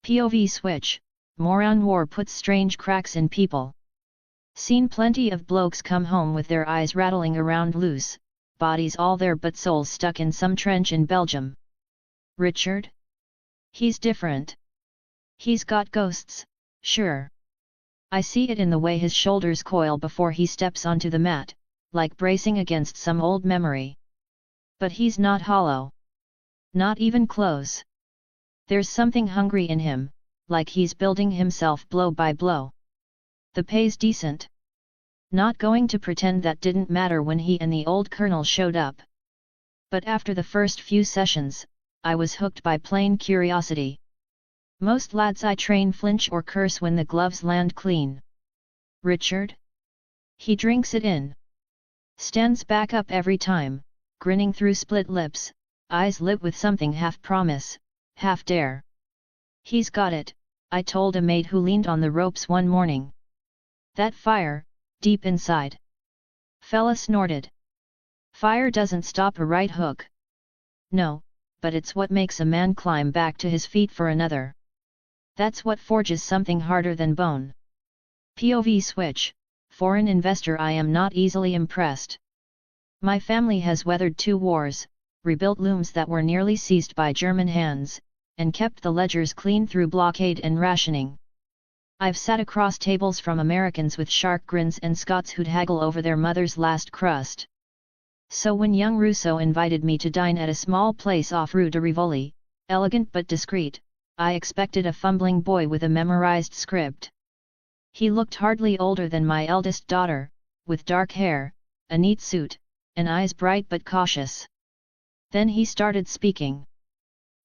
POV switch, Moron War puts strange cracks in people. Seen plenty of blokes come home with their eyes rattling around loose, bodies all there but souls stuck in some trench in Belgium. Richard? He's different. He's got ghosts, sure. I see it in the way his shoulders coil before he steps onto the mat, like bracing against some old memory. But he's not hollow. Not even close. There's something hungry in him, like he's building himself blow by blow. The pay's decent. Not going to pretend that didn't matter when he and the old colonel showed up. But after the first few sessions, I was hooked by plain curiosity. Most lads I train flinch or curse when the gloves land clean. Richard? He drinks it in. Stands back up every time, grinning through split lips, eyes lit with something half promise, half dare. He's got it, I told a mate who leaned on the ropes one morning. That fire, deep inside. Fella snorted. Fire doesn't stop a right hook. No, but it's what makes a man climb back to his feet for another. That's what forges something harder than bone. POV switch, foreign investor. I am not easily impressed. My family has weathered 2 wars, rebuilt looms that were nearly seized by German hands, and kept the ledgers clean through blockade and rationing. I've sat across tables from Americans with shark grins and Scots who'd haggle over their mother's last crust. So when young Rousseau invited me to dine at a small place off Rue de Rivoli, elegant but discreet, I expected a fumbling boy with a memorized script. He looked hardly older than my eldest daughter, with dark hair, a neat suit, and eyes bright but cautious. Then he started speaking.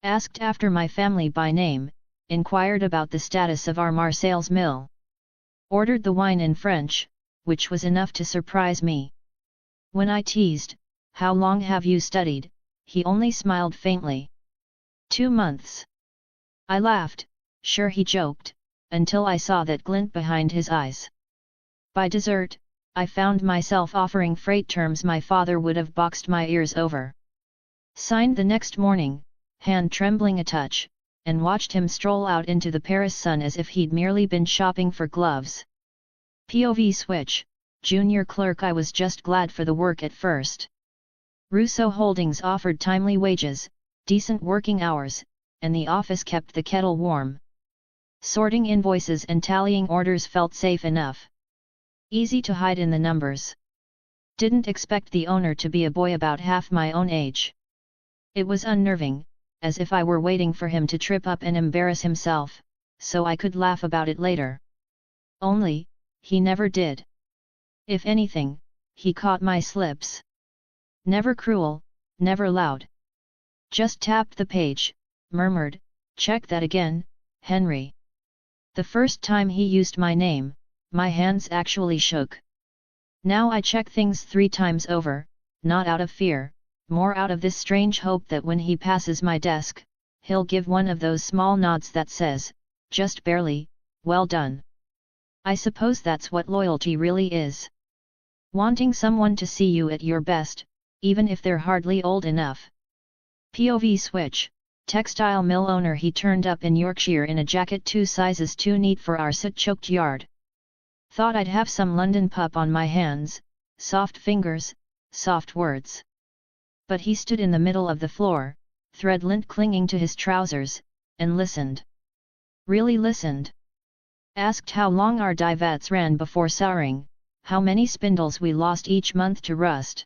Asked after my family by name, inquired about the status of our Marseilles mill. Ordered the wine in French, which was enough to surprise me. When I teased, "How long have you studied?" he only smiled faintly. 2 months. I laughed, sure he joked, until I saw that glint behind his eyes. By dessert, I found myself offering freight terms my father would have boxed my ears over. Signed the next morning, hand trembling a touch, and watched him stroll out into the Paris sun as if he'd merely been shopping for gloves. POV switch, junior clerk. I was just glad for the work at first. Rousseau Holdings offered timely wages, decent working hours, and the office kept the kettle warm. Sorting invoices and tallying orders felt safe enough. Easy to hide in the numbers. Didn't expect the owner to be a boy about half my own age. It was unnerving, as if I were waiting for him to trip up and embarrass himself, so I could laugh about it later. Only, he never did. If anything, he caught my slips. Never cruel, never loud. Just tapped the page, murmured, "Check that again, Henry." The first time he used my name, my hands actually shook. Now I check things 3 times over, not out of fear, more out of this strange hope that when he passes my desk, he'll give one of those small nods that says, just barely, "Well done." I suppose that's what loyalty really is. Wanting someone to see you at your best, even if they're hardly old enough. POV switch, textile mill owner. He turned up in Yorkshire in a jacket 2 sizes too neat for our soot-choked yard. Thought I'd have some London pup on my hands, soft fingers, soft words. But he stood in the middle of the floor, thread lint clinging to his trousers, and listened. Really listened. Asked how long our divats ran before souring, how many spindles we lost each month to rust.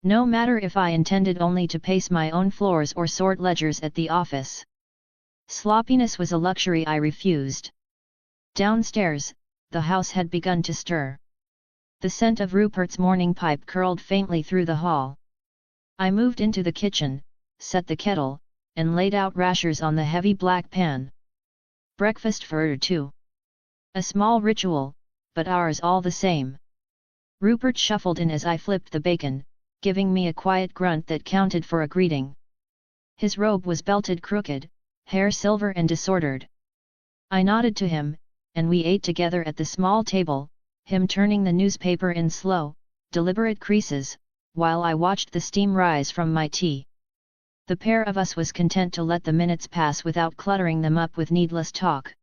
No matter if I intended only to pace my own floors or sort ledgers at the office. Sloppiness was a luxury I refused. Downstairs, the house had begun to stir. The scent of Rupert's morning pipe curled faintly through the hall. I moved into the kitchen, set the kettle, and laid out rashers on the heavy black pan. Breakfast for two. A small ritual, but ours all the same. Rupert shuffled in as I flipped the bacon, giving me a quiet grunt that counted for a greeting. His robe was belted crooked, hair silver and disordered. I nodded to him, and we ate together at the small table, him turning the newspaper in slow, deliberate creases, while I watched the steam rise from my tea. The pair of us was content to let the minutes pass without cluttering them up with needless talk.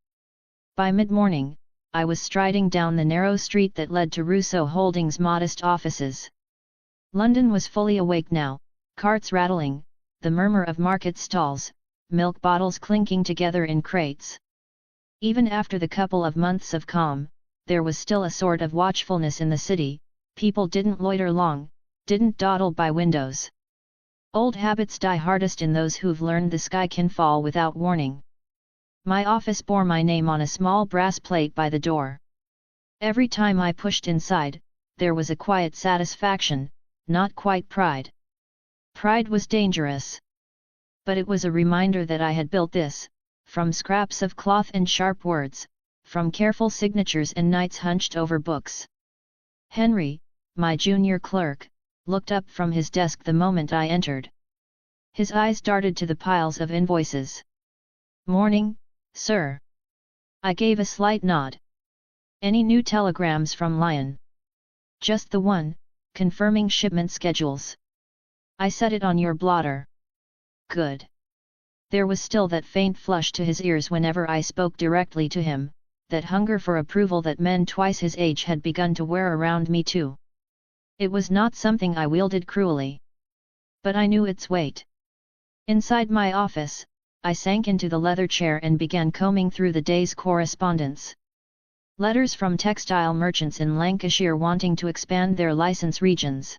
By mid-morning, I was striding down the narrow street that led to Russo Holdings' modest offices. London was fully awake now, carts rattling, the murmur of market stalls, milk bottles clinking together in crates. Even after the couple of months of calm, there was still a sort of watchfulness in the city. People didn't loiter long, didn't dawdle by windows. Old habits die hardest in those who've learned the sky can fall without warning. My office bore my name on a small brass plate by the door. Every time I pushed inside, there was a quiet satisfaction, not quite pride. Pride was dangerous. But it was a reminder that I had built this, from scraps of cloth and sharp words, from careful signatures and nights hunched over books. Henry, my junior clerk, looked up from his desk the moment I entered. His eyes darted to the piles of invoices. "Morning, sir." I gave a slight nod. "Any new telegrams from Lyon?" "Just the one, confirming shipment schedules. I set it on your blotter." "Good." There was still that faint flush to his ears whenever I spoke directly to him, that hunger for approval that men twice his age had begun to wear around me too. It was not something I wielded cruelly. But I knew its weight. Inside my office, I sank into the leather chair and began combing through the day's correspondence. Letters from textile merchants in Lancashire wanting to expand their license regions.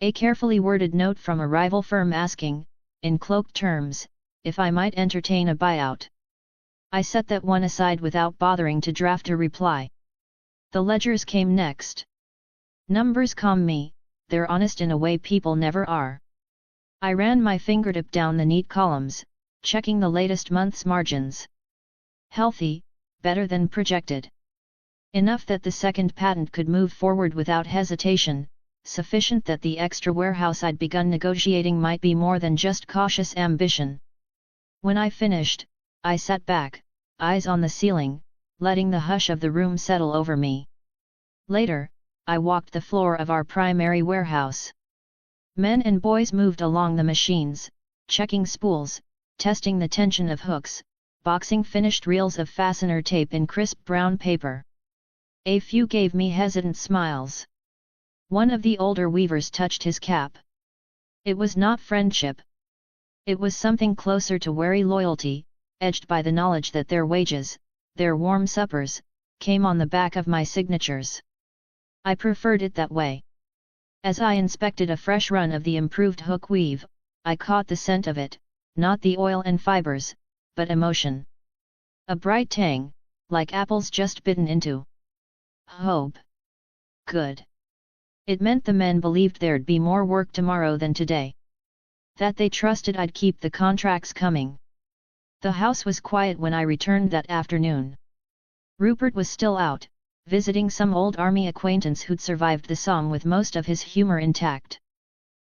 A carefully worded note from a rival firm asking, in cloaked terms, if I might entertain a buyout. I set that one aside without bothering to draft a reply. The ledgers came next. Numbers calm me, they're honest in a way people never are. I ran my fingertip down the neat columns, checking the latest month's margins. Healthy, better than projected. Enough that the second patent could move forward without hesitation, sufficient that the extra warehouse I'd begun negotiating might be more than just cautious ambition. When I finished, I sat back, eyes on the ceiling, letting the hush of the room settle over me. Later, I walked the floor of our primary warehouse. Men and boys moved along the machines, checking spools, testing the tension of hooks, boxing finished reels of fastener tape in crisp brown paper. A few gave me hesitant smiles. One of the older weavers touched his cap. It was not friendship. It was something closer to wary loyalty, edged by the knowledge that their wages, their warm suppers, came on the back of my signatures. I preferred it that way. As I inspected a fresh run of the improved hook weave, I caught the scent of it, not the oil and fibers, but emotion. A bright tang, like apples just bitten into. Hope. Good. It meant the men believed there'd be more work tomorrow than today. That they trusted I'd keep the contracts coming. The house was quiet when I returned that afternoon. Rupert was still out, visiting some old army acquaintance who'd survived the Somme with most of his humor intact.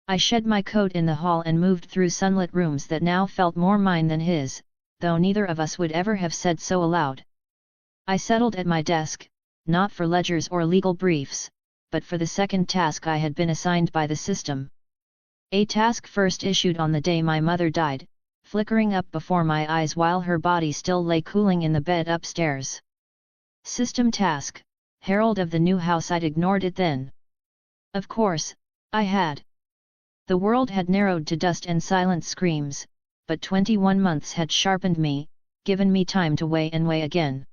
I shed my coat in the hall and moved through sunlit rooms that now felt more mine than his, though neither of us would ever have said so aloud. I settled at my desk, not for ledgers or legal briefs, but for the second task I had been assigned by the system. A task first issued on the day my mother died, flickering up before my eyes while her body still lay cooling in the bed upstairs. System task, herald of the new house. I'd ignored it then. Of course, I had. The world had narrowed to dust and silent screams, but 21 months had sharpened me, given me time to weigh and weigh again.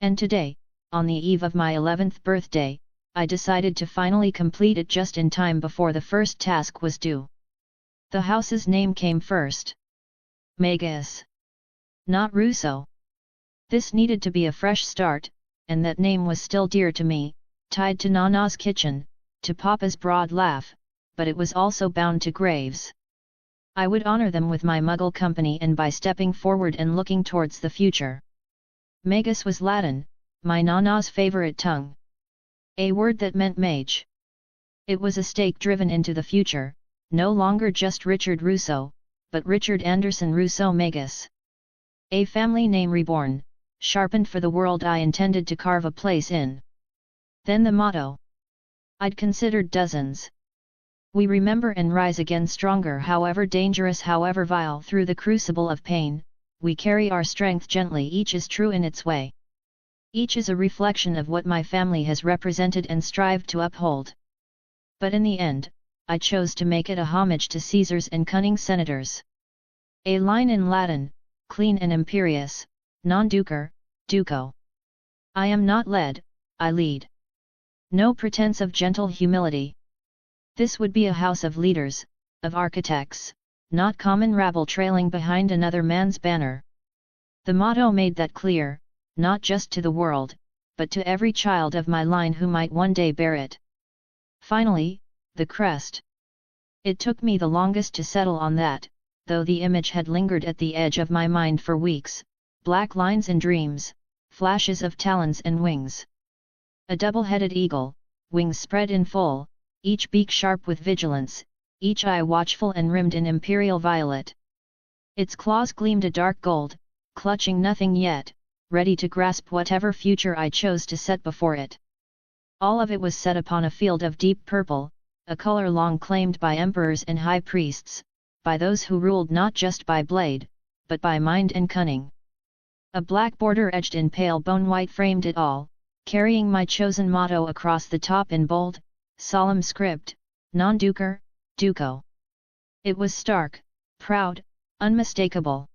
And today, on the eve of my 11th birthday, I decided to finally complete it just in time before the first task was due. The house's name came first. Magus. Not Russo. This needed to be a fresh start, and that name was still dear to me, tied to Nana's kitchen, to Papa's broad laugh, but it was also bound to graves. I would honor them with my Muggle company and by stepping forward and looking towards the future. Magus was Latin, my Nana's favorite tongue. A word that meant mage. It was a stake driven into the future, no longer just Richard Russo, but Richard Anderson Russo Magus. A family name reborn, sharpened for the world I intended to carve a place in. Then the motto. I'd considered dozens. We remember and rise again stronger, however dangerous, however vile, through the crucible of pain, we carry our strength gently. Each is true in its way. Each is a reflection of what my family has represented and strived to uphold. But in the end, I chose to make it a homage to Caesars and cunning senators. A line in Latin, clean and imperious, non ducer, duco. I am not led, I lead. No pretense of gentle humility. This would be a house of leaders, of architects, not common rabble trailing behind another man's banner. The motto made that clear, not just to the world, but to every child of my line who might one day bear it. Finally, the crest. It took me the longest to settle on that, though the image had lingered at the edge of my mind for weeks, black lines and dreams, flashes of talons and wings. A double-headed eagle, wings spread in full, each beak sharp with vigilance, each eye watchful and rimmed in imperial violet. Its claws gleamed a dark gold, clutching nothing yet, ready to grasp whatever future I chose to set before it. All of it was set upon a field of deep purple, a color long claimed by emperors and high priests, by those who ruled not just by blade, but by mind and cunning. A black border edged in pale bone white framed it all, carrying my chosen motto across the top in bold, solemn script, non ducer, duco. It was stark, proud, unmistakable.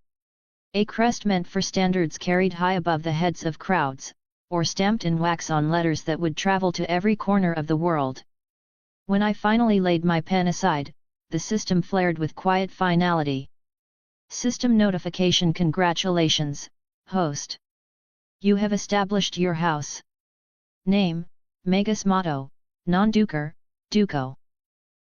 A crest meant for standards carried high above the heads of crowds, or stamped in wax on letters that would travel to every corner of the world. When I finally laid my pen aside, the system flared with quiet finality. System notification: congratulations, host. You have established your house. Name, Magus. Motto, non ducer, duco.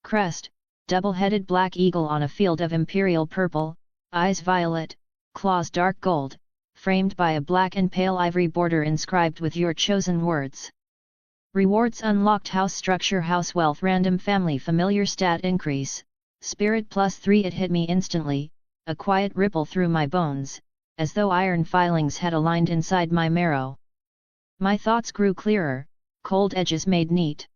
Crest, double-headed black eagle on a field of imperial purple, eyes violet, claws dark gold, framed by a black and pale ivory border inscribed with your chosen words. Rewards unlocked: house structure, house wealth, random family, familiar stat increase, spirit +3. It hit me instantly, a quiet ripple through my bones, as though iron filings had aligned inside my marrow. My thoughts grew clearer, cold edges made neat.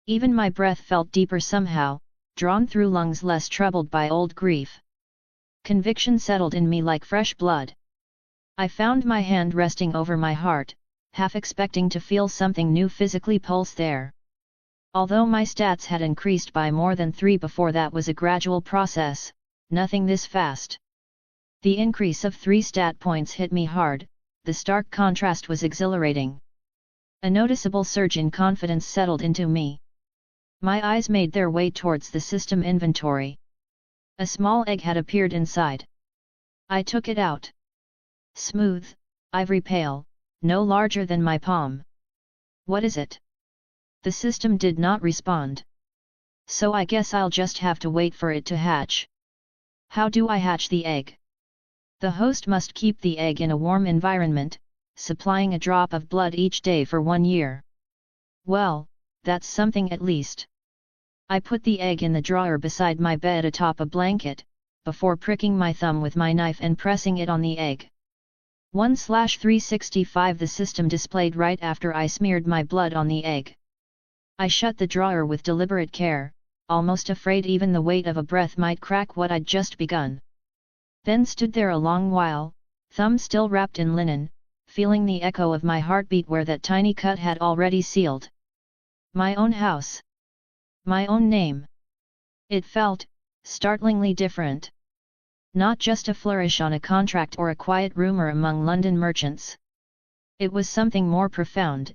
Even my breath felt deeper somehow, drawn through lungs less troubled by old grief. Conviction settled in me like fresh blood. I found my hand resting over my heart, half expecting to feel something new physically pulse there. Although my stats had increased by more than 3 before, that was a gradual process, nothing this fast. The increase of 3 stat points hit me hard, the stark contrast was exhilarating. A noticeable surge in confidence settled into me. My eyes made their way towards the system inventory. A small egg had appeared inside. I took it out. Smooth, ivory pale, no larger than my palm. What is it? The system did not respond. So I guess I'll just have to wait for it to hatch. How do I hatch the egg? The host must keep the egg in a warm environment, supplying a drop of blood each day for 1 year. Well, that's something at least. I put the egg in the drawer beside my bed atop a blanket, before pricking my thumb with my knife and pressing it on the egg. 1/365 the system displayed right after I smeared my blood on the egg. I shut the drawer with deliberate care, almost afraid even the weight of a breath might crack what I'd just begun. Then stood there a long while, thumb still wrapped in linen, feeling the echo of my heartbeat where that tiny cut had already sealed. My own house. My own name. It felt startlingly different. Not just a flourish on a contract or a quiet rumor among London merchants. It was something more profound,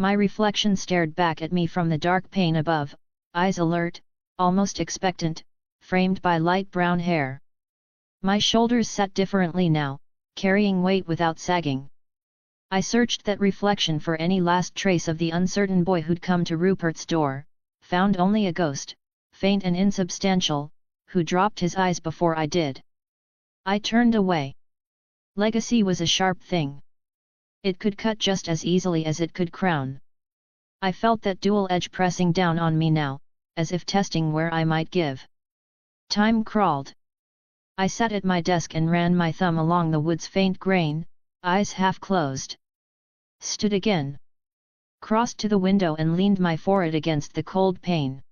My reflection stared back at me from the dark pane above, eyes alert, almost expectant, framed by light brown hair. My shoulders sat differently now, carrying weight without sagging. I searched that reflection for any last trace of the uncertain boy who'd come to Rupert's door, found only a ghost, faint and insubstantial, who dropped his eyes before I did. I turned away. Legacy was a sharp thing. It could cut just as easily as it could crown. I felt that dual edge pressing down on me now, as if testing where I might give. Time crawled. I sat at my desk and ran my thumb along the wood's faint grain, eyes half closed. Stood again. Crossed to the window and leaned my forehead against the cold pane.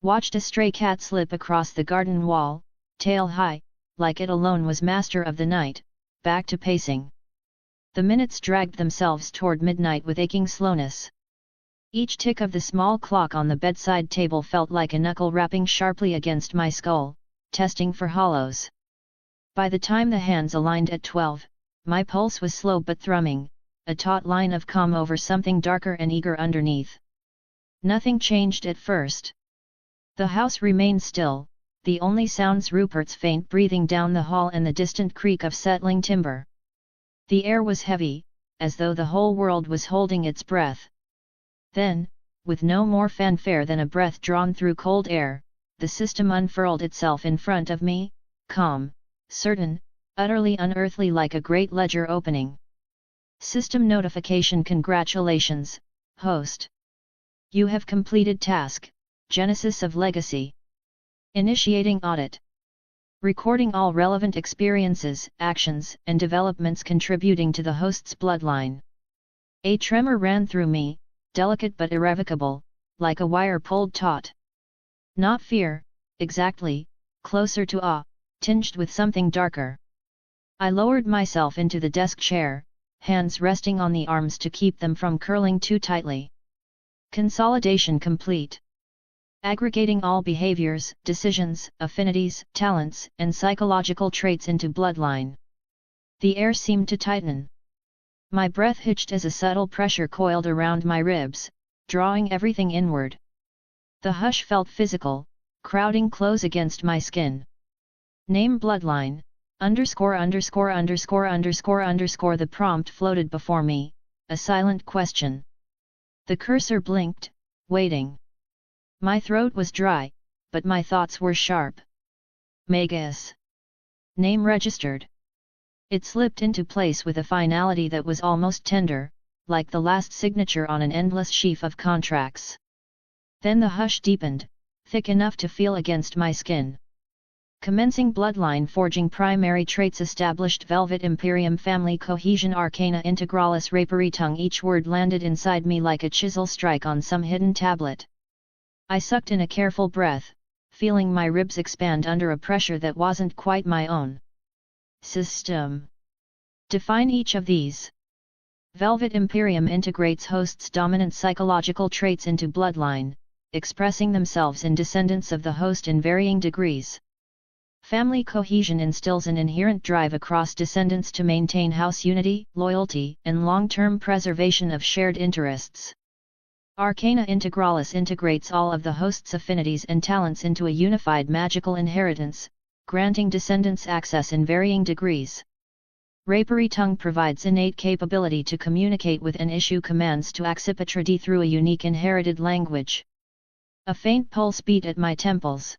Watched a stray cat slip across the garden wall, tail high, like it alone was master of the night, back to pacing. The minutes dragged themselves toward midnight with aching slowness. Each tick of the small clock on the bedside table felt like a knuckle rapping sharply against my skull, testing for hollows. By the time the hands aligned at 12, my pulse was slow but thrumming, a taut line of calm over something darker and eager underneath. Nothing changed at first. The house remained still, the only sounds Rupert's faint breathing down the hall and the distant creak of settling timber. The air was heavy, as though the whole world was holding its breath. Then, with no more fanfare than a breath drawn through cold air, the system unfurled itself in front of me, calm, certain, utterly unearthly like a great ledger opening. System notification. Congratulations, host. You have completed task, Genesis of Legacy. Initiating audit. Recording all relevant experiences, actions, and developments contributing to the host's bloodline. A tremor ran through me, delicate but irrevocable, like a wire pulled taut. Not fear, exactly, closer to awe, tinged with something darker. I lowered myself into the desk chair, hands resting on the arms to keep them from curling too tightly. Consolidation complete. Aggregating all behaviors, decisions, affinities, talents, and psychological traits into bloodline. The air seemed to tighten. My breath hitched as a subtle pressure coiled around my ribs, drawing everything inward. The hush felt physical, crowding close against my skin. Name bloodline, _________. The prompt floated before me, a silent question. The cursor blinked, waiting. My throat was dry, but my thoughts were sharp. Magus. Name registered. It slipped into place with a finality that was almost tender, like the last signature on an endless sheaf of contracts. Then the hush deepened, thick enough to feel against my skin. Commencing bloodline forging. Primary traits established. Velvet Imperium family cohesion. Arcana integralis. Rapery tongue. Each word landed inside me like a chisel strike on some hidden tablet. I sucked in a careful breath, feeling my ribs expand under a pressure that wasn't quite my own. System. Define each of these. Velvet Imperium integrates host's dominant psychological traits into bloodline, expressing themselves in descendants of the host in varying degrees. Family cohesion instills an inherent drive across descendants to maintain house unity, loyalty, and long-term preservation of shared interests. Arcana integralis integrates all of the host's affinities and talents into a unified magical inheritance, granting descendants access in varying degrees. Rapery tongue provides innate capability to communicate with and issue commands to accipitridi through a unique inherited language. A faint pulse beat at my temples.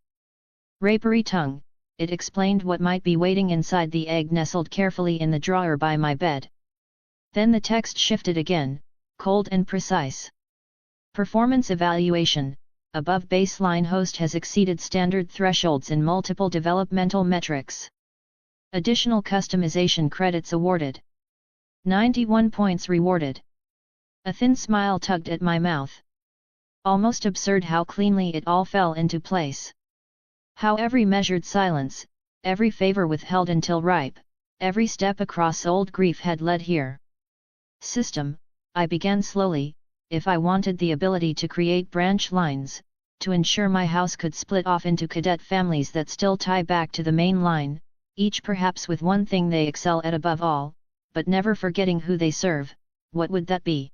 Rapery tongue, it explained what might be waiting inside the egg nestled carefully in the drawer by my bed. Then the text shifted again, cold and precise. Performance evaluation. Above baseline host has exceeded standard thresholds in multiple developmental metrics. Additional customization credits awarded. 91 points rewarded. A thin smile tugged at my mouth. Almost absurd how cleanly it all fell into place. How every measured silence, every favor withheld until ripe, every step across old grief had led here. System, I began slowly. If I wanted the ability to create branch lines, to ensure my house could split off into cadet families that still tie back to the main line, each perhaps with one thing they excel at above all, but never forgetting who they serve, what would that be?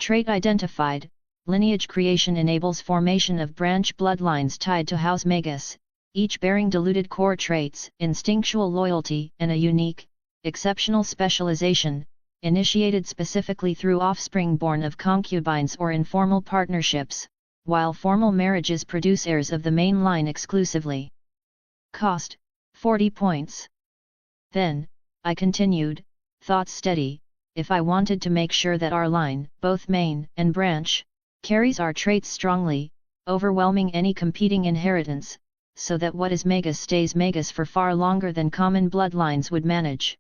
Trait identified. Lineage creation enables formation of branch bloodlines tied to House Magus, each bearing diluted core traits, instinctual loyalty, and a unique, exceptional specialization, initiated specifically through offspring born of concubines or informal partnerships, while formal marriages produce heirs of the main line exclusively. Cost: 40 points. Then, I continued, thoughts steady, if I wanted to make sure that our line, both main and branch, carries our traits strongly, overwhelming any competing inheritance, so that what is Magus stays Magus for far longer than common bloodlines would manage.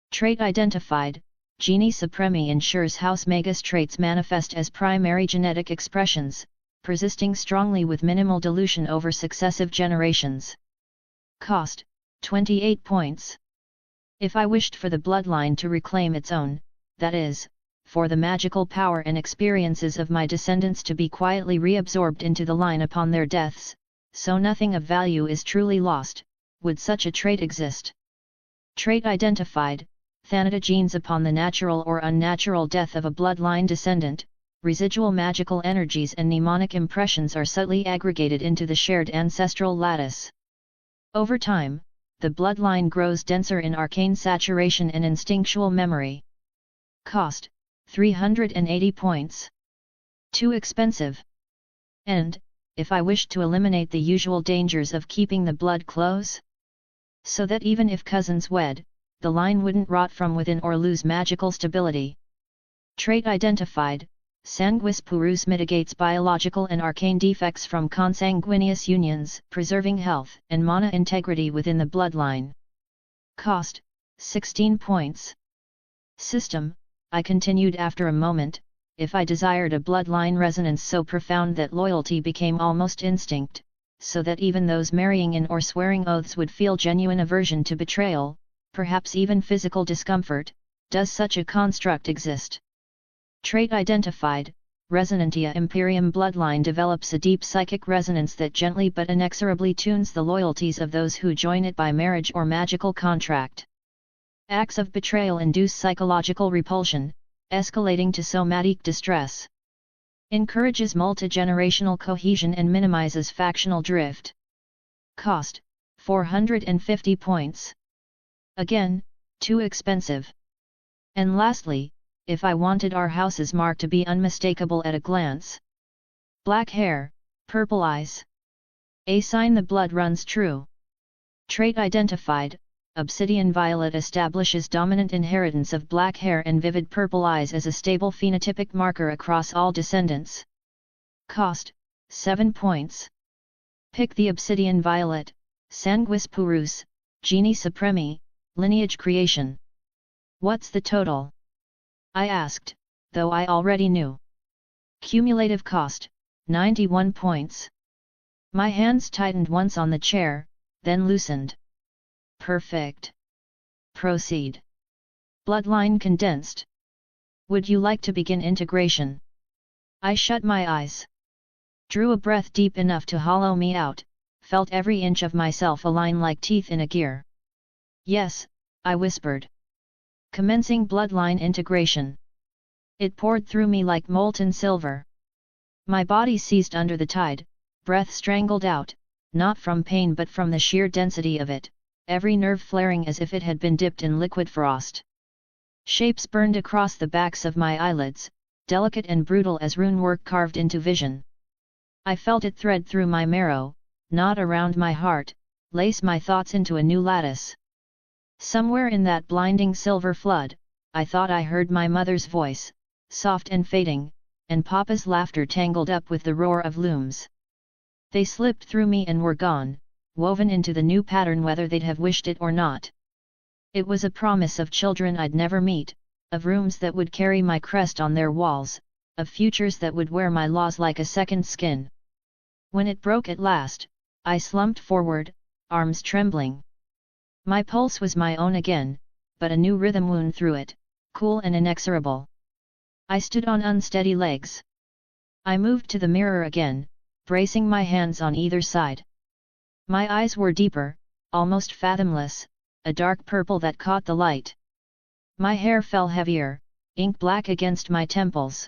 Trait identified. Gene Supremacy ensures House Magus traits manifest as primary genetic expressions, persisting strongly with minimal dilution over successive generations. Cost: 28 points. If I wished for the bloodline to reclaim its own, that is, for the magical power and experiences of my descendants to be quietly reabsorbed into the line upon their deaths, so nothing of value is truly lost, would such a trait exist? Trait identified. Thanata genes upon the natural or unnatural death of a bloodline descendant, residual magical energies and mnemonic impressions are subtly aggregated into the shared ancestral lattice. Over time, the bloodline grows denser in arcane saturation and instinctual memory. Cost: 380 points. Too expensive. And, if I wished to eliminate the usual dangers of keeping the blood close? So that even if cousins wed, the line wouldn't rot from within or lose magical stability. Trait identified. Sanguis purus mitigates biological and arcane defects from consanguineous unions, preserving health and mana integrity within the bloodline. Cost: 16 points. System: I continued after a moment, if I desired a bloodline resonance so profound that loyalty became almost instinct, so that even those marrying in or swearing oaths would feel genuine aversion to betrayal, perhaps even physical discomfort, does such a construct exist? Trait identified. Resonantia Imperium bloodline develops a deep psychic resonance that gently but inexorably tunes the loyalties of those who join it by marriage or magical contract. Acts of betrayal induce psychological repulsion, escalating to somatic distress. Encourages multi-generational cohesion and minimizes factional drift. Cost: 450 points. Again, too expensive. And lastly, if I wanted our house's mark to be unmistakable at a glance. Black hair, purple eyes. A sign the blood runs true. Trait identified. Obsidian violet establishes dominant inheritance of black hair and vivid purple eyes as a stable phenotypic marker across all descendants. Cost: 7 points. Pick the obsidian violet. Sanguis purus, Gene Supremacy, lineage creation. What's the total? I asked, though I already knew. Cumulative cost: 91 points. My hands tightened once on the chair, then loosened. Perfect. Proceed. Bloodline condensed. Would you like to begin integration? I shut my eyes. Drew a breath deep enough to hollow me out, felt every inch of myself align like teeth in a gear. Yes, I whispered. Commencing bloodline integration. It poured through me like molten silver. My body seized under the tide, breath strangled out, not from pain but from the sheer density of it, every nerve flaring as if it had been dipped in liquid frost. Shapes burned across the backs of my eyelids, delicate and brutal as runework carved into vision. I felt it thread through my marrow, knot around my heart, lace my thoughts into a new lattice. Somewhere in that blinding silver flood, I thought I heard my mother's voice, soft and fading, and Papa's laughter tangled up with the roar of looms. They slipped through me and were gone, woven into the new pattern whether they'd have wished it or not. It was a promise of children I'd never meet, of rooms that would carry my crest on their walls, of futures that would wear my laws like a second skin. When it broke at last, I slumped forward, arms trembling. My pulse was my own again, but a new rhythm wound through it, cool and inexorable. I stood on unsteady legs. I moved to the mirror again, bracing my hands on either side. My eyes were deeper, almost fathomless, a dark purple that caught the light. My hair fell heavier, ink black against my temples.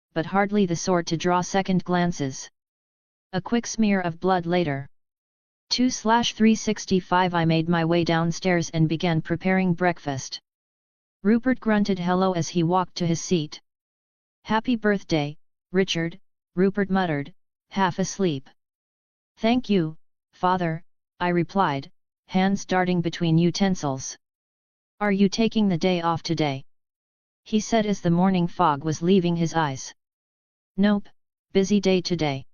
but hardly the sort to draw second glances. A quick smear of blood later. 2/365 I made my way downstairs and began preparing breakfast. Rupert grunted hello as he walked to his seat. "Happy birthday, Richard," Rupert muttered, half asleep. "Thank you, Father," I replied, hands darting between utensils. "Are you taking the day off today?" he said as the morning fog was leaving his eyes. "Nope, busy day today.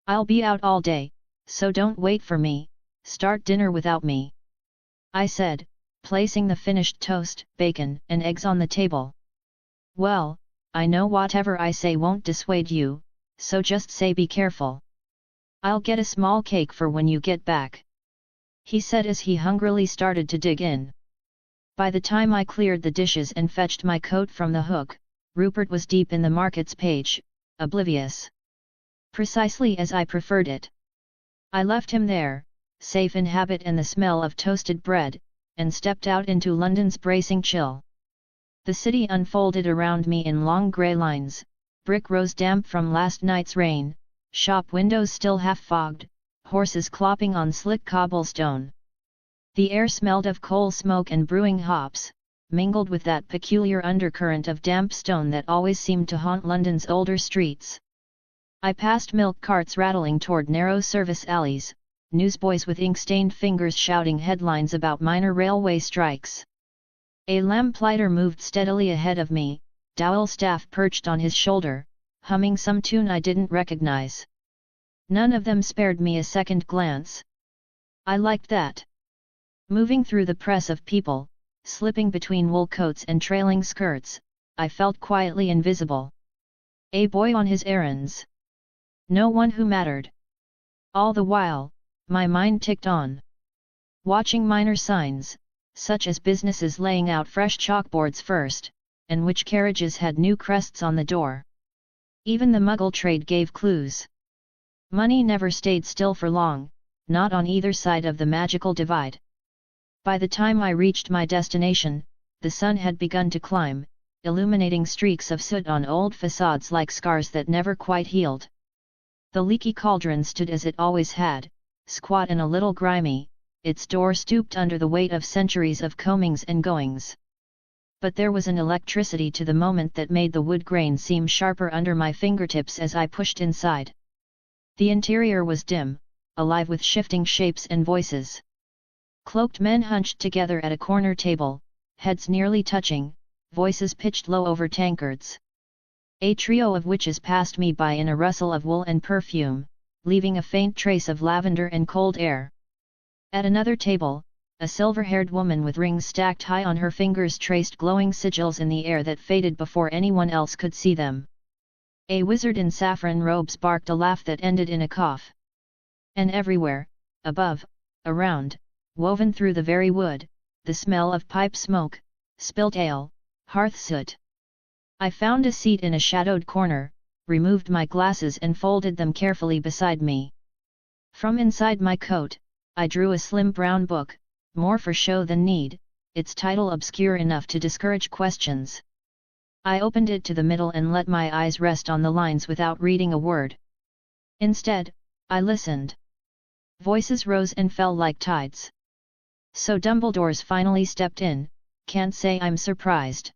I'll be out all day, so don't wait for me, start dinner without me," I said, placing the finished toast, bacon and eggs on the table. "Well, I know whatever I say won't dissuade you, so just say be careful. I'll get a small cake for when you get back," he said as he hungrily started to dig in. By the time I cleared the dishes and fetched my coat from the hook, Rupert was deep in the markets page, oblivious. Precisely as I preferred it. I left him there, safe in habit and the smell of toasted bread, and stepped out into London's bracing chill. The city unfolded around me in long grey lines, brick rows damp from last night's rain, shop windows still half fogged, horses clopping on slick cobblestone. The air smelled of coal smoke and brewing hops, mingled with that peculiar undercurrent of damp stone that always seemed to haunt London's older streets. I passed milk carts rattling toward narrow service alleys, newsboys with ink-stained fingers shouting headlines about minor railway strikes. A lamplighter moved steadily ahead of me, dowel staff perched on his shoulder, humming some tune I didn't recognize. None of them spared me a second glance. I liked that. Moving through the press of people, slipping between wool coats and trailing skirts, I felt quietly invisible. A boy on his errands. No one who mattered. All the while, my mind ticked on. Watching minor signs, such as businesses laying out fresh chalkboards first, and which carriages had new crests on the door. Even the Muggle trade gave clues. Money never stayed still for long, not on either side of the magical divide. By the time I reached my destination, the sun had begun to climb, illuminating streaks of soot on old facades like scars that never quite healed. The leaky cauldron stood as it always had, squat and a little grimy, its door stooped under the weight of centuries of comings and goings. But there was an electricity to the moment that made the wood grain seem sharper under my fingertips as I pushed inside. The interior was dim, alive with shifting shapes and voices. Cloaked men hunched together at a corner table, heads nearly touching, voices pitched low over tankards. A trio of witches passed me by in a rustle of wool and perfume, leaving a faint trace of lavender and cold air. At another table, a silver-haired woman with rings stacked high on her fingers traced glowing sigils in the air that faded before anyone else could see them. A wizard in saffron robes barked a laugh that ended in a cough. And everywhere, above, around, woven through the very wood, the smell of pipe smoke, spilt ale, hearth soot. I found a seat in a shadowed corner, removed my glasses and folded them carefully beside me. From inside my coat, I drew a slim brown book, more for show than need, its title obscure enough to discourage questions. I opened it to the middle and let my eyes rest on the lines without reading a word. Instead, I listened. Voices rose and fell like tides. So Dumbledore's finally stepped in, can't say I'm surprised.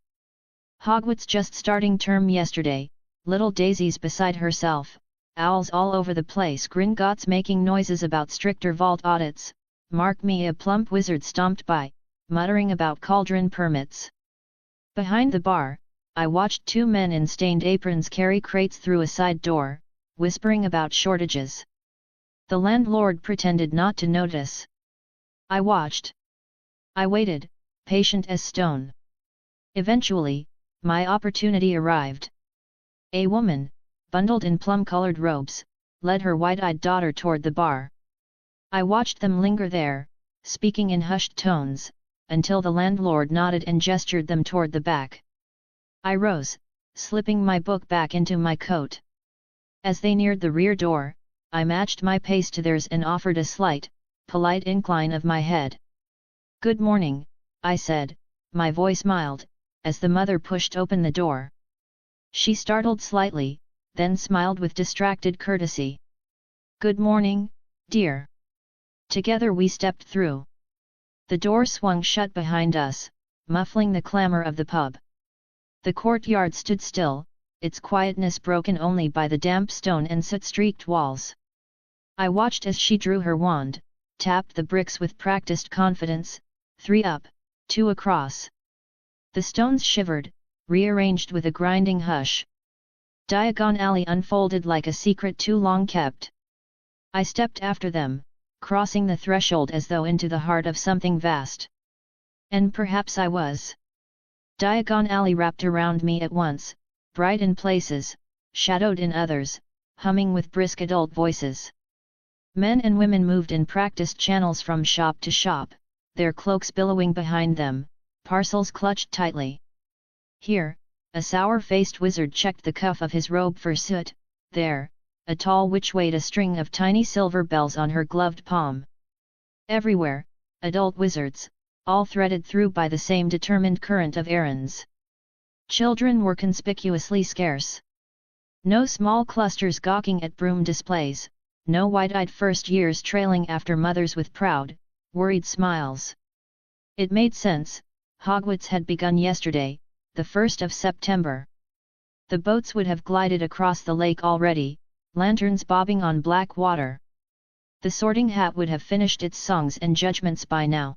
Hogwarts just starting term yesterday, little Daisy's beside herself, owls all over the place, Gringotts making noises about stricter vault audits, mark me a plump wizard stomped by, muttering about cauldron permits. Behind the bar, I watched two men in stained aprons carry crates through a side door, whispering about shortages. The landlord pretended not to notice. I watched. I waited, patient as stone. Eventually, my opportunity arrived. A woman, bundled in plum-colored robes, led her wide-eyed daughter toward the bar. I watched them linger there, speaking in hushed tones, until the landlord nodded and gestured them toward the back. I rose, slipping my book back into my coat. As they neared the rear door, I matched my pace to theirs and offered a slight, polite incline of my head. "Good morning," I said, my voice mild, as the mother pushed open the door. She startled slightly, then smiled with distracted courtesy. "Good morning, dear." Together we stepped through. The door swung shut behind us, muffling the clamor of the pub. The courtyard stood still, its quietness broken only by the damp stone and soot-streaked walls. I watched as she drew her wand, tapped the bricks with practiced confidence, 3 up, 2 across. The stones shivered, rearranged with a grinding hush. Diagon Alley unfolded like a secret too long kept. I stepped after them, crossing the threshold as though into the heart of something vast. And perhaps I was. Diagon Alley wrapped around me at once, bright in places, shadowed in others, humming with brisk adult voices. Men and women moved in practiced channels from shop to shop, their cloaks billowing behind them, parcels clutched tightly. Here, a sour-faced wizard checked the cuff of his robe for soot, there, a tall witch weighed a string of tiny silver bells on her gloved palm. Everywhere, adult wizards, all threaded through by the same determined current of errands. Children were conspicuously scarce. No small clusters gawking at broom displays, no wide-eyed first years trailing after mothers with proud, worried smiles. It made sense, Hogwarts had begun yesterday, the 1st of September. The boats would have glided across the lake already, lanterns bobbing on black water. The Sorting Hat would have finished its songs and judgments by now.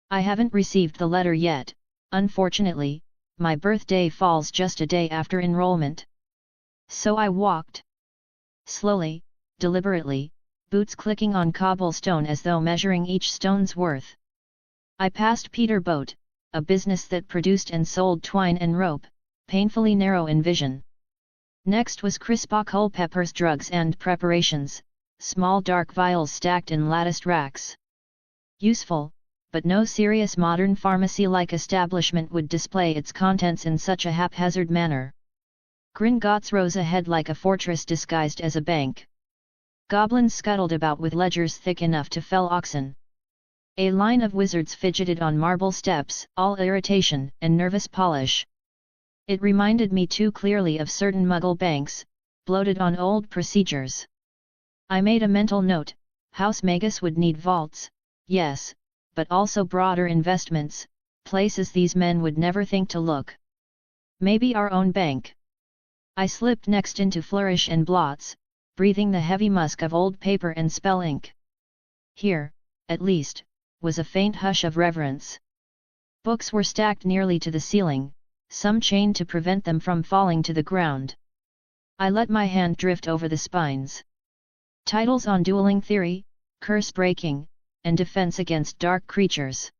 I haven't received the letter yet, unfortunately, my birthday falls just a day after enrollment. So I walked. Slowly, deliberately, boots clicking on cobblestone as though measuring each stone's worth. I passed Peter Boat, a business that produced and sold twine and rope, painfully narrow in vision. Next was Crispa Culpepper's drugs and preparations, small dark vials stacked in latticed racks. Useful, but no serious modern pharmacy-like establishment would display its contents in such a haphazard manner. Gringotts rose ahead like a fortress disguised as a bank. Goblins scuttled about with ledgers thick enough to fell oxen. A line of wizards fidgeted on marble steps, all irritation and nervous polish. It reminded me too clearly of certain Muggle banks, bloated on old procedures. I made a mental note, House Magus would need vaults, yes, but also broader investments, places these men would never think to look. Maybe our own bank. I slipped next into Flourish and Blots, breathing the heavy musk of old paper and spell ink. Here, at least, was a faint hush of reverence. Books were stacked nearly to the ceiling, some chained to prevent them from falling to the ground. I let my hand drift over the spines. Titles on dueling theory, curse breaking, and defense against dark creatures.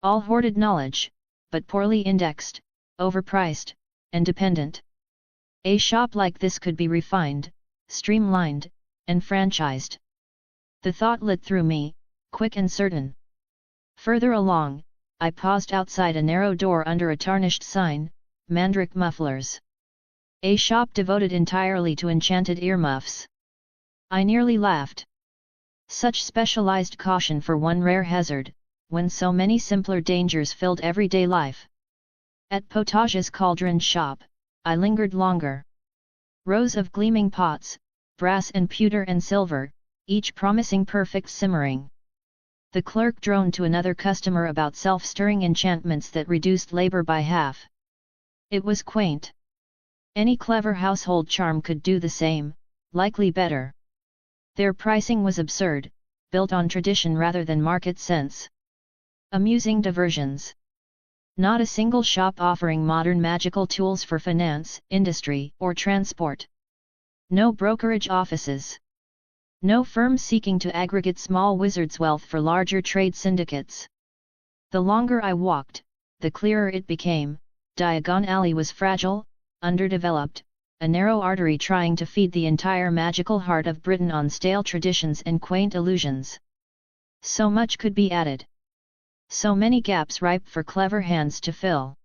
All hoarded knowledge, but poorly indexed, overpriced, and dependent. A shop like this could be refined, streamlined, and franchised. The thought lit through me, quick and certain. Further along, I paused outside a narrow door under a tarnished sign, Mandrake Mufflers. A shop devoted entirely to enchanted earmuffs. I nearly laughed. Such specialized caution for one rare hazard, when so many simpler dangers filled everyday life. At Potage's Cauldron shop, I lingered longer. Rows of gleaming pots, brass and pewter and silver, each promising perfect simmering. The clerk droned to another customer about self-stirring enchantments that reduced labor by half. It was quaint. Any clever household charm could do the same, likely better. Their pricing was absurd, built on tradition rather than market sense. Amusing diversions. Not a single shop offering modern magical tools for finance, industry, or transport. No brokerage offices. No firm seeking to aggregate small wizards' wealth for larger trade syndicates. The longer I walked, the clearer it became, Diagon Alley was fragile, underdeveloped, a narrow artery trying to feed the entire magical heart of Britain on stale traditions and quaint illusions. So much could be added. So many gaps ripe for clever hands to fill.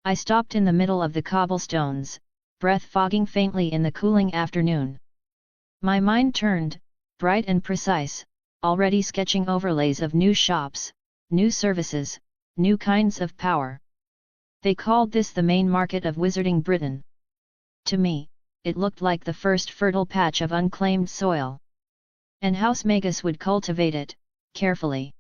I stopped in the middle of the cobblestones, breath fogging faintly in the cooling afternoon. My mind turned, bright and precise, already sketching overlays of new shops, new services, new kinds of power. They called this the main market of Wizarding Britain. To me, it looked like the first fertile patch of unclaimed soil. And House Magus would cultivate it, carefully.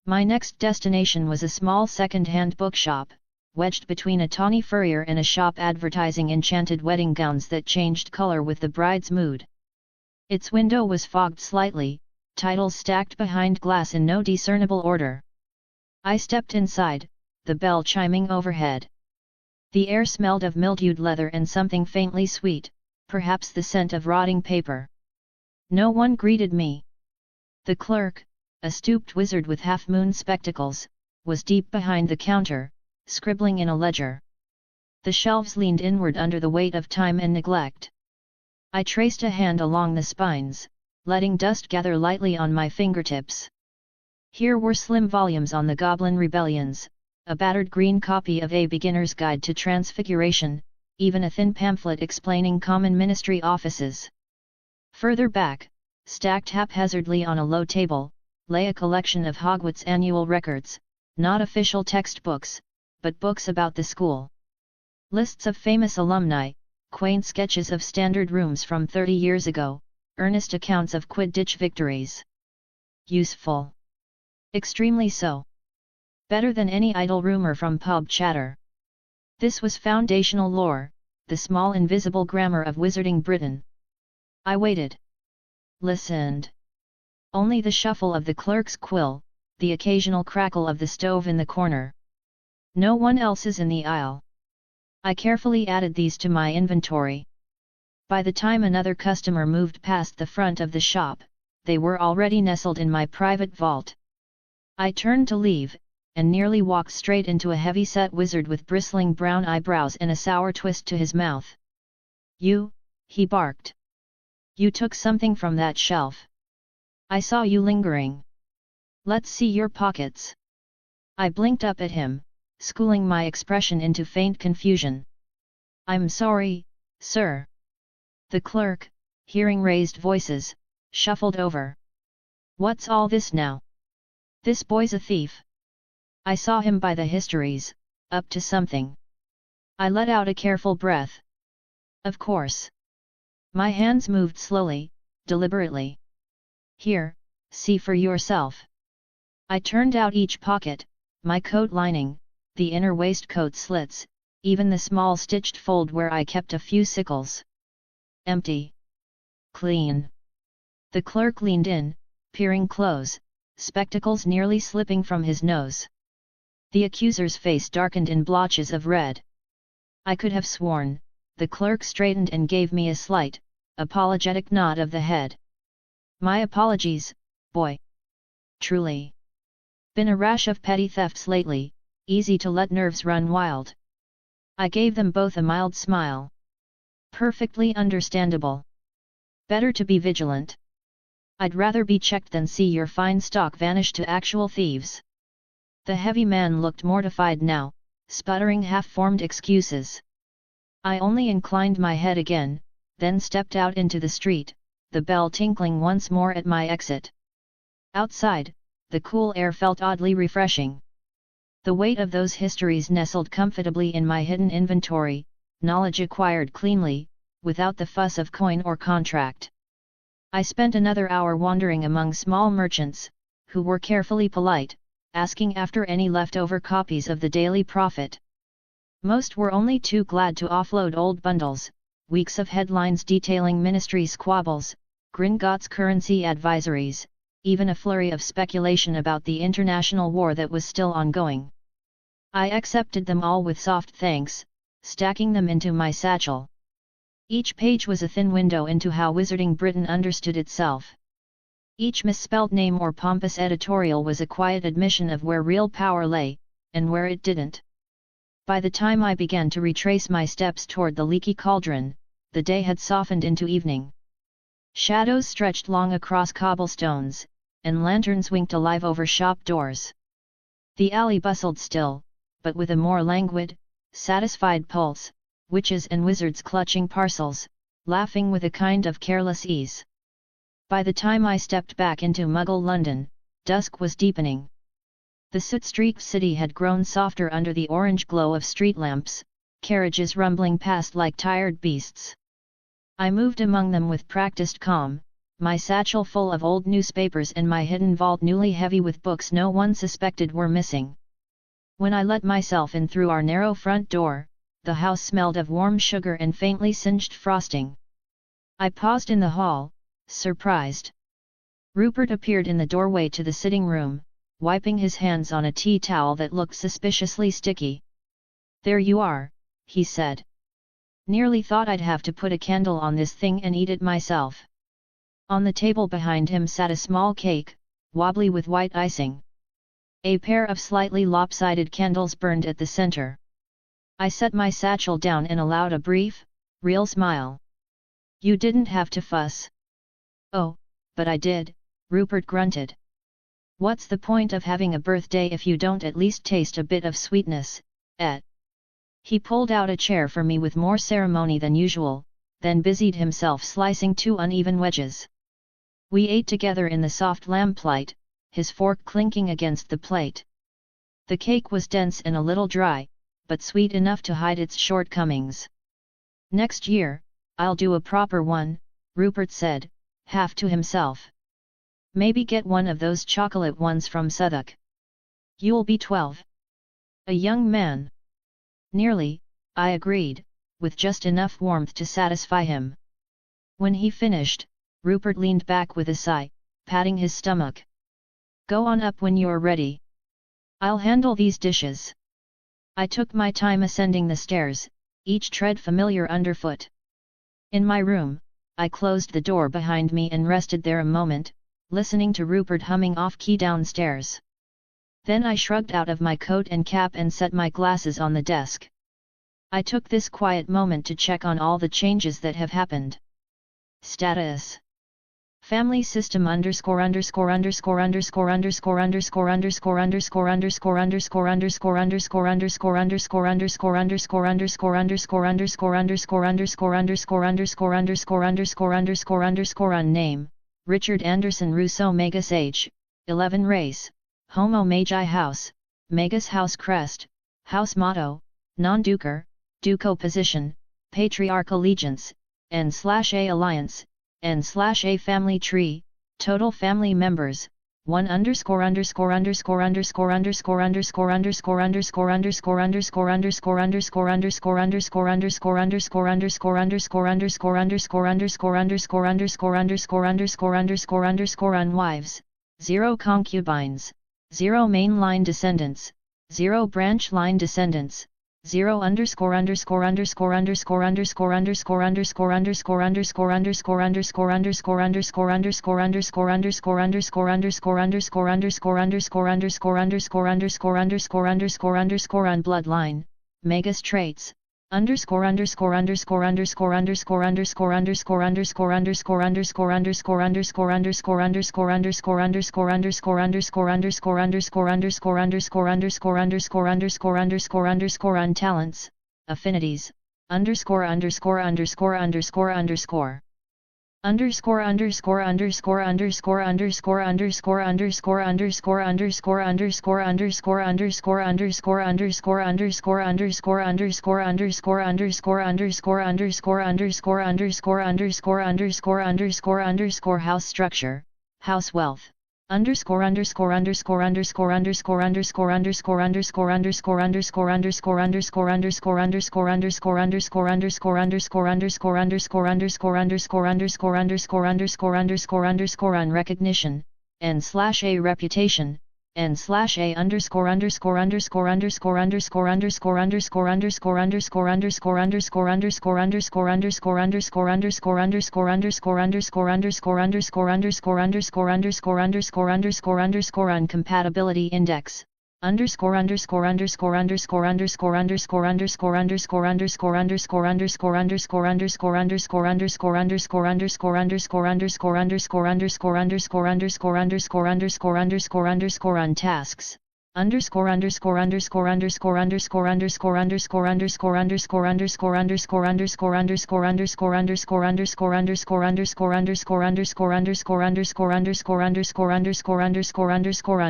My next destination was a small second-hand bookshop, wedged between a tawny furrier and a shop advertising enchanted wedding gowns that changed color with the bride's mood. Its window was fogged slightly, titles stacked behind glass in no discernible order. I stepped inside, the bell chiming overhead. The air smelled of mildewed leather and something faintly sweet, perhaps the scent of rotting paper. No one greeted me. The clerk, a stooped wizard with half-moon spectacles, was deep behind the counter, scribbling in a ledger. The shelves leaned inward under the weight of time and neglect. I traced a hand along the spines, letting dust gather lightly on my fingertips. Here were slim volumes on the Goblin Rebellions, a battered green copy of A Beginner's Guide to Transfiguration, even a thin pamphlet explaining common ministry offices. Further back, stacked haphazardly on a low table, lay a collection of Hogwarts annual records, not official textbooks, but books about the school. Lists of famous alumni, quaint sketches of standard rooms from 30 years ago, earnest accounts of Quidditch victories. Useful. Extremely so. Better than any idle rumor from pub chatter. This was foundational lore, the small invisible grammar of Wizarding Britain. I waited. Listened. Only the shuffle of the clerk's quill, the occasional crackle of the stove in the corner. No one else's in the aisle. I carefully added these to my inventory. By the time another customer moved past the front of the shop, they were already nestled in my private vault. I turned to leave, and nearly walked straight into a heavy-set wizard with bristling brown eyebrows and a sour twist to his mouth. "You," he barked. "You took something from that shelf. I saw you lingering. Let's see your pockets." I blinked up at him, schooling my expression into faint confusion. "I'm sorry, sir." The clerk, hearing raised voices, shuffled over. "What's all this now? This boy's a thief. I saw him by the histories, up to something." I let out a careful breath. "Of course." My hands moved slowly, deliberately. "Here, see for yourself." I turned out each pocket, my coat lining, the inner waistcoat slits, even the small stitched fold where I kept a few sickles. Empty. Clean. The clerk leaned in, peering close, spectacles nearly slipping from his nose. The accuser's face darkened in blotches of red. I could have sworn, the clerk straightened and gave me a slight, apologetic nod of the head. "My apologies, boy. Truly. Been a rash of petty thefts lately, easy to let nerves run wild." I gave them both a mild smile. "Perfectly understandable. Better to be vigilant. I'd rather be checked than see your fine stock vanish to actual thieves." The heavy man looked mortified now, sputtering half-formed excuses. I only inclined my head again, then stepped out into the street, the bell tinkling once more at my exit. Outside, the cool air felt oddly refreshing. The weight of those histories nestled comfortably in my hidden inventory, knowledge acquired cleanly, without the fuss of coin or contract. I spent another hour wandering among small merchants, who were carefully polite, asking after any leftover copies of the Daily Prophet. Most were only too glad to offload old bundles, weeks of headlines detailing ministry squabbles, Gringotts currency advisories, even a flurry of speculation about the international war that was still ongoing. I accepted them all with soft thanks, stacking them into my satchel. Each page was a thin window into how Wizarding Britain understood itself. Each misspelled name or pompous editorial was a quiet admission of where real power lay, and where it didn't. By the time I began to retrace my steps toward the leaky cauldron, the day had softened into evening. Shadows stretched long across cobblestones, and lanterns winked alive over shop doors. The alley bustled still, but with a more languid, satisfied pulse, witches and wizards clutching parcels, laughing with a kind of careless ease. By the time I stepped back into Muggle London, dusk was deepening. The soot-streaked city had grown softer under the orange glow of street lamps, carriages rumbling past like tired beasts. I moved among them with practiced calm, my satchel full of old newspapers and my hidden vault newly heavy with books no one suspected were missing. When I let myself in through our narrow front door, the house smelled of warm sugar and faintly singed frosting. I paused in the hall, surprised. Rupert appeared in the doorway to the sitting room, wiping his hands on a tea towel that looked suspiciously sticky. "There you are," he said. "Nearly thought I'd have to put a candle on this thing and eat it myself." On the table behind him sat a small cake, wobbly with white icing. A pair of slightly lopsided candles burned at the center. I set my satchel down and allowed a brief, real smile. "You didn't have to fuss." "Oh, but I did," Rupert grunted. "What's the point of having a birthday if you don't at least taste a bit of sweetness, eh?" He pulled out a chair for me with more ceremony than usual, then busied himself slicing 2 uneven wedges. We ate together in the soft lamplight, his fork clinking against the plate. The cake was dense and a little dry, but sweet enough to hide its shortcomings. "Next year, I'll do a proper one," Rupert said, half to himself. "Maybe get one of those chocolate ones from Southwark. You'll be 12. A young man." "Nearly," I agreed, with just enough warmth to satisfy him. When he finished, Rupert leaned back with a sigh, patting his stomach. "Go on up when you're ready. I'll handle these dishes." I took my time ascending the stairs, each tread familiar underfoot. In my room, I closed the door behind me and rested there a moment, listening to Rupert humming off-key downstairs. Then I shrugged out of my coat and cap and set my glasses on the desk. I took this quiet moment to check on all the changes that have happened. Status: Family system _______________________________________________________________________________________________________________________ Name: Richard Anderson Rousseau. Magus. Age: 11. Race: Homo. Magi. House: Magus. House crest: House motto: Non-Duker, Duco. Position: Patriarch. Allegiance: N/A Alliance, N/A Family Tree: Total family members: 1 ________________________ wives, 0 concubines, 0 main line descendants, 0 branch line descendants, 0 _______________________ bloodline, Magus traits, talents, affinities, house structure, house wealth, recognition, N/A reputation, N/A compatibility index, tasks,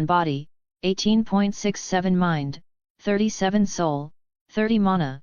body, 18.67 mind, 37 soul, 30 mana,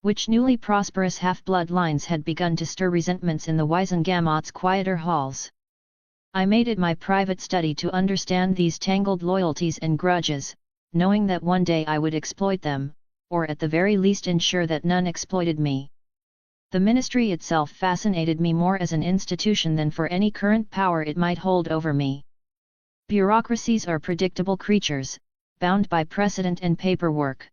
which newly prosperous half-blood lines had begun to stir resentments in the Wiesengamot's quieter halls. I made it my private study to understand these tangled loyalties and grudges, knowing that one day I would exploit them, or at the very least ensure that none exploited me. The ministry itself fascinated me more as an institution than for any current power it might hold over me. Bureaucracies are predictable creatures, bound by precedent and paperwork.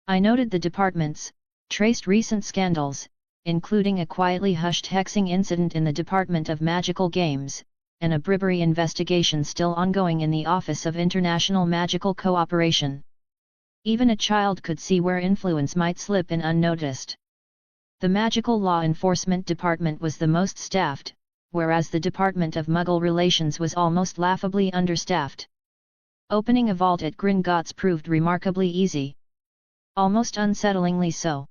I noted the departments, traced recent scandals, including a quietly hushed hexing incident in the Department of Magical Games, and a bribery investigation still ongoing in the Office of International Magical Cooperation. Even a child could see where influence might slip in unnoticed. The Magical Law Enforcement Department was the most staffed, whereas the Department of Muggle Relations was almost laughably understaffed. Opening a vault at Gringotts proved remarkably easy. Almost unsettlingly so.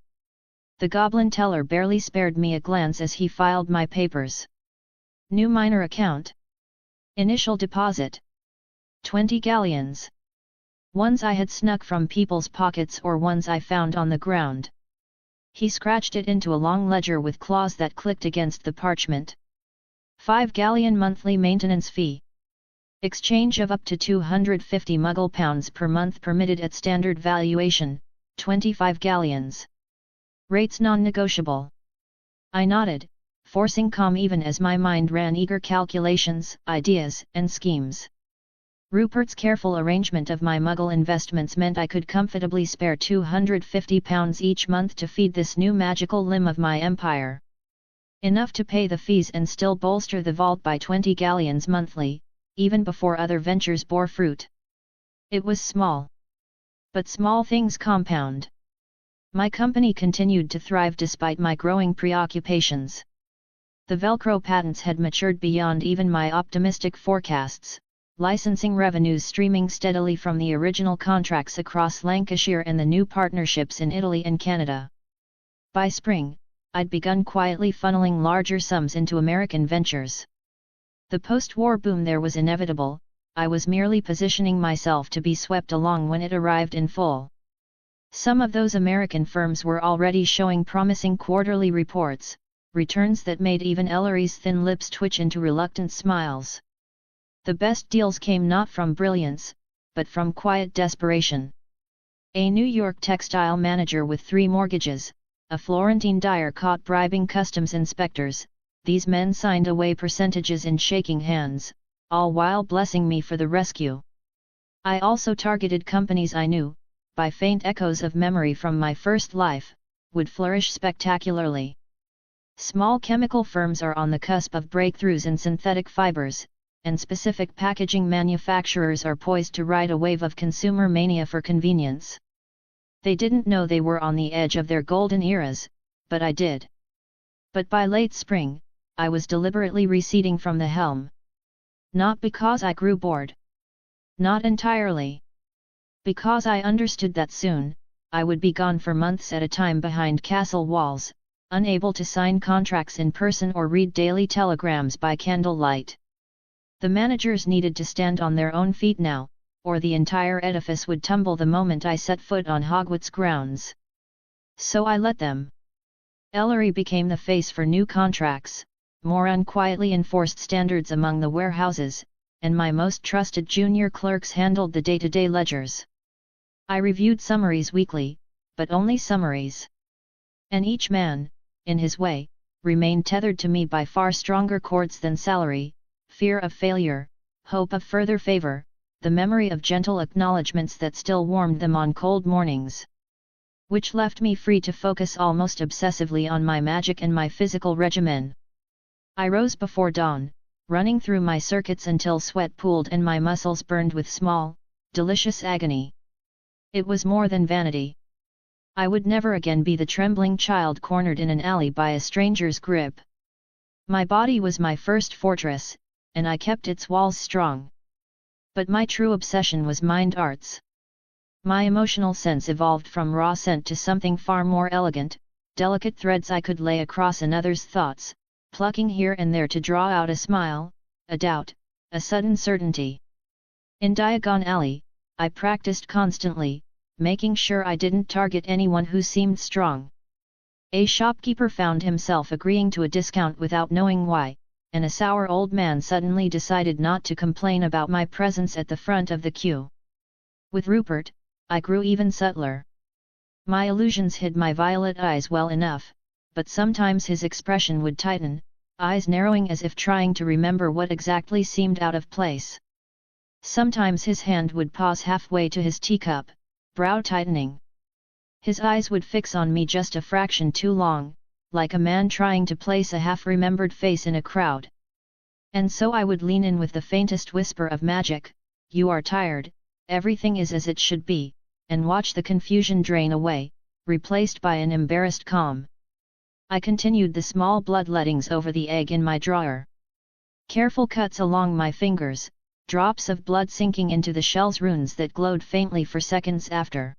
The goblin teller barely spared me a glance as he filed my papers. New minor account. Initial deposit. 20 galleons. Ones I had snuck from people's pockets or ones I found on the ground. He scratched it into a long ledger with claws that clicked against the parchment. 5 galleon monthly maintenance fee. Exchange of up to 250 Muggle pounds per month permitted at standard valuation, 25 galleons. Rates non-negotiable. I nodded, forcing calm even as my mind ran eager calculations, ideas, and schemes. Rupert's careful arrangement of my Muggle investments meant I could comfortably spare 250 pounds each month to feed this new magical limb of my empire. Enough to pay the fees and still bolster the vault by 20 galleons monthly, even before other ventures bore fruit. It was small. But small things compound. My company continued to thrive despite my growing preoccupations. The Velcro patents had matured beyond even my optimistic forecasts, licensing revenues streaming steadily from the original contracts across Lancashire and the new partnerships in Italy and Canada. By spring, I'd begun quietly funneling larger sums into American ventures. The post-war boom there was inevitable, I was merely positioning myself to be swept along when it arrived in full. Some of those American firms were already showing promising quarterly reports, returns that made even Ellery's thin lips twitch into reluctant smiles. The best deals came not from brilliance, but from quiet desperation. A New York textile manager with 3 mortgages, a Florentine dyer caught bribing customs inspectors, these men signed away percentages in shaking hands, all while blessing me for the rescue. I also targeted companies I knew, by faint echoes of memory from my first life, would flourish spectacularly. Small chemical firms are on the cusp of breakthroughs in synthetic fibers, and specific packaging manufacturers are poised to ride a wave of consumer mania for convenience. They didn't know they were on the edge of their golden eras, but I did. But by late spring, I was deliberately receding from the helm. Not because I grew bored. Not entirely. Because I understood that soon, I would be gone for months at a time behind castle walls, unable to sign contracts in person or read daily telegrams by candlelight. The managers needed to stand on their own feet now, or the entire edifice would tumble the moment I set foot on Hogwarts grounds. So I let them. Ellery became the face for new contracts, more unquietly enforced standards among the warehouses, and my most trusted junior clerks handled the day-to-day ledgers. I reviewed summaries weekly, but only summaries. And each man, in his way, remained tethered to me by far stronger cords than salary, fear of failure, hope of further favor, the memory of gentle acknowledgements that still warmed them on cold mornings. Which left me free to focus almost obsessively on my magic and my physical regimen. I rose before dawn, running through my circuits until sweat pooled and my muscles burned with small, delicious agony. It was more than vanity. I would never again be the trembling child cornered in an alley by a stranger's grip. My body was my first fortress, and I kept its walls strong. But my true obsession was mind arts. My emotional sense evolved from raw scent to something far more elegant, delicate threads I could lay across another's thoughts, plucking here and there to draw out a smile, a doubt, a sudden certainty. In Diagon Alley, I practiced constantly, making sure I didn't target anyone who seemed strong. A shopkeeper found himself agreeing to a discount without knowing why, and a sour old man suddenly decided not to complain about my presence at the front of the queue. With Rupert, I grew even subtler. My illusions hid my violet eyes well enough, but sometimes his expression would tighten, eyes narrowing as if trying to remember what exactly seemed out of place. Sometimes his hand would pause halfway to his teacup, brow tightening. His eyes would fix on me just a fraction too long, like a man trying to place a half-remembered face in a crowd. And so I would lean in with the faintest whisper of magic, "You are tired, everything is as it should be," and watch the confusion drain away, replaced by an embarrassed calm. I continued the small bloodlettings over the egg in my drawer. Careful cuts along my fingers, drops of blood sinking into the shell's runes that glowed faintly for seconds after.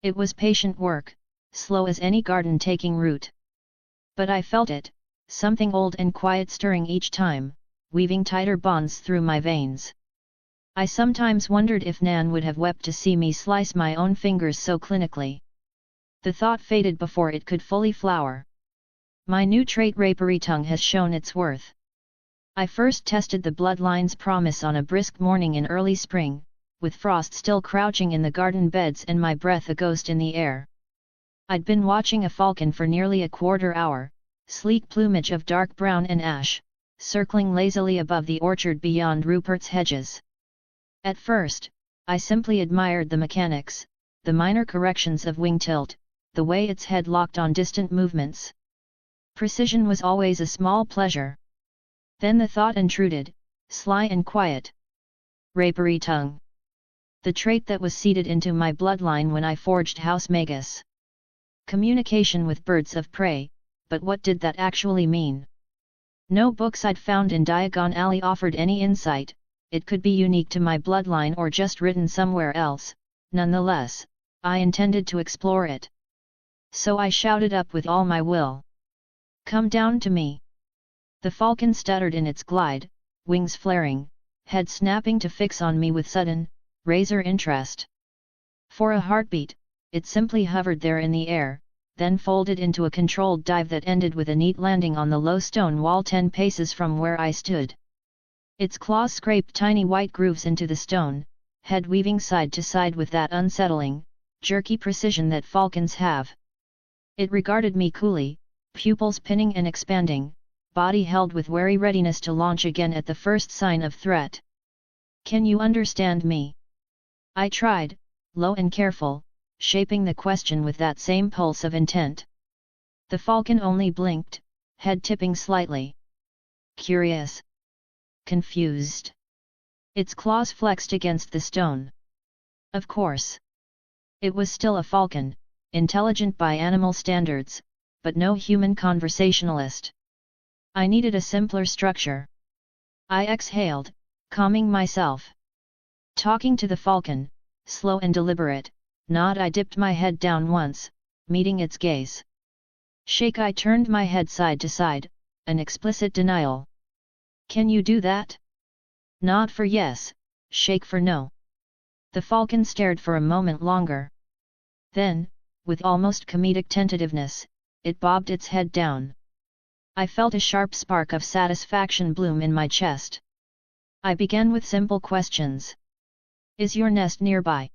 It was patient work, slow as any garden taking root. But I felt it, something old and quiet stirring each time, weaving tighter bonds through my veins. I sometimes wondered if Nan would have wept to see me slice my own fingers so clinically. The thought faded before it could fully flower. My new trait Rapery Tongue has shown its worth. I first tested the bloodline's promise on a brisk morning in early spring, with frost still crouching in the garden beds and my breath a ghost in the air. I'd been watching a falcon for nearly a quarter hour, sleek plumage of dark brown and ash, circling lazily above the orchard beyond Rupert's hedges. At first, I simply admired the mechanics, the minor corrections of wing tilt, the way its head locked on distant movements. Precision was always a small pleasure. Then the thought intruded, sly and quiet. Rapery Tongue. The trait that was seeded into my bloodline when I forged House Magus. Communication with birds of prey, but what did that actually mean? No books I'd found in Diagon Alley offered any insight. It could be unique to my bloodline or just written somewhere else. Nonetheless, I intended to explore it. So I shouted up with all my will. "Come down to me!" The falcon stuttered in its glide, wings flaring, head snapping to fix on me with sudden, razor interest. For a heartbeat, it simply hovered there in the air, then folded into a controlled dive that ended with a neat landing on the low stone wall 10 paces from where I stood. Its claws scraped tiny white grooves into the stone, head weaving side to side with that unsettling, jerky precision that falcons have. It regarded me coolly, pupils pinning and expanding, body held with wary readiness to launch again at the first sign of threat. "Can you understand me?" I tried, low and careful, shaping the question with that same pulse of intent. The falcon only blinked, head tipping slightly. Curious. Confused. Its claws flexed against the stone. Of course. It was still a falcon, intelligent by animal standards, but no human conversationalist. I needed a simpler structure. I exhaled, calming myself. Talking to the falcon, slow and deliberate, nod I dipped my head down once, meeting its gaze. Shake I turned my head side to side, an explicit denial. "Can you do that?" Nod for yes, shake for no. The falcon stared for a moment longer. Then, with almost comedic tentativeness, it bobbed its head down. I felt a sharp spark of satisfaction bloom in my chest. I began with simple questions. "Is your nest nearby?"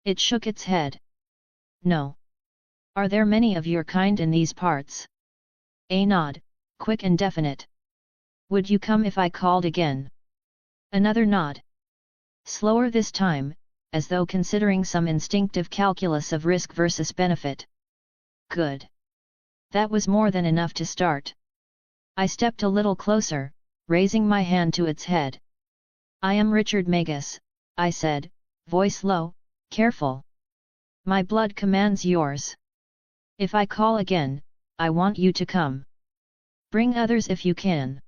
It shook its head. "No." "Are there many of your kind in these parts?" A nod, quick and definite. "Would you come if I called again?" Another nod. Slower this time, as though considering some instinctive calculus of risk versus benefit. Good. That was more than enough to start. I stepped a little closer, raising my hand to its head. "I am Richard Magus," I said, voice low, careful. "My blood commands yours. If I call again, I want you to come. Bring others if you can.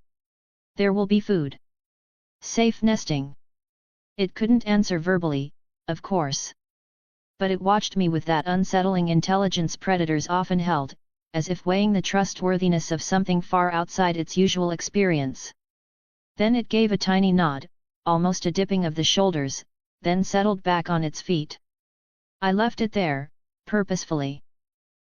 There will be food. Safe nesting." It couldn't answer verbally, of course. But it watched me with that unsettling intelligence predators often held, as if weighing the trustworthiness of something far outside its usual experience. Then it gave a tiny nod, almost a dipping of the shoulders, then settled back on its feet. I left it there, purposefully.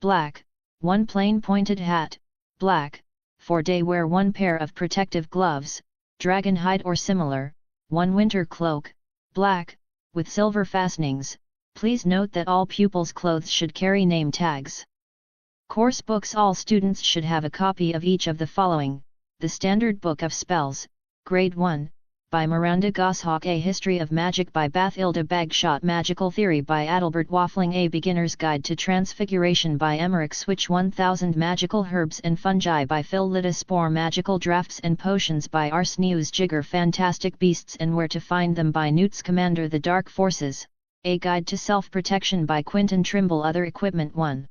black, 1 plain pointed hat, black, for day wear 1 pair of protective gloves, dragon hide or similar, 1 winter cloak, black, with silver fastenings. Please note that all pupils' clothes should carry name tags. Course books. All students should have a copy of each of the following: The Standard Book of Spells, Grade 1, by Miranda Goshawk. A History of Magic by Bathilda Bagshot. Magical Theory by Adalbert Waffling. A Beginner's Guide to Transfiguration by Emmerich Switch. 1000 Magical Herbs and Fungi by Phil Littespore. Magical Drafts and Potions by Ars News Jigger. Fantastic Beasts and Where to Find Them by Newt Scamander. The Dark Forces, A Guide to Self-Protection by Quinton Trimble. Other Equipment: 1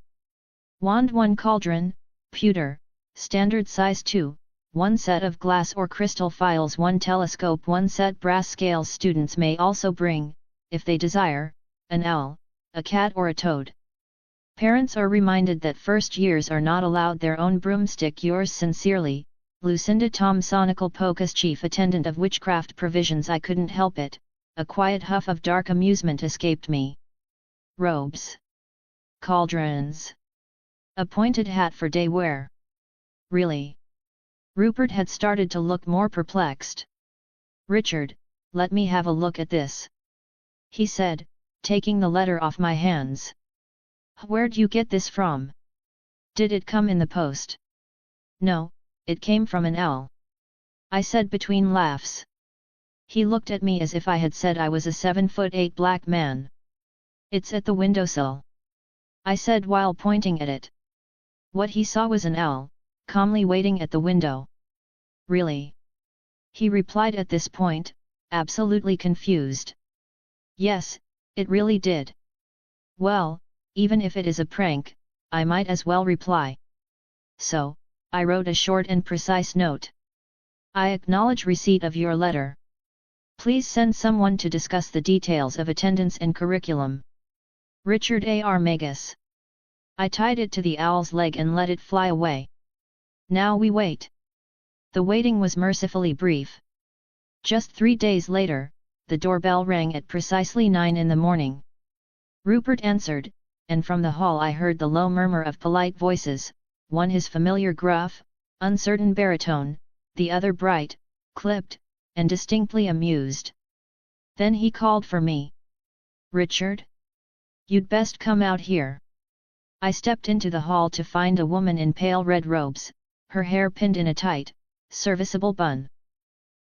wand, 1 cauldron, pewter, standard size 2, 1 set of glass or crystal files, 1 telescope, 1 set brass scales. Students may also bring, if they desire, an owl, a cat or a toad. Parents are reminded that first years are not allowed their own broomstick. Yours sincerely, Lucinda Thomsonical Pocus, Chief Attendant of Witchcraft Provisions. I couldn't help it, a quiet huff of dark amusement escaped me. Robes. Cauldrons. A pointed hat for day wear. Really? Rupert had started to look more perplexed. Richard, let me have a look at this, he said, taking the letter off my hands. Where'd you get this from? Did it come in the post? No, it came from an owl, I said between laughs. He looked at me as if I had said I was a 7'8" black man. It's at the windowsill, I said while pointing at it. What he saw was an owl, calmly waiting at the window. Really? He replied at this point, absolutely confused. Yes, it really did. Well, even if it is a prank, I might as well reply. So, I wrote a short and precise note. I acknowledge receipt of your letter. Please send someone to discuss the details of attendance and curriculum. Richard A.R. Magus. I tied it to the owl's leg and let it fly away. Now we wait. The waiting was mercifully brief. Just 3 days later, the doorbell rang at precisely 9 in the morning. Rupert answered, and from the hall I heard the low murmur of polite voices, one his familiar gruff, uncertain baritone, the other bright, clipped, and distinctly amused. Then he called for me. Richard? You'd best come out here. I stepped into the hall to find a woman in pale red robes, her hair pinned in a tight, serviceable bun.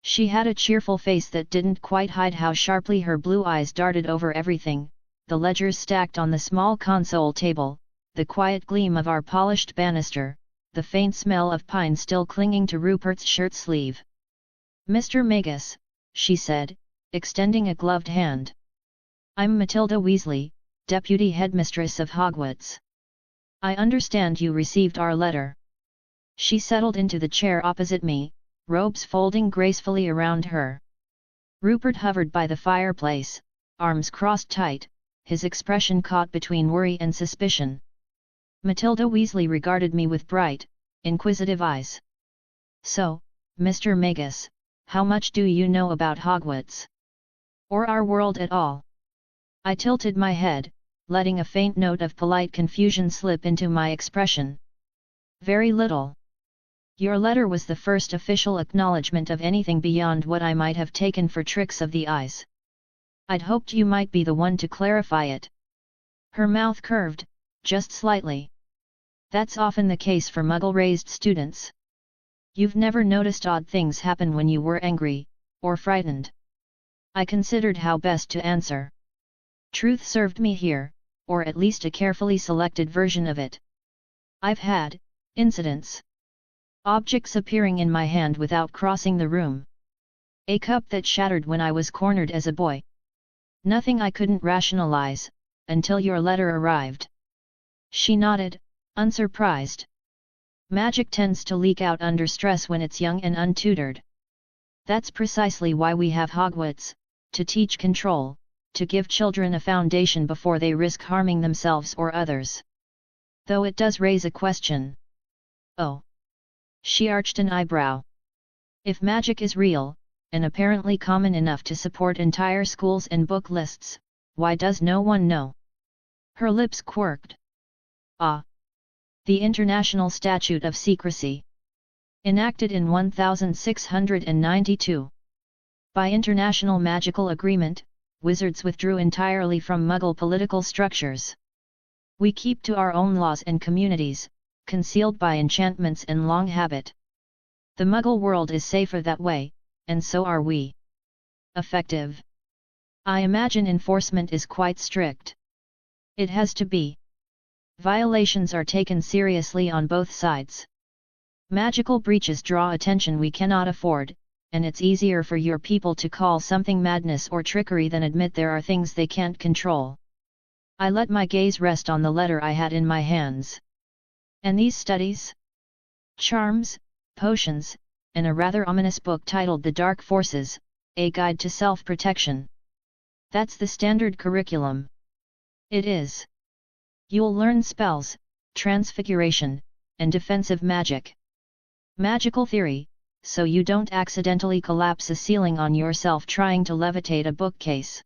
She had a cheerful face that didn't quite hide how sharply her blue eyes darted over everything, the ledgers stacked on the small console table, the quiet gleam of our polished banister, the faint smell of pine still clinging to Rupert's shirt sleeve. Mr. Magus, she said, extending a gloved hand. I'm Matilda Weasley, Deputy Headmistress of Hogwarts. I understand you received our letter. She settled into the chair opposite me, robes folding gracefully around her. Rupert hovered by the fireplace, arms crossed tight, his expression caught between worry and suspicion. Matilda Weasley regarded me with bright, inquisitive eyes. So, Mr. Magus, how much do you know about Hogwarts? Or our world at all? I tilted my head, letting a faint note of polite confusion slip into my expression. Very little. Your letter was the first official acknowledgement of anything beyond what I might have taken for tricks of the eyes. I'd hoped you might be the one to clarify it. Her mouth curved, just slightly. That's often the case for Muggle-raised students. You've never noticed odd things happen when you were angry, or frightened. I considered how best to answer. Truth served me here, or at least a carefully selected version of it. I've had incidents. Objects appearing in my hand without crossing the room. A cup that shattered when I was cornered as a boy. Nothing I couldn't rationalize, until your letter arrived. She nodded, unsurprised. Magic tends to leak out under stress when it's young and untutored. That's precisely why we have Hogwarts, to teach control, to give children a foundation before they risk harming themselves or others. Though it does raise a question. Oh! She arched an eyebrow. If magic is real, and apparently common enough to support entire schools and book lists, why does no one know? Her lips quirked. Ah, The International Statute of Secrecy. Enacted in 1692. By international magical agreement, wizards withdrew entirely from Muggle political structures. We keep to our own laws and communities, concealed by enchantments and long habit. The Muggle world is safer that way, and so are we. Effective. I imagine enforcement is quite strict. It has to be. Violations are taken seriously on both sides. Magical breaches draw attention we cannot afford, and it's easier for your people to call something madness or trickery than admit there are things they can't control. I let my gaze rest on the letter I had in my hands. And these studies? Charms, potions, and a rather ominous book titled The Dark Forces, A Guide to Self-Protection. That's the standard curriculum. It is. You'll learn spells, transfiguration, and defensive magic. Magical theory, so you don't accidentally collapse a ceiling on yourself trying to levitate a bookcase.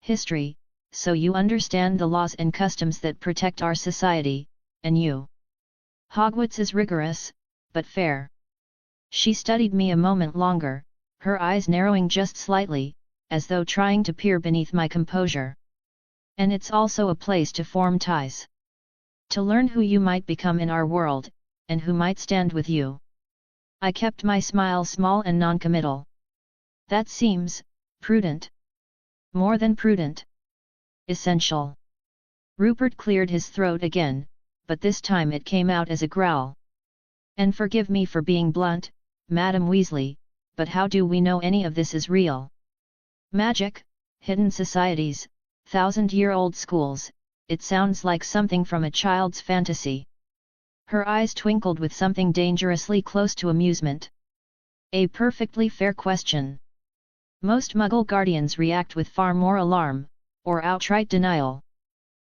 History, so you understand the laws and customs that protect our society, and you. Hogwarts is rigorous, but fair. She studied me a moment longer, her eyes narrowing just slightly, as though trying to peer beneath my composure. And it's also a place to form ties. To learn who you might become in our world, and who might stand with you. I kept my smile small and non-committal. That seems prudent. More than prudent. Essential. Rupert cleared his throat again, but this time it came out as a growl. And forgive me for being blunt, Madam Weasley, but how do we know any of this is real? Magic, hidden societies, thousand-year-old schools, it sounds like something from a child's fantasy. Her eyes twinkled with something dangerously close to amusement. A perfectly fair question. Most Muggle guardians react with far more alarm, or outright denial.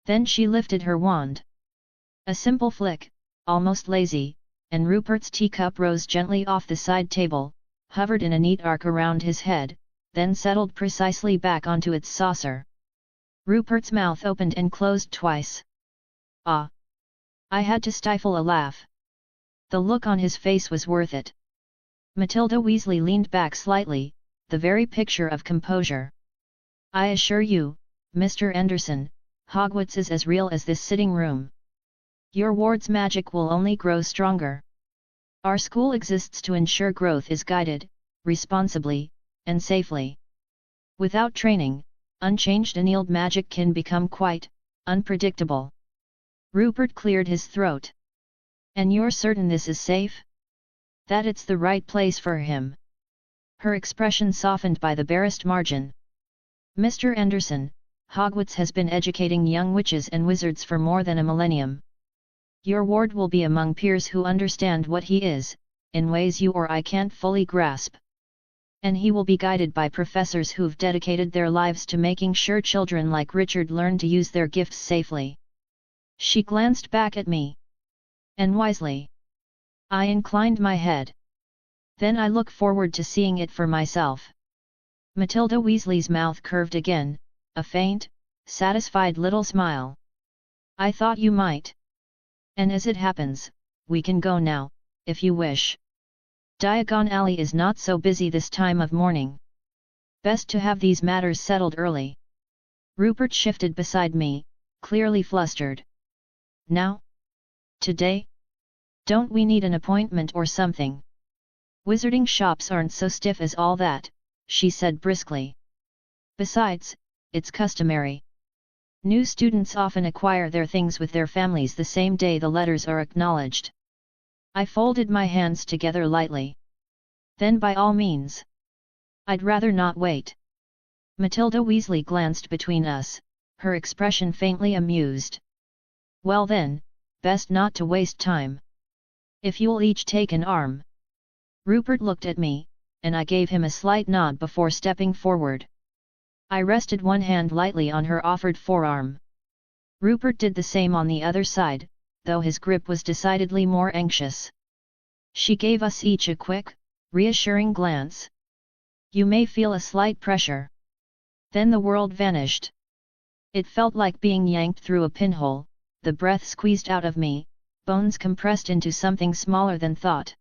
Then she lifted her wand. A simple flick, almost lazy, and Rupert's teacup rose gently off the side table, hovered in a neat arc around his head, then settled precisely back onto its saucer. Rupert's mouth opened and closed twice. Ah! I had to stifle a laugh. The look on his face was worth it. Matilda Weasley leaned back slightly, the very picture of composure. I assure you, Mr. Anderson, Hogwarts is as real as this sitting room. Your ward's magic will only grow stronger. Our school exists to ensure growth is guided, responsibly, and safely. Without training, unchanged annealed magic can become quite unpredictable. Rupert cleared his throat. And you're certain this is safe? That it's the right place for him? Her expression softened by the barest margin. Mr. Anderson, Hogwarts has been educating young witches and wizards for more than a millennium. Your ward will be among peers who understand what he is, in ways you or I can't fully grasp. And he will be guided by professors who've dedicated their lives to making sure children like Richard learn to use their gifts safely. She glanced back at me. And wisely. I inclined my head. Then I look forward to seeing it for myself. Matilda Weasley's mouth curved again, a faint, satisfied little smile. I thought you might. And as it happens, we can go now, if you wish. Diagon Alley is not so busy this time of morning. Best to have these matters settled early. Rupert shifted beside me, clearly flustered. Now? Today? Don't we need an appointment or something? Wizarding shops aren't so stiff as all that, she said briskly. Besides, it's customary. New students often acquire their things with their families the same day the letters are acknowledged. I folded my hands together lightly. Then by all means. I'd rather not wait. Matilda Weasley glanced between us, her expression faintly amused. Well then, best not to waste time. If you'll each take an arm. Rupert looked at me, and I gave him a slight nod before stepping forward. I rested one hand lightly on her offered forearm. Rupert did the same on the other side, though his grip was decidedly more anxious. She gave us each a quick, reassuring glance. You may feel a slight pressure. Then the world vanished. It felt like being yanked through a pinhole, the breath squeezed out of me, bones compressed into something smaller than thought.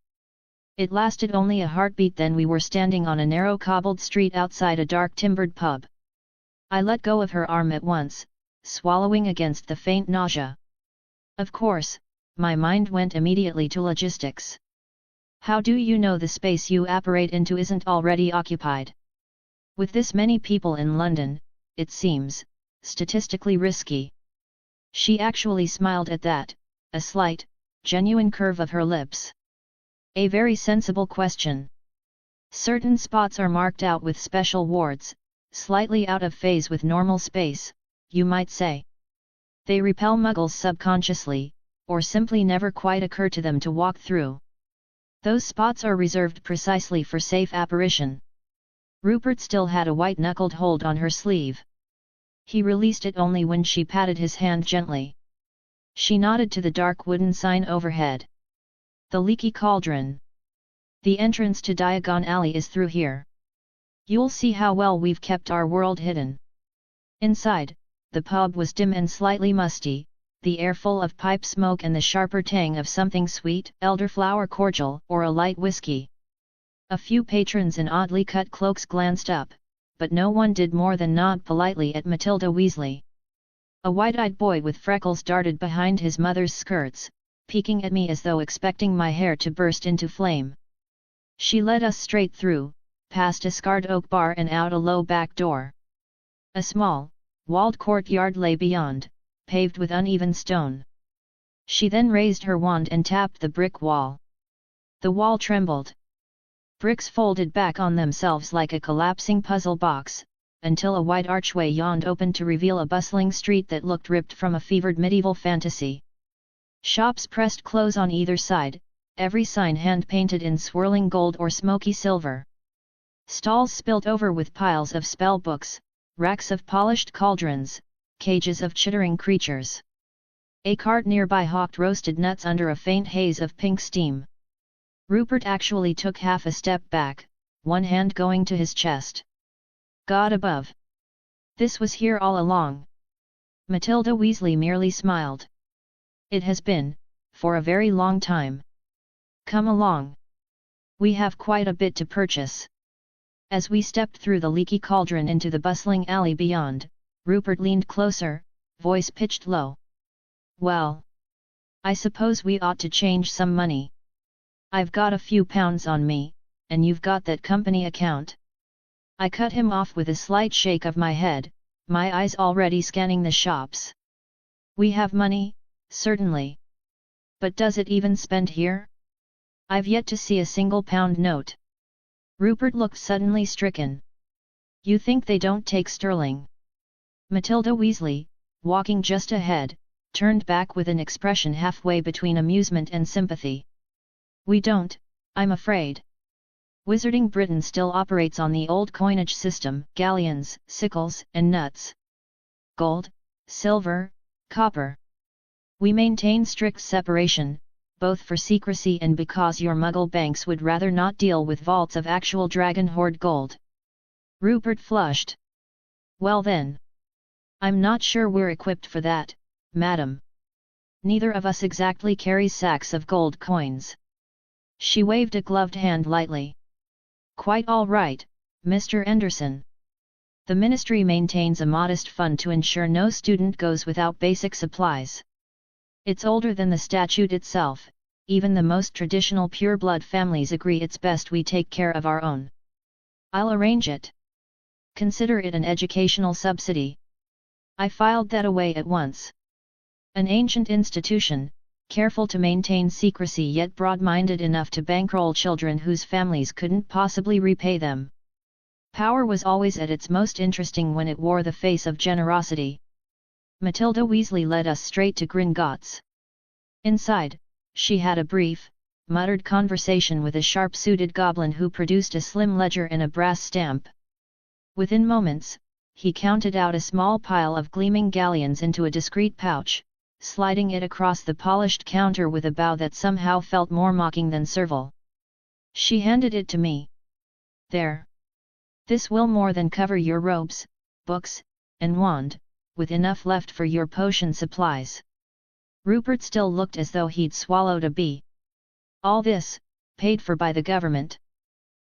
It lasted only a heartbeat, then we were standing on a narrow cobbled street outside a dark timbered pub. I let go of her arm at once, swallowing against the faint nausea. Of course, my mind went immediately to logistics. How do you know the space you apparate into isn't already occupied? With this many people in London, it seems statistically risky. She actually smiled at that, a slight, genuine curve of her lips. A very sensible question. Certain spots are marked out with special wards, slightly out of phase with normal space, you might say. They repel muggles subconsciously, or simply never quite occur to them to walk through. Those spots are reserved precisely for safe apparition. Rupert still had a white-knuckled hold on her sleeve. He released it only when she patted his hand gently. She nodded to the dark wooden sign overhead. The Leaky Cauldron. The entrance to Diagon Alley is through here. You'll see how well we've kept our world hidden. Inside, the pub was dim and slightly musty, the air full of pipe smoke and the sharper tang of something sweet, elderflower cordial or a light whiskey. A few patrons in oddly cut cloaks glanced up, but no one did more than nod politely at Matilda Weasley. A wide-eyed boy with freckles darted behind his mother's skirts, peeking at me as though expecting my hair to burst into flame. She led us straight through, past a scarred oak bar and out a low back door. A small, walled courtyard lay beyond, paved with uneven stone. She then raised her wand and tapped the brick wall. The wall trembled. Bricks folded back on themselves like a collapsing puzzle box, until a wide archway yawned open to reveal a bustling street that looked ripped from a fevered medieval fantasy. Shops pressed close on either side, every sign hand-painted in swirling gold or smoky silver. Stalls spilt over with piles of spell books, racks of polished cauldrons, cages of chittering creatures. A cart nearby hawked roasted nuts under a faint haze of pink steam. Rupert actually took half a step back, one hand going to his chest. God above! This was here all along. Matilda Weasley merely smiled. It has been, for a very long time. Come along. We have quite a bit to purchase. As we stepped through the leaky cauldron into the bustling alley beyond, Rupert leaned closer, voice pitched low. Well, I suppose we ought to change some money. I've got a few pounds on me, and you've got that company account. I cut him off with a slight shake of my head, my eyes already scanning the shops. We have money, certainly. But does it even spend here? I've yet to see a single pound note. Rupert looked suddenly stricken. You think they don't take sterling? Matilda Weasley, walking just ahead, turned back with an expression halfway between amusement and sympathy. We don't, I'm afraid. Wizarding Britain still operates on the old coinage system, galleons, sickles, and nuts. Gold, silver, copper. We maintain strict separation, both for secrecy and because your muggle banks would rather not deal with vaults of actual dragon hoard gold. Rupert flushed. Well then. I'm not sure we're equipped for that, madam. Neither of us exactly carries sacks of gold coins. She waved a gloved hand lightly. Quite all right, Mr. Anderson. The ministry maintains a modest fund to ensure no student goes without basic supplies. It's older than the statute itself, even the most traditional pure-blood families agree it's best we take care of our own. I'll arrange it. Consider it an educational subsidy. I filed that away at once. An ancient institution, careful to maintain secrecy yet broad-minded enough to bankroll children whose families couldn't possibly repay them. Power was always at its most interesting when it wore the face of generosity. Matilda Weasley led us straight to Gringotts. Inside, she had a brief, muttered conversation with a sharp-suited goblin who produced a slim ledger and a brass stamp. Within moments, he counted out a small pile of gleaming galleons into a discreet pouch, sliding it across the polished counter with a bow that somehow felt more mocking than servile. She handed it to me. There. This will more than cover your robes, books, and wand, with enough left for your potion supplies. Rupert still looked as though he'd swallowed a bee. All this, paid for by the government.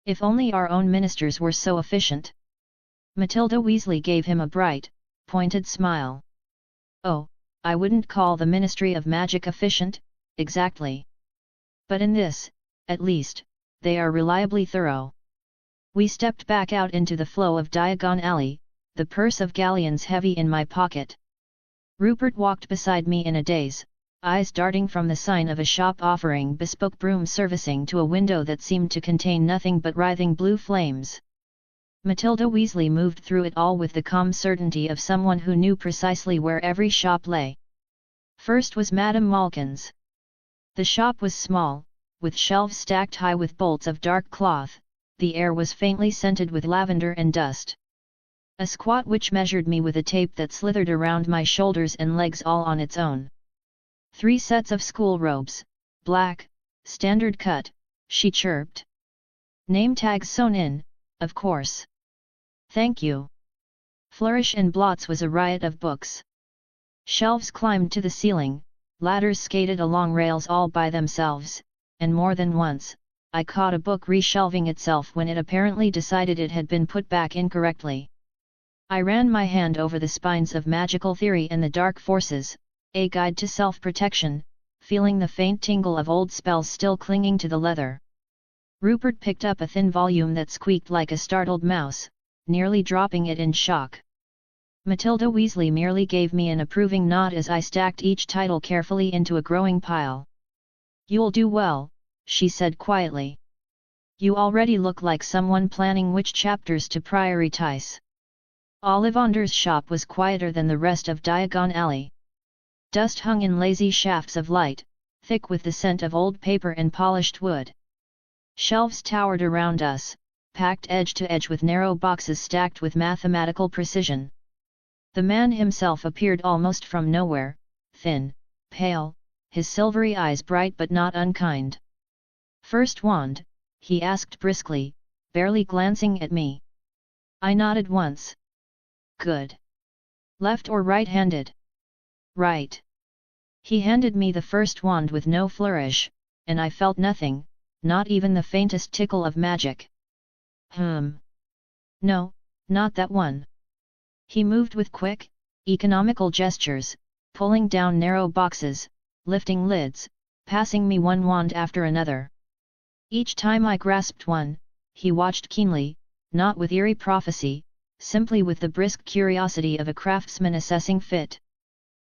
If only our own ministers were so efficient. Matilda Weasley gave him a bright, pointed smile. Oh, I wouldn't call the Ministry of Magic efficient, exactly. But in this, at least, they are reliably thorough. We stepped back out into the flow of Diagon Alley, the purse of galleons heavy in my pocket. Rupert walked beside me in a daze, eyes darting from the sign of a shop offering bespoke broom servicing to a window that seemed to contain nothing but writhing blue flames. Matilda Weasley moved through it all with the calm certainty of someone who knew precisely where every shop lay. First was Madame Malkin's. The shop was small, with shelves stacked high with bolts of dark cloth. The air was faintly scented with lavender and dust. A squat witch measured me with a tape that slithered around my shoulders and legs all on its own. 3 sets of school robes, black, standard cut, she chirped. Name tags sewn in, of course. Thank you. Flourish and blots was a riot of books. Shelves climbed to the ceiling, ladders skated along rails all by themselves, and more than once, I caught a book reshelving itself when it apparently decided it had been put back incorrectly. I ran my hand over the spines of magical theory and the dark forces, a guide to self-protection, feeling the faint tingle of old spells still clinging to the leather. Rupert picked up a thin volume that squeaked like a startled mouse, nearly dropping it in shock. Matilda Weasley merely gave me an approving nod as I stacked each title carefully into a growing pile. You'll do well, she said quietly. You already look like someone planning which chapters to prioritize. Ollivander's shop was quieter than the rest of Diagon Alley. Dust hung in lazy shafts of light, thick with the scent of old paper and polished wood. Shelves towered around us, packed edge to edge with narrow boxes stacked with mathematical precision. The man himself appeared almost from nowhere, thin, pale, his silvery eyes bright but not unkind. First wand, he asked briskly, barely glancing at me. I nodded once. Good. Left or right-handed? Right. He handed me the first wand with no flourish, and I felt nothing, not even the faintest tickle of magic. No, not that one. He moved with quick, economical gestures, pulling down narrow boxes, lifting lids, passing me one wand after another. Each time I grasped one, he watched keenly, not with eerie prophecy, simply with the brisk curiosity of a craftsman assessing fit.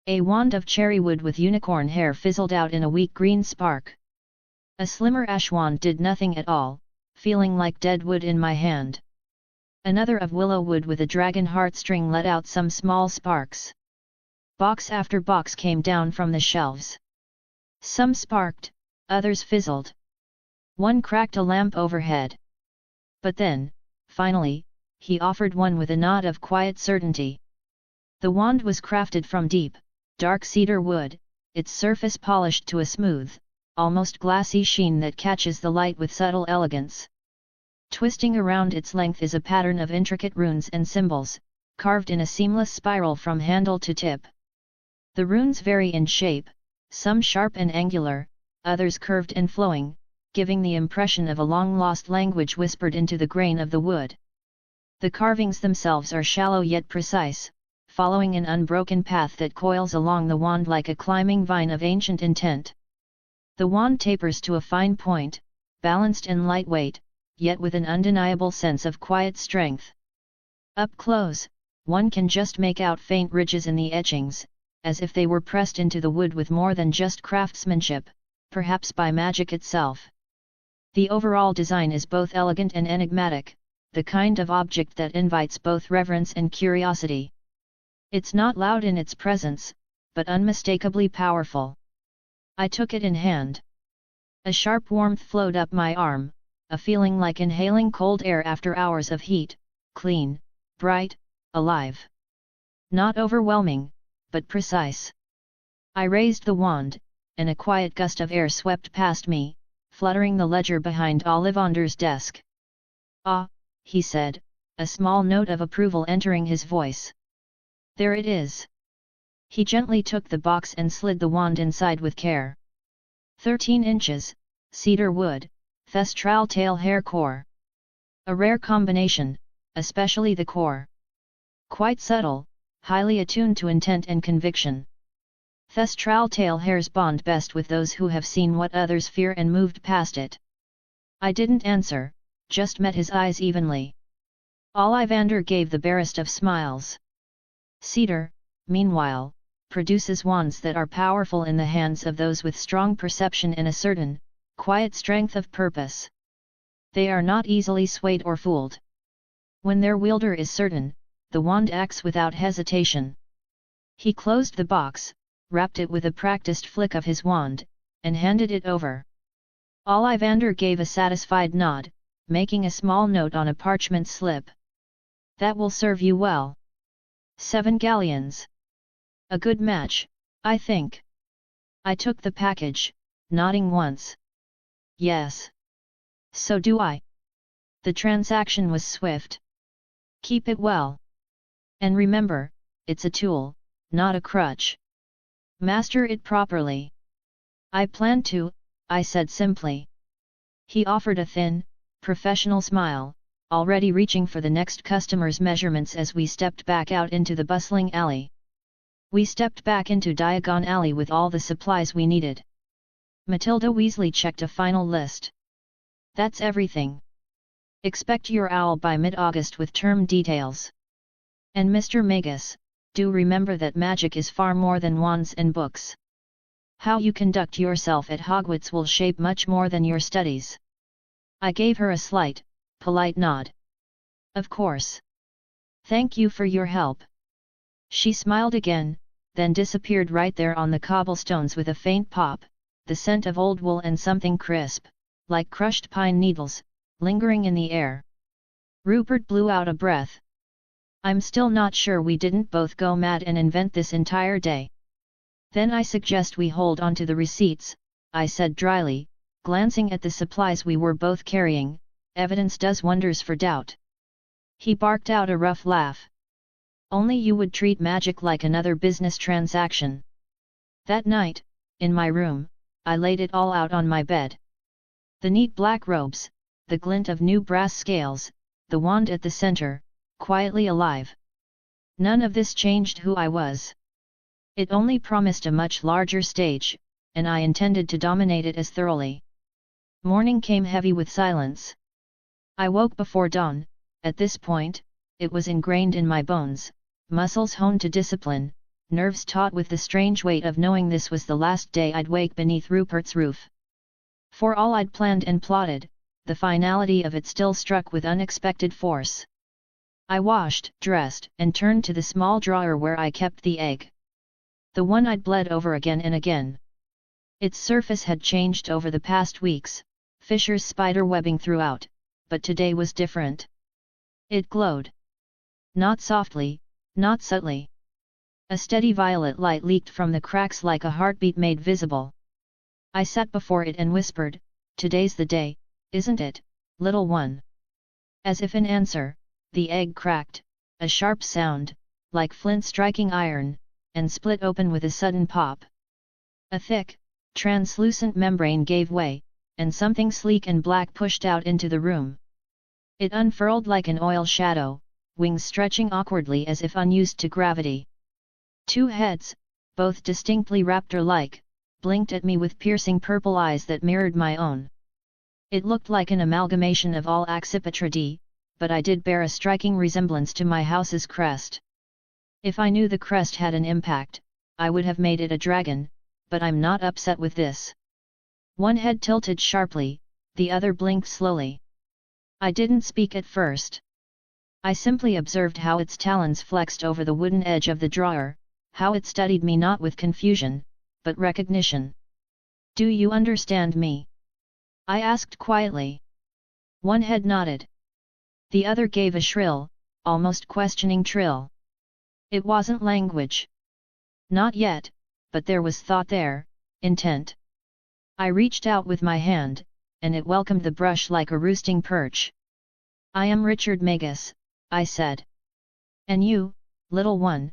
A wand of cherry wood with unicorn hair fizzled out in a weak green spark. A slimmer ash wand did nothing at all, feeling like dead wood in my hand. Another of willow wood with a dragon heartstring let out some small sparks. Box after box came down from the shelves. Some sparked, others fizzled. One cracked a lamp overhead. But then, finally, he offered one with a nod of quiet certainty. The wand was crafted from deep, dark cedar wood, its surface polished to a smooth, almost glassy sheen that catches the light with subtle elegance. Twisting around its length is a pattern of intricate runes and symbols, carved in a seamless spiral from handle to tip. The runes vary in shape, some sharp and angular, others curved and flowing, giving the impression of a long-lost language whispered into the grain of the wood. The carvings themselves are shallow yet precise, following an unbroken path that coils along the wand like a climbing vine of ancient intent. The wand tapers to a fine point, balanced and lightweight, yet with an undeniable sense of quiet strength. Up close, one can just make out faint ridges in the etchings, as if they were pressed into the wood with more than just craftsmanship, perhaps by magic itself. The overall design is both elegant and enigmatic, the kind of object that invites both reverence and curiosity. It's not loud in its presence, but unmistakably powerful. I took it in hand. A sharp warmth flowed up my arm, a feeling like inhaling cold air after hours of heat, clean, bright, alive. Not overwhelming, but precise. I raised the wand, and a quiet gust of air swept past me, fluttering the ledger behind Ollivander's desk. Ah, he said, a small note of approval entering his voice. There it is. He gently took the box and slid the wand inside with care. 13 inches, cedar wood, thestral tail hair core. A rare combination, especially the core. Quite subtle, highly attuned to intent and conviction. Thestral tail hairs bond best with those who have seen what others fear and moved past it. I didn't answer, just met his eyes evenly. Ollivander gave the barest of smiles. Cedar, meanwhile, produces wands that are powerful in the hands of those with strong perception and a certain, quiet strength of purpose. They are not easily swayed or fooled. When their wielder is certain, the wand acts without hesitation. He closed the box, wrapped it with a practiced flick of his wand, and handed it over. Ollivander gave a satisfied nod, making a small note on a parchment slip. That will serve you well. 7 galleons. A good match, I think. I took the package, nodding once. Yes. So do I. The transaction was swift. Keep it well. And remember, it's a tool, not a crutch. Master it properly. I plan to, I said simply. He offered a thin, professional smile, already reaching for the next customer's measurements as we stepped back out into the bustling alley. We stepped back into Diagon Alley with all the supplies we needed. Matilda Weasley checked a final list. That's everything. Expect your owl by mid-August with term details. And Mr. Magus, do remember that magic is far more than wands and books. How you conduct yourself at Hogwarts will shape much more than your studies. I gave her a slight, polite nod. Of course. Thank you for your help. She smiled again, then disappeared right there on the cobblestones with a faint pop, the scent of old wool and something crisp, like crushed pine needles, lingering in the air. Rupert blew out a breath. I'm still not sure we didn't both go mad and invent this entire day. Then I suggest we hold on to the receipts, I said dryly, glancing at the supplies we were both carrying. Evidence does wonders for doubt. He barked out a rough laugh. Only you would treat magic like another business transaction. That night, in my room, I laid it all out on my bed. The neat black robes, the glint of new brass scales, the wand at the center, quietly alive. None of this changed who I was. It only promised a much larger stage, and I intended to dominate it as thoroughly. Morning came heavy with silence. I woke before dawn. At this point, it was ingrained in my bones, muscles honed to discipline, nerves taut with the strange weight of knowing this was the last day I'd wake beneath Rupert's roof. For all I'd planned and plotted, the finality of it still struck with unexpected force. I washed, dressed, and turned to the small drawer where I kept the egg. The one I'd bled over again and again. Its surface had changed over the past weeks, fissures spider webbing throughout, but today was different. It glowed. Not softly, not subtly. A steady violet light leaked from the cracks like a heartbeat made visible. I sat before it and whispered, "Today's the day, isn't it, little one?" As if in answer, the egg cracked, a sharp sound, like flint striking iron, and split open with a sudden pop. A thick, translucent membrane gave way, and something sleek and black pushed out into the room. It unfurled like an oil shadow, wings stretching awkwardly as if unused to gravity. 2 heads, both distinctly raptor-like, blinked at me with piercing purple eyes that mirrored my own. It looked like an amalgamation of all Accipitridae, but I did bear a striking resemblance to my house's crest. If I knew the crest had an impact, I would have made it a dragon, but I'm not upset with this. One head tilted sharply, the other blinked slowly. I didn't speak at first. I simply observed how its talons flexed over the wooden edge of the drawer, how it studied me not with confusion, but recognition. "Do you understand me?" I asked quietly. One head nodded. The other gave a shrill, almost questioning trill. It wasn't language. Not yet, but there was thought there, intent. I reached out with my hand, and it welcomed the brush like a roosting perch. "I am Richard Magus," I said. "And you, little one,